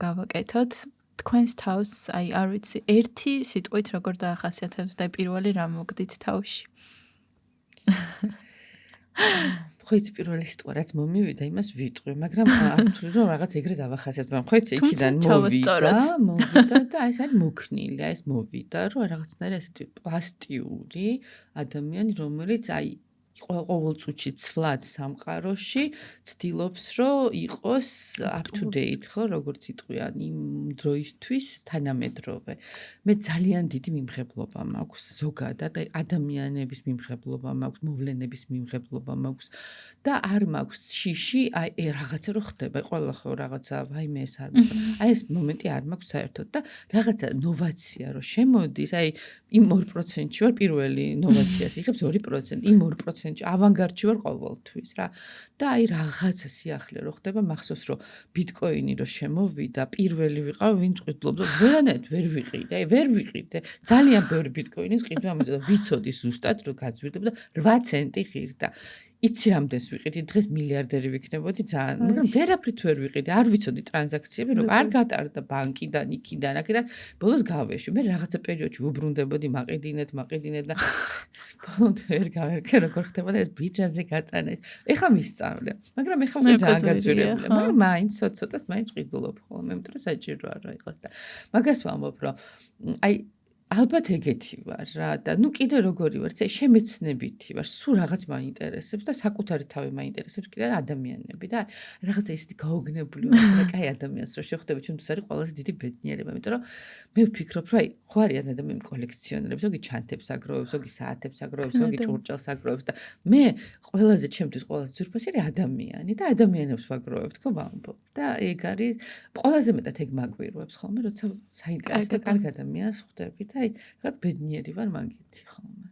გავაკეთოთ თქვენს თავს აი არ ვიცი ერთი სიტყვით როგორ დაახასიათებთ და პირველი რა მოგდით თავში ხოიცი პირველი სიტყვა რაც მომივიდა იმას ვიტყვი მაგრამ არ ვთვლი რომ რაღაც ეგრე დავახასიათებ მაგრამ ხოიცი იქიდან მოვიდა და აი ეს არის მოქნილი აი ეს მოვიდა რომ რაღაცნაირი ესეთი პლასტიური ადამიანი რომელიც აი ყოველ წუთში ცვლად სამყაროში ცდილობს რომ იყოს up to date ხო როგორც იტყვიან იმ დროისთვის თანამედროვე მე ძალიან დიდი მიმღებლობა მაქვს ზოგადად აი ადამიანების მიმღებლობა მაქვს მოვლენების მიმღებლობა მაქვს და არ მაქვს შიში აი რაღაცა რო ხდება ყველა ხო რაღაცა ვაიმე ეს არ აი ეს მომენტი არ მაქვს საერთოდ და რაღაცა ნოვაცია რო შემოდის აი იმ 2%-ში ვარ პირველი ნოვაციას იღებს 2% იმ 2% ავანგარდში ვარ ყოველთვის რა და აი რაღაცა სიახლე რო ხდება მახსოვს რომ ბიტკოინი რო შემოვიდა პირველი ვიყავ ვინც ყიდლობდა ვერანაირად ვერ ვიყიდე აი ვერ ვიყიდე ძალიან ბევრი ბიტკოინის ყიდვა ამიტომ ვიცოდი ზუსტად რომ გაძვირდება და 8 ცენტი ღირდა იცი რამდენს ვიყიდი დღეს მილიარდერი ვიქნებოდი ძალიან მაგრამ ვერაფრით ვერ ვიყიდი არ ვიცოდი ტრანზაქციები რომ არ გატარდა ბანკიდან იქიდან აქედან ბოლოს გავეში მე რაღაცა პერიოდში უბრუნდებოდი მაყიდინეთ და ბოლომდე ვერ გავერქე როგორ ხდებოდა ეს ბიჭაზე გაწანა ეხლა მისწავლე მაგრამ ეხლა უკვე ძალიან გაძვირებული მაგრამ მაინც ცოტას მაინც ყიდულობ ხოლმე იმიტომ რომ საჭიროა რა იყოს და მაგას ვამბობ რომ აი ალბათ ეგეთი ვარ რა და ნუ კიდე როგორი ვარ შემეცნებითი ვარ სულ რაღაც მაინტერესებს და საკუთარი თავი მაინტერესებს კიდე ადამიანები და რაღაცა ისეთი გაოგნებული ვარ და კაი ადამიანს რო შეხვდები ჩემთვის არის ყველაზე დიდი ბედნიერება იმიტომ რომ მე ვფიქრობ რომ აი ხო არიან ადამიანები კოლექციონერები ზოგი ჩანთებს აგროვებს ზოგი საათებს აგროვებს ზოგი ჭურჭელს აგროვებს და მე ყველაზე ჩემთვის ყველაზე ძვირფასი არის ადამიანი და ადამიანებს ვაგროვებ თქო ვამბობ და ეგ არის ყველაზე მეტად ეგ მაგვირვებს ხოლმე როცა საინტერესო და კარგი ადამიანს ხვდები და აი რა ბედნიერი ვარ მაგითი ხოლმე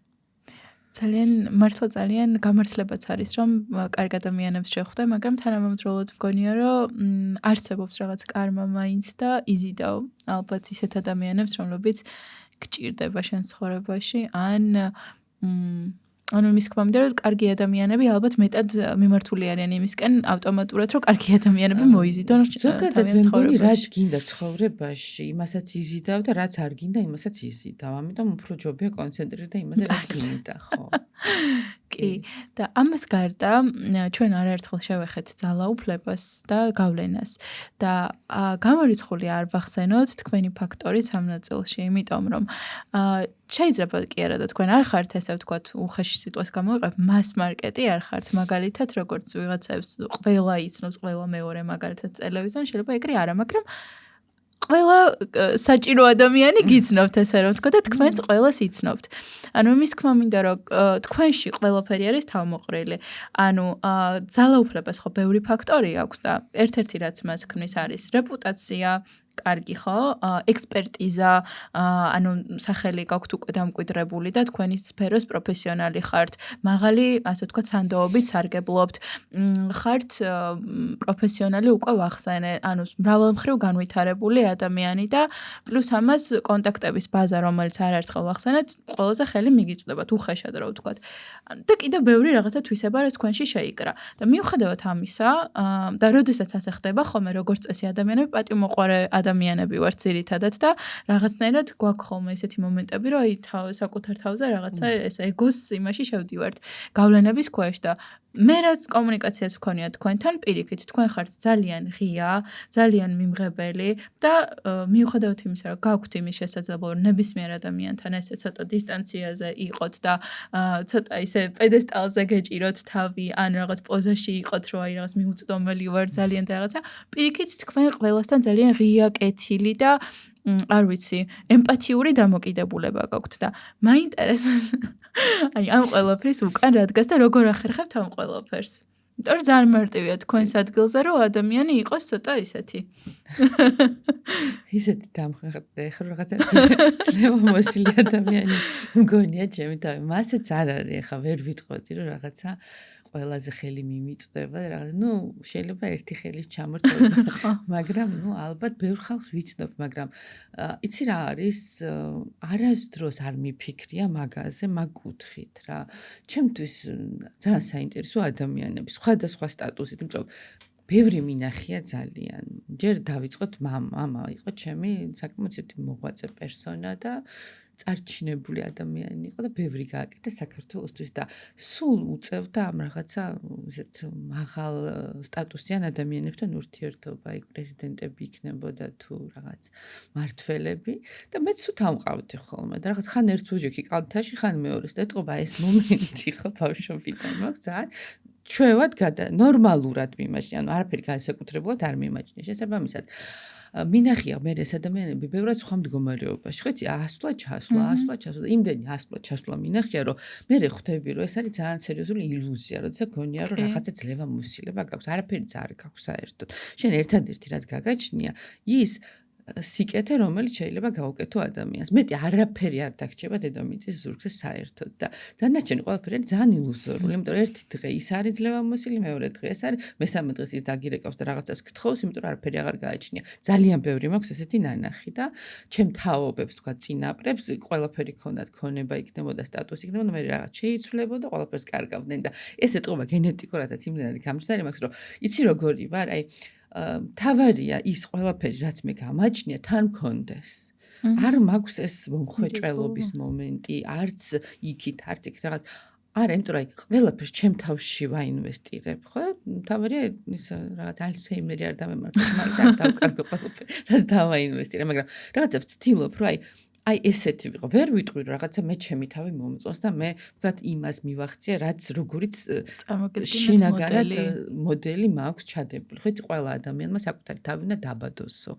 ძალიან მართლა ძალიან გამართლებაც არის რომ კარგ ადამიანებს შეხვდე მაგრამ თანამამრავლად მგონია რომ არსებობს რაღაც კარმა მაინც და იზიდავ ალბათ ისეთ ადამიანებს რომლებიც გჭირდება შენ ცხოვრებაში ანუ იმის თქმა მინდა რომ კარგი ადამიანები ალბათ მეტად მიმართული არიან იმისკენ ავტომატურად რომ კარგი ადამიანები მოიზიდონ ზოგადად მე მგონი რაც გინდა ცხოვრებაში იმასაც იზიდავ და რაც არ გინდა იმასაც იზიდავ ამიტომ უფრო ჯობია კონცენტრირდა იმაზე რაც გინდა ხო კი და ამას გარდა ჩვენ არაერთხელ შევეხეთ ძალაუფლებას და გავლენას და გამორიცხული არ ვახსენოთ თქვენი ფაქტორი სამ ნაწილში იმიტომ რომ შეიძლება კი არა და თქვენ არ ხართ ესე ვთქვათ უხეში სიტყვას გამოვიყებ მას მარკეტი არ ხართ მაგალითად როგორც ვიღაცებს ყველა იცნობს ყველა მეორე მაგალითად ტელევიზიон შეიძლება ეგრე არა მაგრამ ყველა საჭირო ადამიანი გიცნობთ ესე რომ ვთქვა და თქვენც ყველას იცნობთ. ანუ იმის თქმა მინდა რომ თქვენში ყველაფერი არის თავმოყრილი. ანუ ძალაუფლებას ხო ბევრი ფაქტორი აქვს და ერთ-ერთი რაც მას ქმნის არის რეპუტაცია კარგი ხო, ექსპერტიზა, ანუ სახელი გაქვთ უკვე დამკვიდრებული და თქვენი სფეროს პროფესიონალი ხართ. მაღალი, ასე ვთქვათ, სანდოობით სარგებლობთ. ხართ პროფესიონალი უკვე ვახსენე, ანუ მრავალმხრივ განვითარებული ადამიანი და პლუს ამას კონტაქტების ბაზა, რომელიც არაერთხელ ვახსენეთ, ყველაზე ხელი მიგიწვდება თუ ხეშად რა ვთქვათ. და კიდევ ბევრი რაღაცა თვისება რაც თქვენში შეიკრა. და მიუხედავად ამისა, და როდესაც ასე ხდება, ხოლმე როგორც წესი ადამიანები პატიმოყვარე ადამიანები ვართ ძირითადად და რაღაცნაირად გვაქვს ხოლმე ესეთი მომენტები, რომ აი საკუთარ თავზე რაღაცა ეს ეგოს იმაში შევდივართ გავლენების ქვეშ და მე რაც კომუნიკაციას ვქონია თქვენთან პირიქით, თქვენ ხართ ძალიან ღია, ძალიან მიმღებელი და მიუხედავად იმისა, რომ გაქვთ იმის შესაძლებლობა, რომ ნებისმიერ ადამიანთან ესე ცოტა დისტანციაზე იყოთ და ცოტა ისე პედესტალზე გეჭიროთ თავი, ან რაღაც პოზაში იყოთ, რომ აი რაღაც მიუწვდომელი ვარ ძალიან და რაღაცა, პირიქით თქვენ ყველასთან ძალიან ღია, კეთილი და არ ვიცი, ემპათიური დამოკიდებულება გაქვთ და მაინტერესებს აი ამ ყველაფრის უკან რა დგას და როგორ ახერხებთ ამ ყველაფერს. იმიტომ რომ ძალიან მარტივია თქვენს ადგილზე რომ ადამიანი იყოს ცოტა ისეთი. ისეთი დამხმარე ხო რაღაცა ძლევამოსილი ადამიანი მგონია ჩემი თავი. მასეც არ არის, ახლა ვერ ვიტყოდი რომ რაღაცა ყველაზე ხელი მიმიწვდება რაღაც შეიძლება ერთი ხელის ჩამორთმევა მაგრამ ალბათ ბევრ ხალხს ვიცნობ მაგრამ იცი რა არის არასდროს არ მიფიქრია მაგაზე მაგ კუთხით რა ჩემთვის ძალიან საინტერესო ადამიანები სხვადასხვა სტატუსით იმიტომ ბევრი მინახია ძალიან ჯერ დავიწყოთ მამა იყო ჩემი საკმაოდ მოღვაწე პერსონა და წარჩინებული ადამიანი იყო და ბევრი გააკეთა საქართველოსთვის და სულ უწევდა ამ რაღაცა ისეთ მაღალ სტატუსიან ადამიანებთან ურთიერთობა, იქ პრეზიდენტები იქნებოდა თუ რაღაც მმართველები და მეც სულ თავმყავდი ხოლმე და რაღაც ხან ერთ ოჯახი კალთაში, ხან მეორეს და ეთყობა ეს მომენტი ხო ბავშვობიდან მაქვს ძალიან ჩვევად ნორმალურად მიმაჩნია, ანუ არაფერი განსაკუთრებულად არ მიმაჩნია. შესაბამისად მინახია მე ეს ადამიანები ბევრად სხვა მდგომარეობაში. ხო იცი, ასვლა ჩასვლა და იმდენი ასვლა ჩასვლა მინახია, რომ მე ხვდები, რომ ეს არის ძალიან სერიოზული ილუზია, როდესაც გონია, რომ რაღაცა ძლევა მოსილება გაქვს. არაფერიც არ გაქვს საერთოდ. შენ ერთადერთი რაც გაგაჩნია, ის სიკეთე, რომელიც შეიძლება გაუკეთო ადამიანს. მეტი არაფერი არ დაგჭირება დედამიწის ზურგზე საერთოდ და დანარჩენი ყველაფერი ძალიან ილუზორული, იმიტომ რომ ერთი დღე ის არის ძლევამოსილი, მეორე დღე ეს არის, მესამე დღეს ის დაგირეკავს და რაღაცას გთხოვს, იმიტომ რომ არაფერი აღარ გააჩნია. ძალიან ბევრი მაქვს ესეთი ნანახი და ჩემ თაობებს თქვა წინაპრებს ყველაფერი ქონდათ, ქონება იქნებოდა, სტატუსი იქნებოდა, მე რაღაც შეიცვლებოდა, ყველაფერს კარგავდნენ და ეს ეთყობა გენეტიკურადაც იმდენად გამჭდარი მაქვს, რომ იცი როგორი ვარ, აი თავარია ის ყველაფერი რაც მე გამაჩნია თან მქონდეს არ მაქვს ეს მომხვეჭველობის მომენტი არც იქით არც იქით რაღაც არა იმიტომ რომ ყველაფერს ჩემ თავში ვაინვესტირებ ხო თავარია ის რაღაც ალცჰეიმერი არ დამემართა მაგდან დავკარგო ყველაფერი რაც დავაინვესტირე მაგრამ რაღაცა ვცდილობ რომ აი ესეთი ვიყო ვერ ვიტყვი რომ რაღაცა მე ჩემი თავი მომწონს და მე ვთქვათ იმას მივახციე რაც როგორიც შინაგანად მოდელი მაქვს ჩადებული ხო იცი ყველა ადამიანმა საკუთარი თავი უნდა დაბადოსო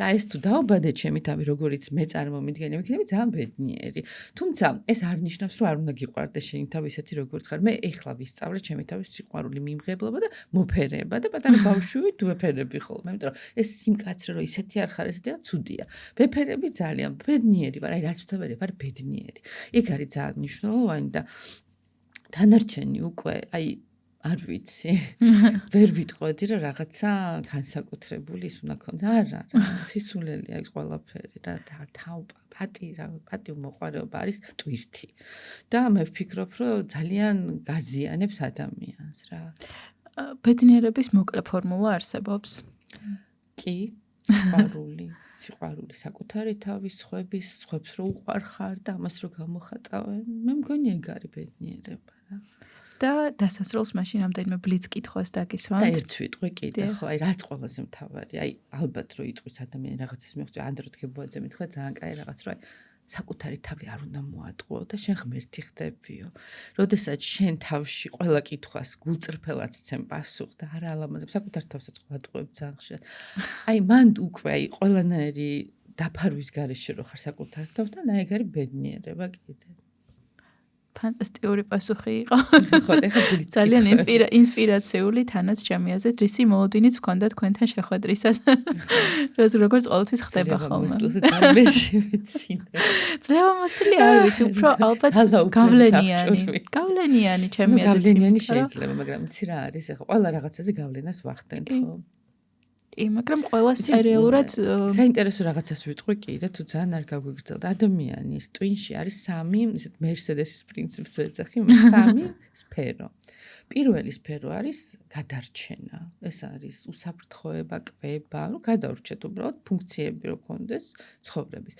და ეს თუ დაუბადე ჩემი თავი როგორიც მე წარმომიდგენია ვიქნები ძალიან ბედნიერი თუმცა ეს არ ნიშნავს რომ არ უნდა გიყვარდეს შენი თავი ისეთი როგორც ხარ მე ეხლა ვისწავლე ჩემი თავის სიყვარული მიმღებლობა და მოფერება და პატარა ბავშვით ვეფერები ხოლმე იმიტომ რომ ეს სიმკაცრე რომ ისეთი არ ხარ ესეთი რა ცუდია ვეფერები ძალიან ბედნიერი აი რაც ვთქვი ვარ ბედნიერი. იქ არის ძალიან მნიშვნელოვანი და დანარჩენი უკვე აი არ ვიცი. ვერ ვიტყოდი რომ რაღაცა განსაკუთრებული ის უნდა ქონდეს. არა, სისულელია ის ყველაფერი რა თავა პატი მოყვარეობა არის ტვირთი. და მე ვფიქრობ რომ ძალიან გაზიანებს ადამიანს რა. ბედნიერების მოკლე ფორმულა არსებობს? კი, სიყვარული საკუთარი თავის სხვების სხვებს რო უყვარხარ და ამას რო გამოხატავენ მე მგონი ეგ არის ბედნიერება რა და დასასრულს მაშინ რამდენიმე ბლიც კითხვას დაგისვამთ და ერთ ვიტყვი კიდე ხო აი რაც ყველაზე მთავარი აი ალბათ რო იტყვის ადამიანი რაღაცას მიხვდა ანდრო დგებოაძე მითხრა ძალიან კაი რაღაც რო აი საკუთარი თავი არ უნდა მოატყუო და შენ ღმერთი ხდებიო. როდესაც შენ თავში ყველა კითხვას გულწრფელად ცემ პასუხს და არა ალამაზებ საკუთარ თავსაც ვატყუებ ძალიან ხშირად. აი მან უკვე აი ყველანაირი დაფარვის გარეშე რო ხარ საკუთარ თავთან, აი ეგ არის ბედნიერება კიდე. ფანტასტიკური პასუხი იყო. ხო, ეხლა ბლიც ძალიან ინსპირაციული თანაც ჩემი აზრით, რისი მოლოდინიც გქონდა თქვენთან შეხვედრისას. როგორც ყოველთვის ხდება ხოლმე. ძლევამოსილი არ ვიცი, უფრო ალბათ გავლენიანი ჩემი აზრით. გავლენიანი შეიძლება, მაგრამ იცი რა არის, ეხლა ყველა რაღაცაზე გავლენას ვახდენთ, ხო? კი, მაგრამ ყველას რეალურად საინტერესო რაღაცას ვიტყვი კიდე, თუ ძალიან არ გაგვიგრძელდა. ადამიანის ტვინში არის 3 ისეთ მერსედესის პრინციპს ვეძახი, 3 სფერო. პირველი სფერო არის გადარჩენა. ეს არის უსაფრთხოება, კვება, რომ გადავრჩეთ უბრალოდ ფუნქციები რო გქონდეს ცხოვრების.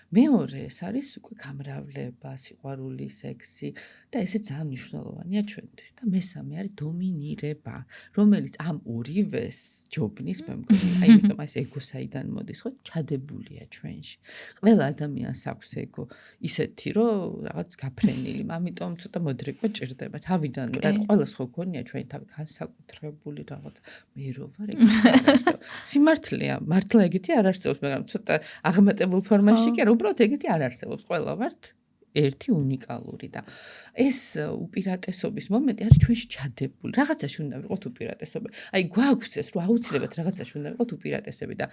მეორე ეს არის უკვე გამრავლება, სიყვარული, სექსი და ესე ძალიან მნიშვნელოვანია ჩვენთვის. და მესამე არის დომინირება, რომელიც ამ ორივეს ჯობნის მე მგონი, აი იმიტომ ეს ეგოსაიდან მოდის, ხო, ჩადებულია ჩვენში. ყველა ადამიანს აქვს ეგო ისეთი, რომ რაღაც გაფრენილი, ამიტომ ცოტა მოდრეკვა ჭირდება. თავიდან რა ყველას ხო გქონია ჩვენი თავი განსაკუთრებული რაღაც მე რო ვარ ეგ სიმართლეა, მართლა ეგეთი არ არსებობს, მაგრამ ცოტა აღმატებულ ფორმაში კი არა უბრალოდ ეგეთი არ არსებობს, ყველა ვართ ერთი უნიკალური და ეს უპირატესობის მომენტი არის ჩვენში ჩადებული. რაღაცაში უნდა ვიყოთ უპირატესობა. აი გვაქვს ეს რომ აუცილებლად რაღაცაში უნდა ვიყოთ უპირატესები და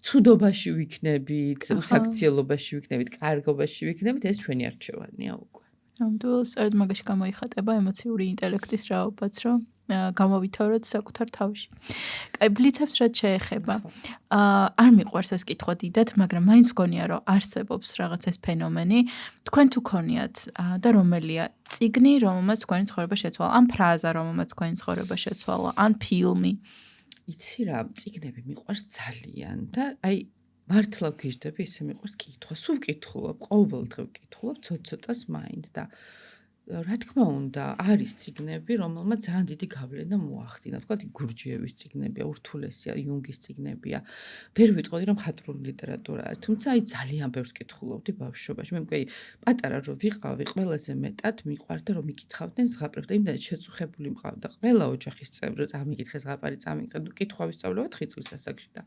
ცუდობაში ვიქნებით, უსაქციელობაში ვიქნებით, კარგობაში ვიქნებით, ეს ჩვენი არჩევანია უკვე. ნამდვილად სწორედ მაგაში გამოიხატება ემოციური ინტელექტის რაობაც, რომ გამოვითავროთ საკუთარ თავში. კაი, ბლიცებს რაც შეეხება. არ მიყვარს ეს კითხვა დიდად, მაგრამ მაინც მგონია, რომ არსებობს რაღაც ეს ფენომენი. თქვენ თუ ქონიათ და რომელია წიგნი, რომელმაც თქვენი ცხოვრება შეცვალა, ან ფრაზა, რომელმაც თქვენი ცხოვრება შეცვალა, ან ფილმი. იცი რა, წიგნები მიყვარს ძალიან და აი მართლა ვგიჟდები, ისე მიყვარს კითხვა. სულ ვკითხულობ, ყოველდღე ვკითხულობ ცოტ-ცოტას მაინც და რა თქმა უნდა, არის წიგნები, რომელმაც ძალიან დიდი გავლენა მოახდინა. თქვათ გურჯიევის წიგნებია, ურთულესია, იუნგის წიგნებია. ვერ ვიტყოდი, რომ მხატვრული ლიტერატურა არის, თუმცა აი ძალიან ბევრს კითხულობდი ბავშვობაში. მე მგონი პატარა რომ ვიყავი, ყველაზე მეტად მიყვარდა რომ მიკითხავდნენ ზღაპრებს და იმდენად შეწუხებული მყავდა. ყველა ოჯახის წევრი წამიკითხე ზღაპარი, წამიკითხე, კითხვა ვისწავლება 9 წლის ასაკში და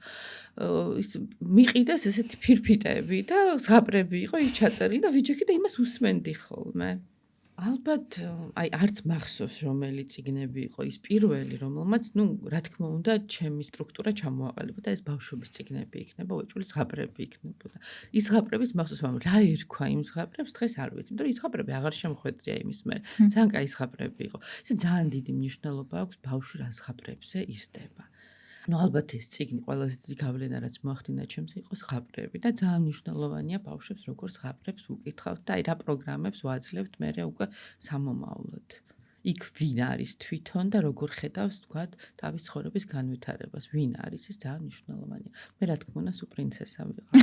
ის მიყიდეს ესეთი ფირფიტები და ზღაპრები იყო იქ ჩაწერილი და ვიჯექი და იმას უსმენდი ხოლმე. ალბათ, აი არც მახსოვს რომელი წიგნები იყო ის პირველი, რომელმაც, რა თქმა უნდა, ჩემი სტრუქტურა ჩამოაყალიბა და ეს ბავშვობის წიგნები იქნება, უეჭველი ზღაპრები იქნებოდა. ის ზღაპრებიც მახსოვს, მაგრამ რა ერქვა იმ ზღაპრებს, დღეს არ ვიცი, იმიტომ რომ ის ზღაპრები აღარ შემოხვედრია იმის მერე. ძალიან კაი ზღაპრები იყო. ეს ძალიან დიდი მნიშვნელობა აქვს ბავშვი რა ზღაპრებზე იზრდება. ალბათ ეს წიგნი ყველაზე დიდი გავლენა რაც მოახდინა ჩემზე იყო ზღაპრები და ძალიან მნიშვნელოვანია ბავშვებს როგორ ზღაპრებს უკითხავთ და აი რა პროგრამებს ვაძლევთ მერე უკვე სამომავლოდ. იქ ვინ არის თვითონ და როგორ ხედავს თქვათ თავის ცხოვრების განვითარებას, ვინ არის ეს ძალიან მნიშვნელოვანია. მე რა თქმა უნდა სულ პრინცესა ვიყავ.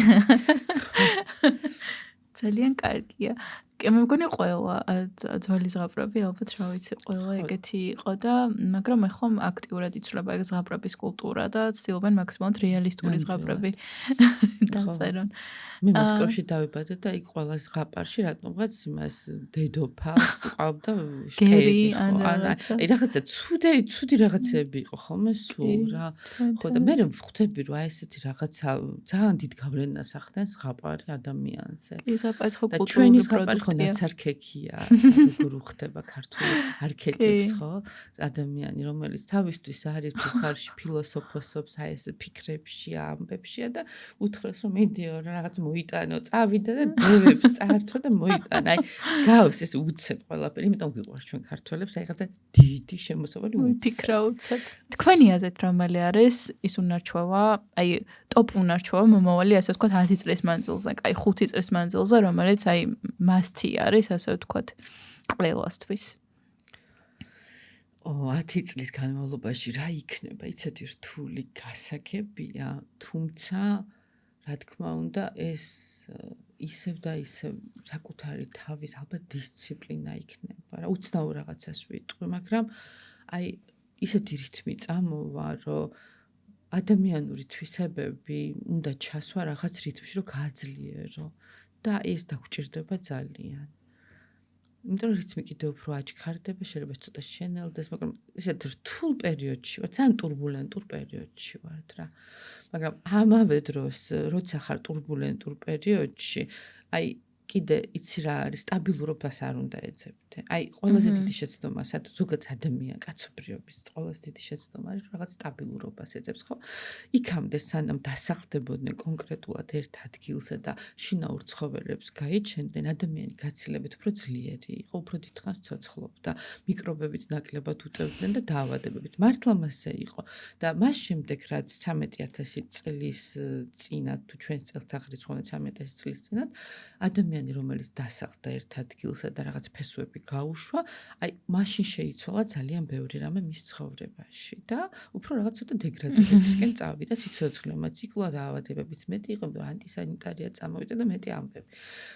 ძალიან კარგია. მე მგონი ყველა ძველი ზღაპრები ალბათ რა ვიცი ყველა ეგეთი იყო და მაგრამ ეხლა აქტიურად იცვლება ეგ ზღაპრების კულტურა და ცდილობენ მაქსიმალურად რეალისტური ზღაპრები დაწერონ. მე მოსკოვში დავიბადე და იქ ყველა ზღაპარში რატომღაც იმას დედოფალს ყავდა შტერი აი რაღაცა ცუდი რაღაცები იყო ხოლმე სულ რა. ხო და მე ვხვდები რომ აი ესეთი რაღაცა ძალიან დიდ გავლენას ახდენს ზღაპარი ადამიანზე. ის ზღაპარის ხო კულტურული ჩვენი ზღაპარი ხო ნაცარქექია, როგორ უხდება ქართული არქეტიპს ხო? ადამიანი რომელიც თავისთვის არის ბუხარში ფილოსოფოსობს აი ეს ფიქრებში, ამბებშია და უთხრეს რომ მიდიო რაღაც მოიტანო, წავიდა და დევებს წაართვა და მოიტანა. აი გავს ეს უცებ ყველაფერი, იმიტომ გვიყვარს ჩვენ ქართველებს, აი რაღაცა დიდი შემოსავალი უცებ. ვიფიქრა უცებ. თქვენი აზრით რომელი არის ის უნარჩვევა, აი ტოპ უნარჩვევა მომავალი ასე ვთქვათ 10 წლის მანძილზე, აი 5 წლის მანძილზე, რომელიც აი მასთი არის ასე ვთქვათ ყველასთვის. 10 წლის განმავლობაში რა იქნება, იცოდი რთული გასაგებია, თუმცა რა თქმა უნდა ეს ისევ და ისევ საკუთარი თავის ალბათ დისციპლინა იქნება რა უცნაურ რაღაცას ვიტყვი, მაგრამ აი ისეთი რითმი წამოვა, რომ ადამიანური თვისებები უნდა ჩასვა რაღაც რითმში, რომ გააძლიერო და ეს დაგჭირდება ძალიან. იმიტომ რომ რითმი კიდევ უფრო აჩქარდება, შეიძლება ცოტა შენელდეს, მაგრამ ესეთ რთულ პერიოდში ვარ, ძალიან турბულენტურ პერიოდში ვარ რა. მაგრამ ამავე დროს, როცა ხარ турბულენტურ პერიოდში, აი კიდე იცი რა არის, სტაბილურობას არ უნდა ეძებდე. აი ყველაზე დიდი შეცდომა, ზოგადად ადამიან კაცობრიობის ყველაზე დიდი შეცდომა არის, რომ რაღაც სტაბილურობას ეძებს, ხო? იქამდე სანამ დასახლდებოდნენ კონკრეტულად ერთ ადგილზე და შინაურ ცხოველებს გაიჩენდნენ, ადამიანი გაცილებით უფრო ძლიერი იყო, უფრო დიდხანს ცოცხლობდა, მიკრობებით ნაკლებად უტევდნენ და დაავადებებით. მართლა მასე იყო და მას შემდეგ რაც 13000 წლის წინათ თუ ჩვენს წელთაღრიცხვამდე 13000 წლის წინათ ადამიანი რომელიც დასახლდა ერთ ადგილზე და რაღაც ფესვები გაუშვა, აი მაშინ შეიცვალა ძალიან ბევრი რამე მის ცხოვრებაში და უფრო რაღაც ცოტა დეგრადირებისკენ წავიდა, სიცოცხლემა ციკლა დაავადებებიც მეტი იყო, რომ ანტისანიტარია წამოვიდა და მეტი ამბები.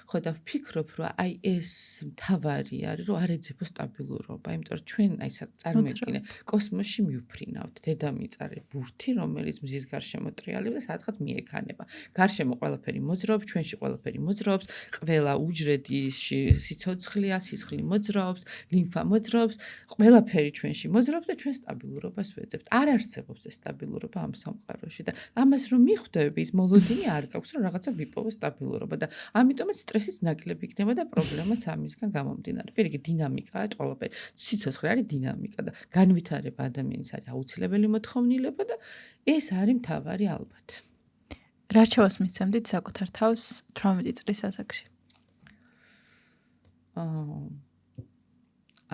ხო და ვფიქრობ, რომ აი ეს მთავარი არის, რომ არ ეძებო სტაბილურობა, იმიტომ რომ ჩვენ აი წარმოიდგინე, კოსმოსში მივფრინავთ დედამიწაზე ბურთი, რომელიც მზის გარშემო ტრიალებს და სადღაც მიექანება. გარშემო ყველაფერი მოძრაობს, ჩვენში ყველაფერი მოძრაობს, ყველა უჯრედში სიცოცხლეა, სისხლი მოძრაობს, ლიმფა მოძრაობს, ყველაფერი ჩვენში მოძრაობს და ჩვენ სტაბილურობას ვეძებთ. არ არსებობს ეს სტაბილურობა ამ სამყაროში და ამას რომ მიხვდები, ის მოლოდინი არ გაქვს, რომ რაღაცა ვიპოვო სტაბილურობა და ამიტომაც სტრესის ნაკლები იქნება და პრობლემაც ამისგან გამომდინარე. პირიქით დინამიკაა ყველაფერი. სიცოცხლე არის დინამიკა და განვითარება ადამიანის არის აუცილებელი მოთხოვნილება და ეს არის მთავარი ალბათ. რჩევას მიცემდით საკუთარ თავს 18 წლის ასაკში?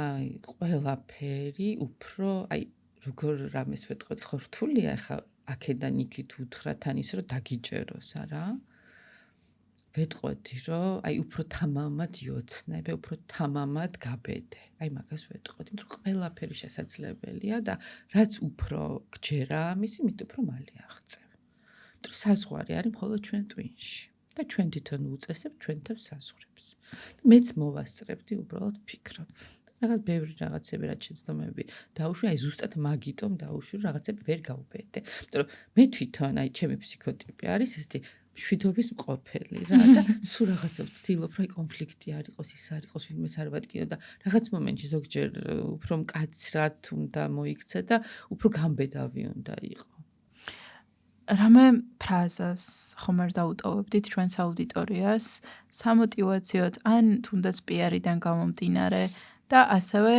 აი ყველაფერი უფრო აი როგორ რამეს ვეთყოდი ხო რთულია ხა აქედან იქით უთხრათ ის რომ დაგიჯეროს არა ვეთყოდი რომ აი უფრო თამამად იოცნებე უფრო თამამად გაბედე აი მაგას ვეთყოდი იმიტომ რომ ყველაფერი შესაძლებელია და რაც უფრო გჯერა ამის იმით უფრო მალე აღწევ იმიტომ რომ საზღვარი არის მხოლოდ ჩვენ ტვინში და ჩვენ თვითონ უწესებთ ჩვენ თავს საზღვრებს მეც მოვასწრებდი უბრალოდ ვფიქრობ რაღაც ბევრი რაღაცები რაც შეცდომები დაუშვი აი ზუსტად მაგიტომ დაუშვი რომ რაღაცები ვერ გავუბედე იმიტომ რომ მე თვითონ აი ჩემი ფსიქოტიპი არის ესეთი მშვიდობის მყოფელი რა და სულ რაღაცა ვცდილობ რომ აი კონფლიქტი არ იყოს ის არ იყოს ვინმეს არ ვატკიო და რაღაც მომენტში ზოგჯერ უფრო მკაცრად უნდა მოიქცე და უფრო გამბედავი უნდა იყო რამე ფრაზას ხომ არ დაუტოვებდით ჩვენს აუდიტორიას სამოტივაციოდ ან თუნდაც პიარიდან გამომდინარე და ასევე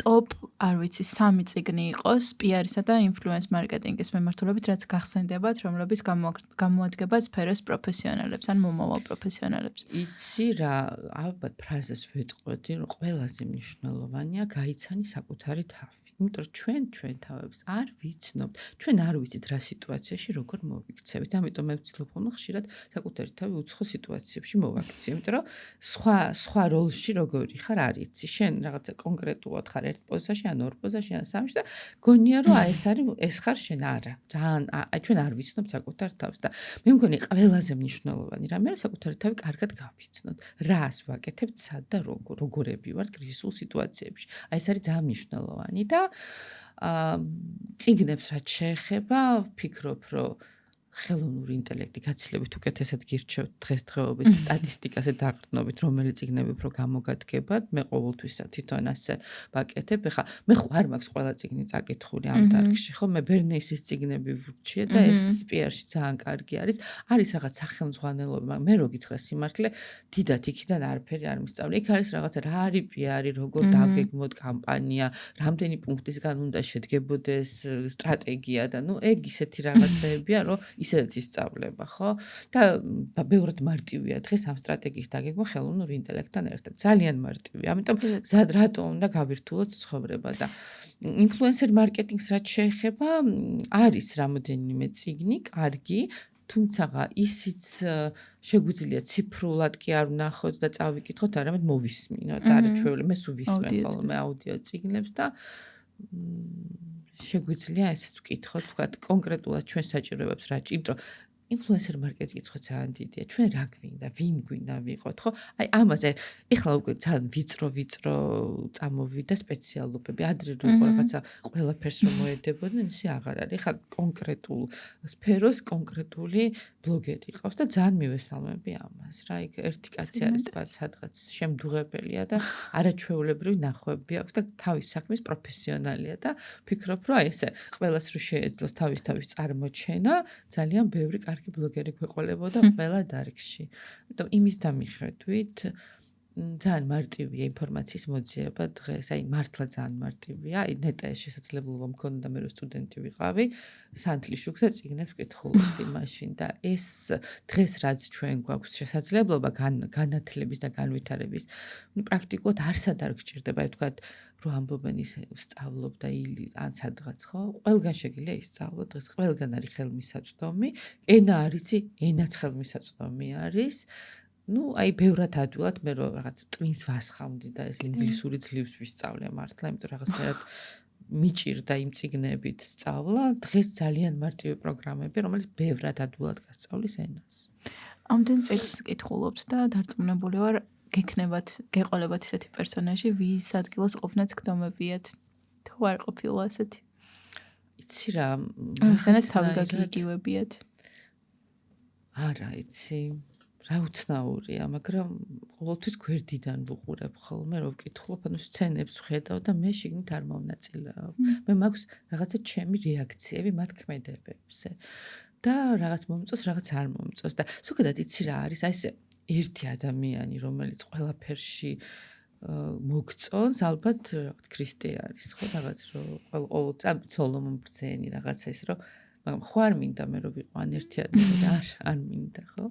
ტოპ არ ვიცი 3 წიგნი იყოს პიარისა და ინფლუენს მარკეტინგის მიმართულებით რაც გახსენდებათ რომლების გამოადგება სფეროს პროფესიონალებს ან მომავალ პროფესიონალებს იცი რა ალბათ ფრაზას ვეთყოდი რომ ყველაზე მნიშვნელოვანია გაიცანი საკუთარი თავი იმიტომ რომ ჩვენ თავებს არ ვიცნობთ ჩვენ არ ვიცით რა სიტუაციაში როგორ მოვიქცევით ამიტომ მე ვცდილობ ხოლმე ხშირად საკუთარი თავი უცხო სიტუაციებში მოვაქციო იმიტომ რომ სხვა როლში როგორი ხარ არ იცი შენ რაღაცა კონკრეტულად ხარ ერთ პოზაში ან ორ პოზაში ან სამში და გონია რომ ეს ხარ შენ არა ძალიან ჩვენ არ ვიცნობთ საკუთარ თავს და მე მგონი ყველაზე მნიშვნელოვანი რამე არის საკუთარი თავი კარგად გავიცნოთ რას ვაკეთებთ სად და როგორები ვართ კრიზისულ სიტუაციებში აი ეს არის ძალიან მნიშვნელოვანი და წიგნებს რაც შეეხება ვფიქრობ რომ ხელოვნური ინტელექტი გაცილებით უკეთესად გირჩევთ დღესდღეობით სტატისტიკაზე დაყრდნობით რომელი წიგნები უფრო გამოგადგებათ მე ყოველთვის თვითონ ასე ვაკეთებ ეხლა მე ხარ მაქვს ყველა წიგნი წაკითხული ამ დარგში ხო მე ბერნეისის წიგნები ვურჩიე და ეს პიარში ძალიან კარგი არის რაღაც სახელმძღვანელობა მე რო გითხრა სიმართლე დიდად იქიდან არაფერი არ მისწავლე იქ არის რაღაცა რა არის პიარი როგორ დავგეგმოთ კამპანია რამდენი პუნქტისგან უნდა შედგებოდეს სტრატეგია და ნუ ეგ ისეთი რაღაცებია რომ ისედაც ისწავლება, ხო? და ბევრად მარტივია დღეს ამ სტრატეგიის დაგეგმა ხელოვნურ ინტელექტთან ერთად. ძალიან მარტივია. ამიტომ ზად რატო უნდა გავირთულოთ ცხოვრება და ინფლუენსერ მარკეტინგს რაც შეეხება, არის რამოდენიმე წიგნი, კარგი, თუმცა ისიც შეგვიძლია ციფრულად კი არ ვნახოთ და წავიკითხოთ, არამედ მოვისმინოთ, არაჩვეულებრივ მე სულ ვისმენ ხოლმე აუდიო წიგნებს და შეგვიძლია ესეც ვკითხოთ, თქვათ, კონკრეტულად ჩვენ საჭიროებებს რა ჭირდება. ინფლუენსერ მარკეტინგი ხო ძალიან დიდია. ჩვენ რა გვინდა, ვინ გვინდა ვიყოთ, ხო? აი ამაზე ეხლა უკვე ძალიან ვიწრო წამოვიდა სპეციალობები. ადრე რო იყო რაღაცა ყველაფერს რომ მოედებოდნენ, ისე აღარ არის. ეხლა კონკრეტულ სფეროს კონკრეტული ბლოგერი ყავს და ძალიან მივესალმები ამას. რა, იქ ერთი კაცი არის თქვა სადღაც შემდუღებელია და არაჩვეულებრივი ნახვები აქვს და თავის საქმის პროფესიონალია და ვფიქრობ, რომ აი ესე ყველას რო შეეძლოს თავის წარმოჩენა, ძალიან ბევრი კარგი ბლოგერი გვეყოლებოდა ყველა დარგში. ამიტომ იმის დამიხედვით ძალიან მარტივია ინფორმაციის მოძიება დღეს, აი მართლა ძალიან მარტივია. აი ნეტა ეს შესაძლებლობა მქონდა მე რო სტუდენტი ვიყავი, სანთლის შუქზე წიგნებს ვკითხულობდი მაშინ და ეს დღეს რაც ჩვენ გვაქვს შესაძლებლობა განათლების და განვითარების, პრაქტიკულად არსად არ გჭირდება, აი თქვათ რო ამბობენ ის სწავლობ და ან სადღაც ხო? ყველგან შეგიძლია ისწავლო დღეს, ყველგან არის ხელმისაწვდომი, ენა არიცი, ენაც ხელმისაწვდომი არის. ნუ აი ბევრად ადვილად მე რო რაღაც ტვინს ვასხამდი და ეს ინგლისური ძლივს ვისწავლე მართლა, იმიტომ რაღაცნაირად მიჭირდა იმ წიგნებით სწავლა, დღეს ძალიან მარტივი პროგრამები, რომელიც ბევრად ადვილად გასწავლის ენას. ამდენ წელს კითხულობს და დარწმუნებული ვარ გეყოლებათ ისეთი პერსონაჟი, ვის ადგილას ყოფნაც გდომებიათ. თუ არ ყოფილა ასეთი. იცი რა, რაღაცნაირად თავი გაგიგივებიათ. არა, იცი. რა უცნაურია, მაგრამ ყოველთვის გვერდიდან ვუყურებ ხოლმე, რომ ვკითხულობ, ანუ სცენებს ვხედავ და მე შიგნით არ მოვნაწილეობ. მე მაქვს რაღაცა ჩემი რეაქციები მათ ქმედებებზე. და რაღაც მომწონს, რაღაც არ მომწონს და ზოგადად იცი რა არის, აი ეს ერთი ადამიანი, რომელიც ყველაფერში მოგწონს, ალბათ რაღაც ქრისტე არის, ხო, რაღაც რომ ყოველ სოლომონ ბრძენი რაღაცა ის რომ მაგრამ ხო არ მინდა მე რომ ვიყო ან ერთი ადამიანი არ მინდა ხო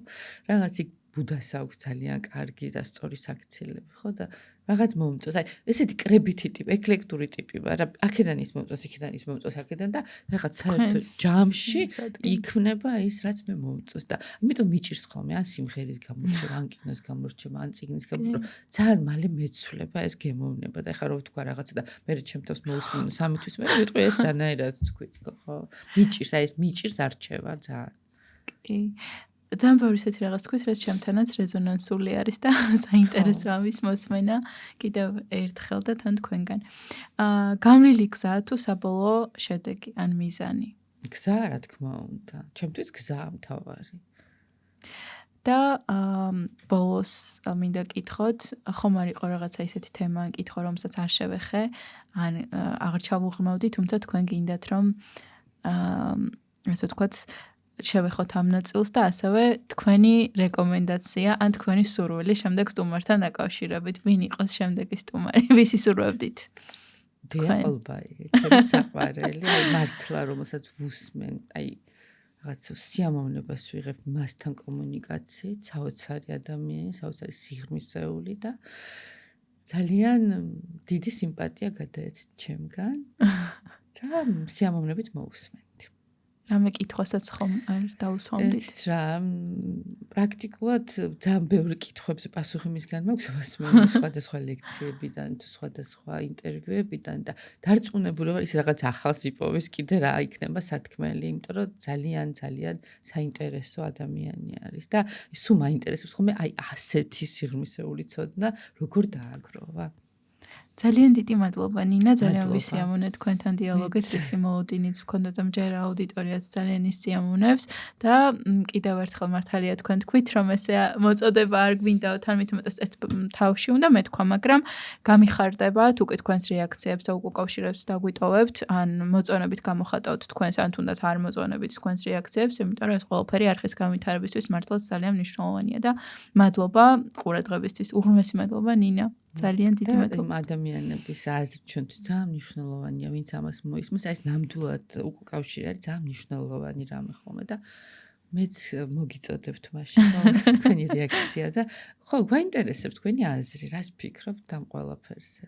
რაღაც ბუდას აქვს ძალიან კარგი და სწორი საქციელები, ხო და რაღაც მომწონს. აი, ესეთი კრებითი ტიპი, ეკლექტური ტიპი ვარ. აქედან ის მომწონს, იქედან ის მომწონს, აქედან და რაღაც საერთო ჯამში იქნება ის, რაც მე მომწონს და ამიტომ მიჭირს ხოლმე ან სიმღერის გამორჩევა, ან კინოს გამორჩევა, ან წიგნის გამორჩევა. ძალიან მალე მეცვლება ეს გემოვნება და ეხლა რო ვთქვა რაღაცა და მე ჩემ თავს მოусმინო 3 თვის მერე ვიტყვი ეს რანაირად თქვით, ხო? მიჭირს, აი ეს მიჭირს არჩევა ძალიან. კი. ძალიან ბევრი ისეთი რაღაც თქვით, რაც ჩემთანაც რეზონანსული არის და საინტერესო ამის მოსმენა კიდევ ერთხელ და თან თქვენგან. განვლილი გზა თუ საბოლოო შედეგი ან მიზანი? გზა, რა თქმა უნდა. ჩემთვის გზაა მთავარი. და ბოლოს მინდა კითხოთ, ხომ არ იყო რაღაცა ისეთი თემა ან კითხვა, რომელსაც არ შევეხე, ან აღარ ჩავუღრმავდი, თუმცა თქვენ გინდათ რომ ასე ვთქვათ შევეხოთ ამ ნაწილს და ასევე თქვენი რეკომენდაცია ან თქვენი სურვილი შემდეგ სტუმართან დაკავშირებით, ვინ იყოს შემდეგი სტუმარი, ვისი სურვებდით? დიაყოლბაი, ჩემი საყვარელი, აი მართლა რომელსაც ვუსმენ, აი რაღაც სიამოვნებას ვიღებ მასთან კომუნიკაციით, საოცარი ადამიანი, საოცარი სიღრმისეული და ძალიან დიდი სიმპათია გადაეცით ჩემგან და სიამოვნებით მოვუსმენთ. რამე კითხვასაც ხომ არ დაუსვამდით? რა, პრაქტიკულად ძალიან ბევრი კითხვებზე პასუხი მისგან მაქვს, მოსმენი სხვადასხვა ლექციებიდან თუ სხვადასხვა ინტერვიუებიდან და დარწმუნებული ვარ ის რაღაც ახალს იპოვის კიდე რა იქნება სათქმელი, იმიტომ რომ ძალიან საინტერესო ადამიანი არის და სულ მაინტერესებს ხოლმე აი ასეთი სიღრმისეული ცოდნა როგორ დააგროვა. ძალიან დიდი მადლობა ნინა, ძალიან ვისიამოვნე თქვენთან დიალოგით, ისი მოლოდინიც ვქონდა და მჯერა აუდიტორიაც ძალიან ისიამოვნებს და კიდევ ერთხელ მართალია თქვენ თქვით, რომ ესე მოწოდება არ გვინდაო თან მით უმეტეს ეს თავში უნდა მეთქვა, მაგრამ გამიხარდებათ უკვე თქვენს რეაქციებს და უკავშირებს დაგვიტოვებთ, ან მოწონებით გამოხატავთ თქვენს, ან თუნდაც არ მოწონებით თქვენს რეაქციებს, იმიტომ რომ ეს ყველაფერი არხის განვითარებისთვის მართლაც ძალიან მნიშვნელოვანია და მადლობა ყურადღებისთვის. უღრმესი მადლობა ნინა. ძალიან დიდი მადლობა. ადამიანების აზრი ჩვენთვის ძალიან მნიშვნელოვანია, ვინც ამას მოისმენს, ეს ნამდვილად უკავშირი არის ძალიან მნიშვნელოვანი რამე ხოლმე და მეც მოგიწოდებთ მაშინ თქვენი რეაქცია და ხო, გვაინტერესებს თქვენი აზრი, რას ფიქრობთ ამ ყველაფერზე.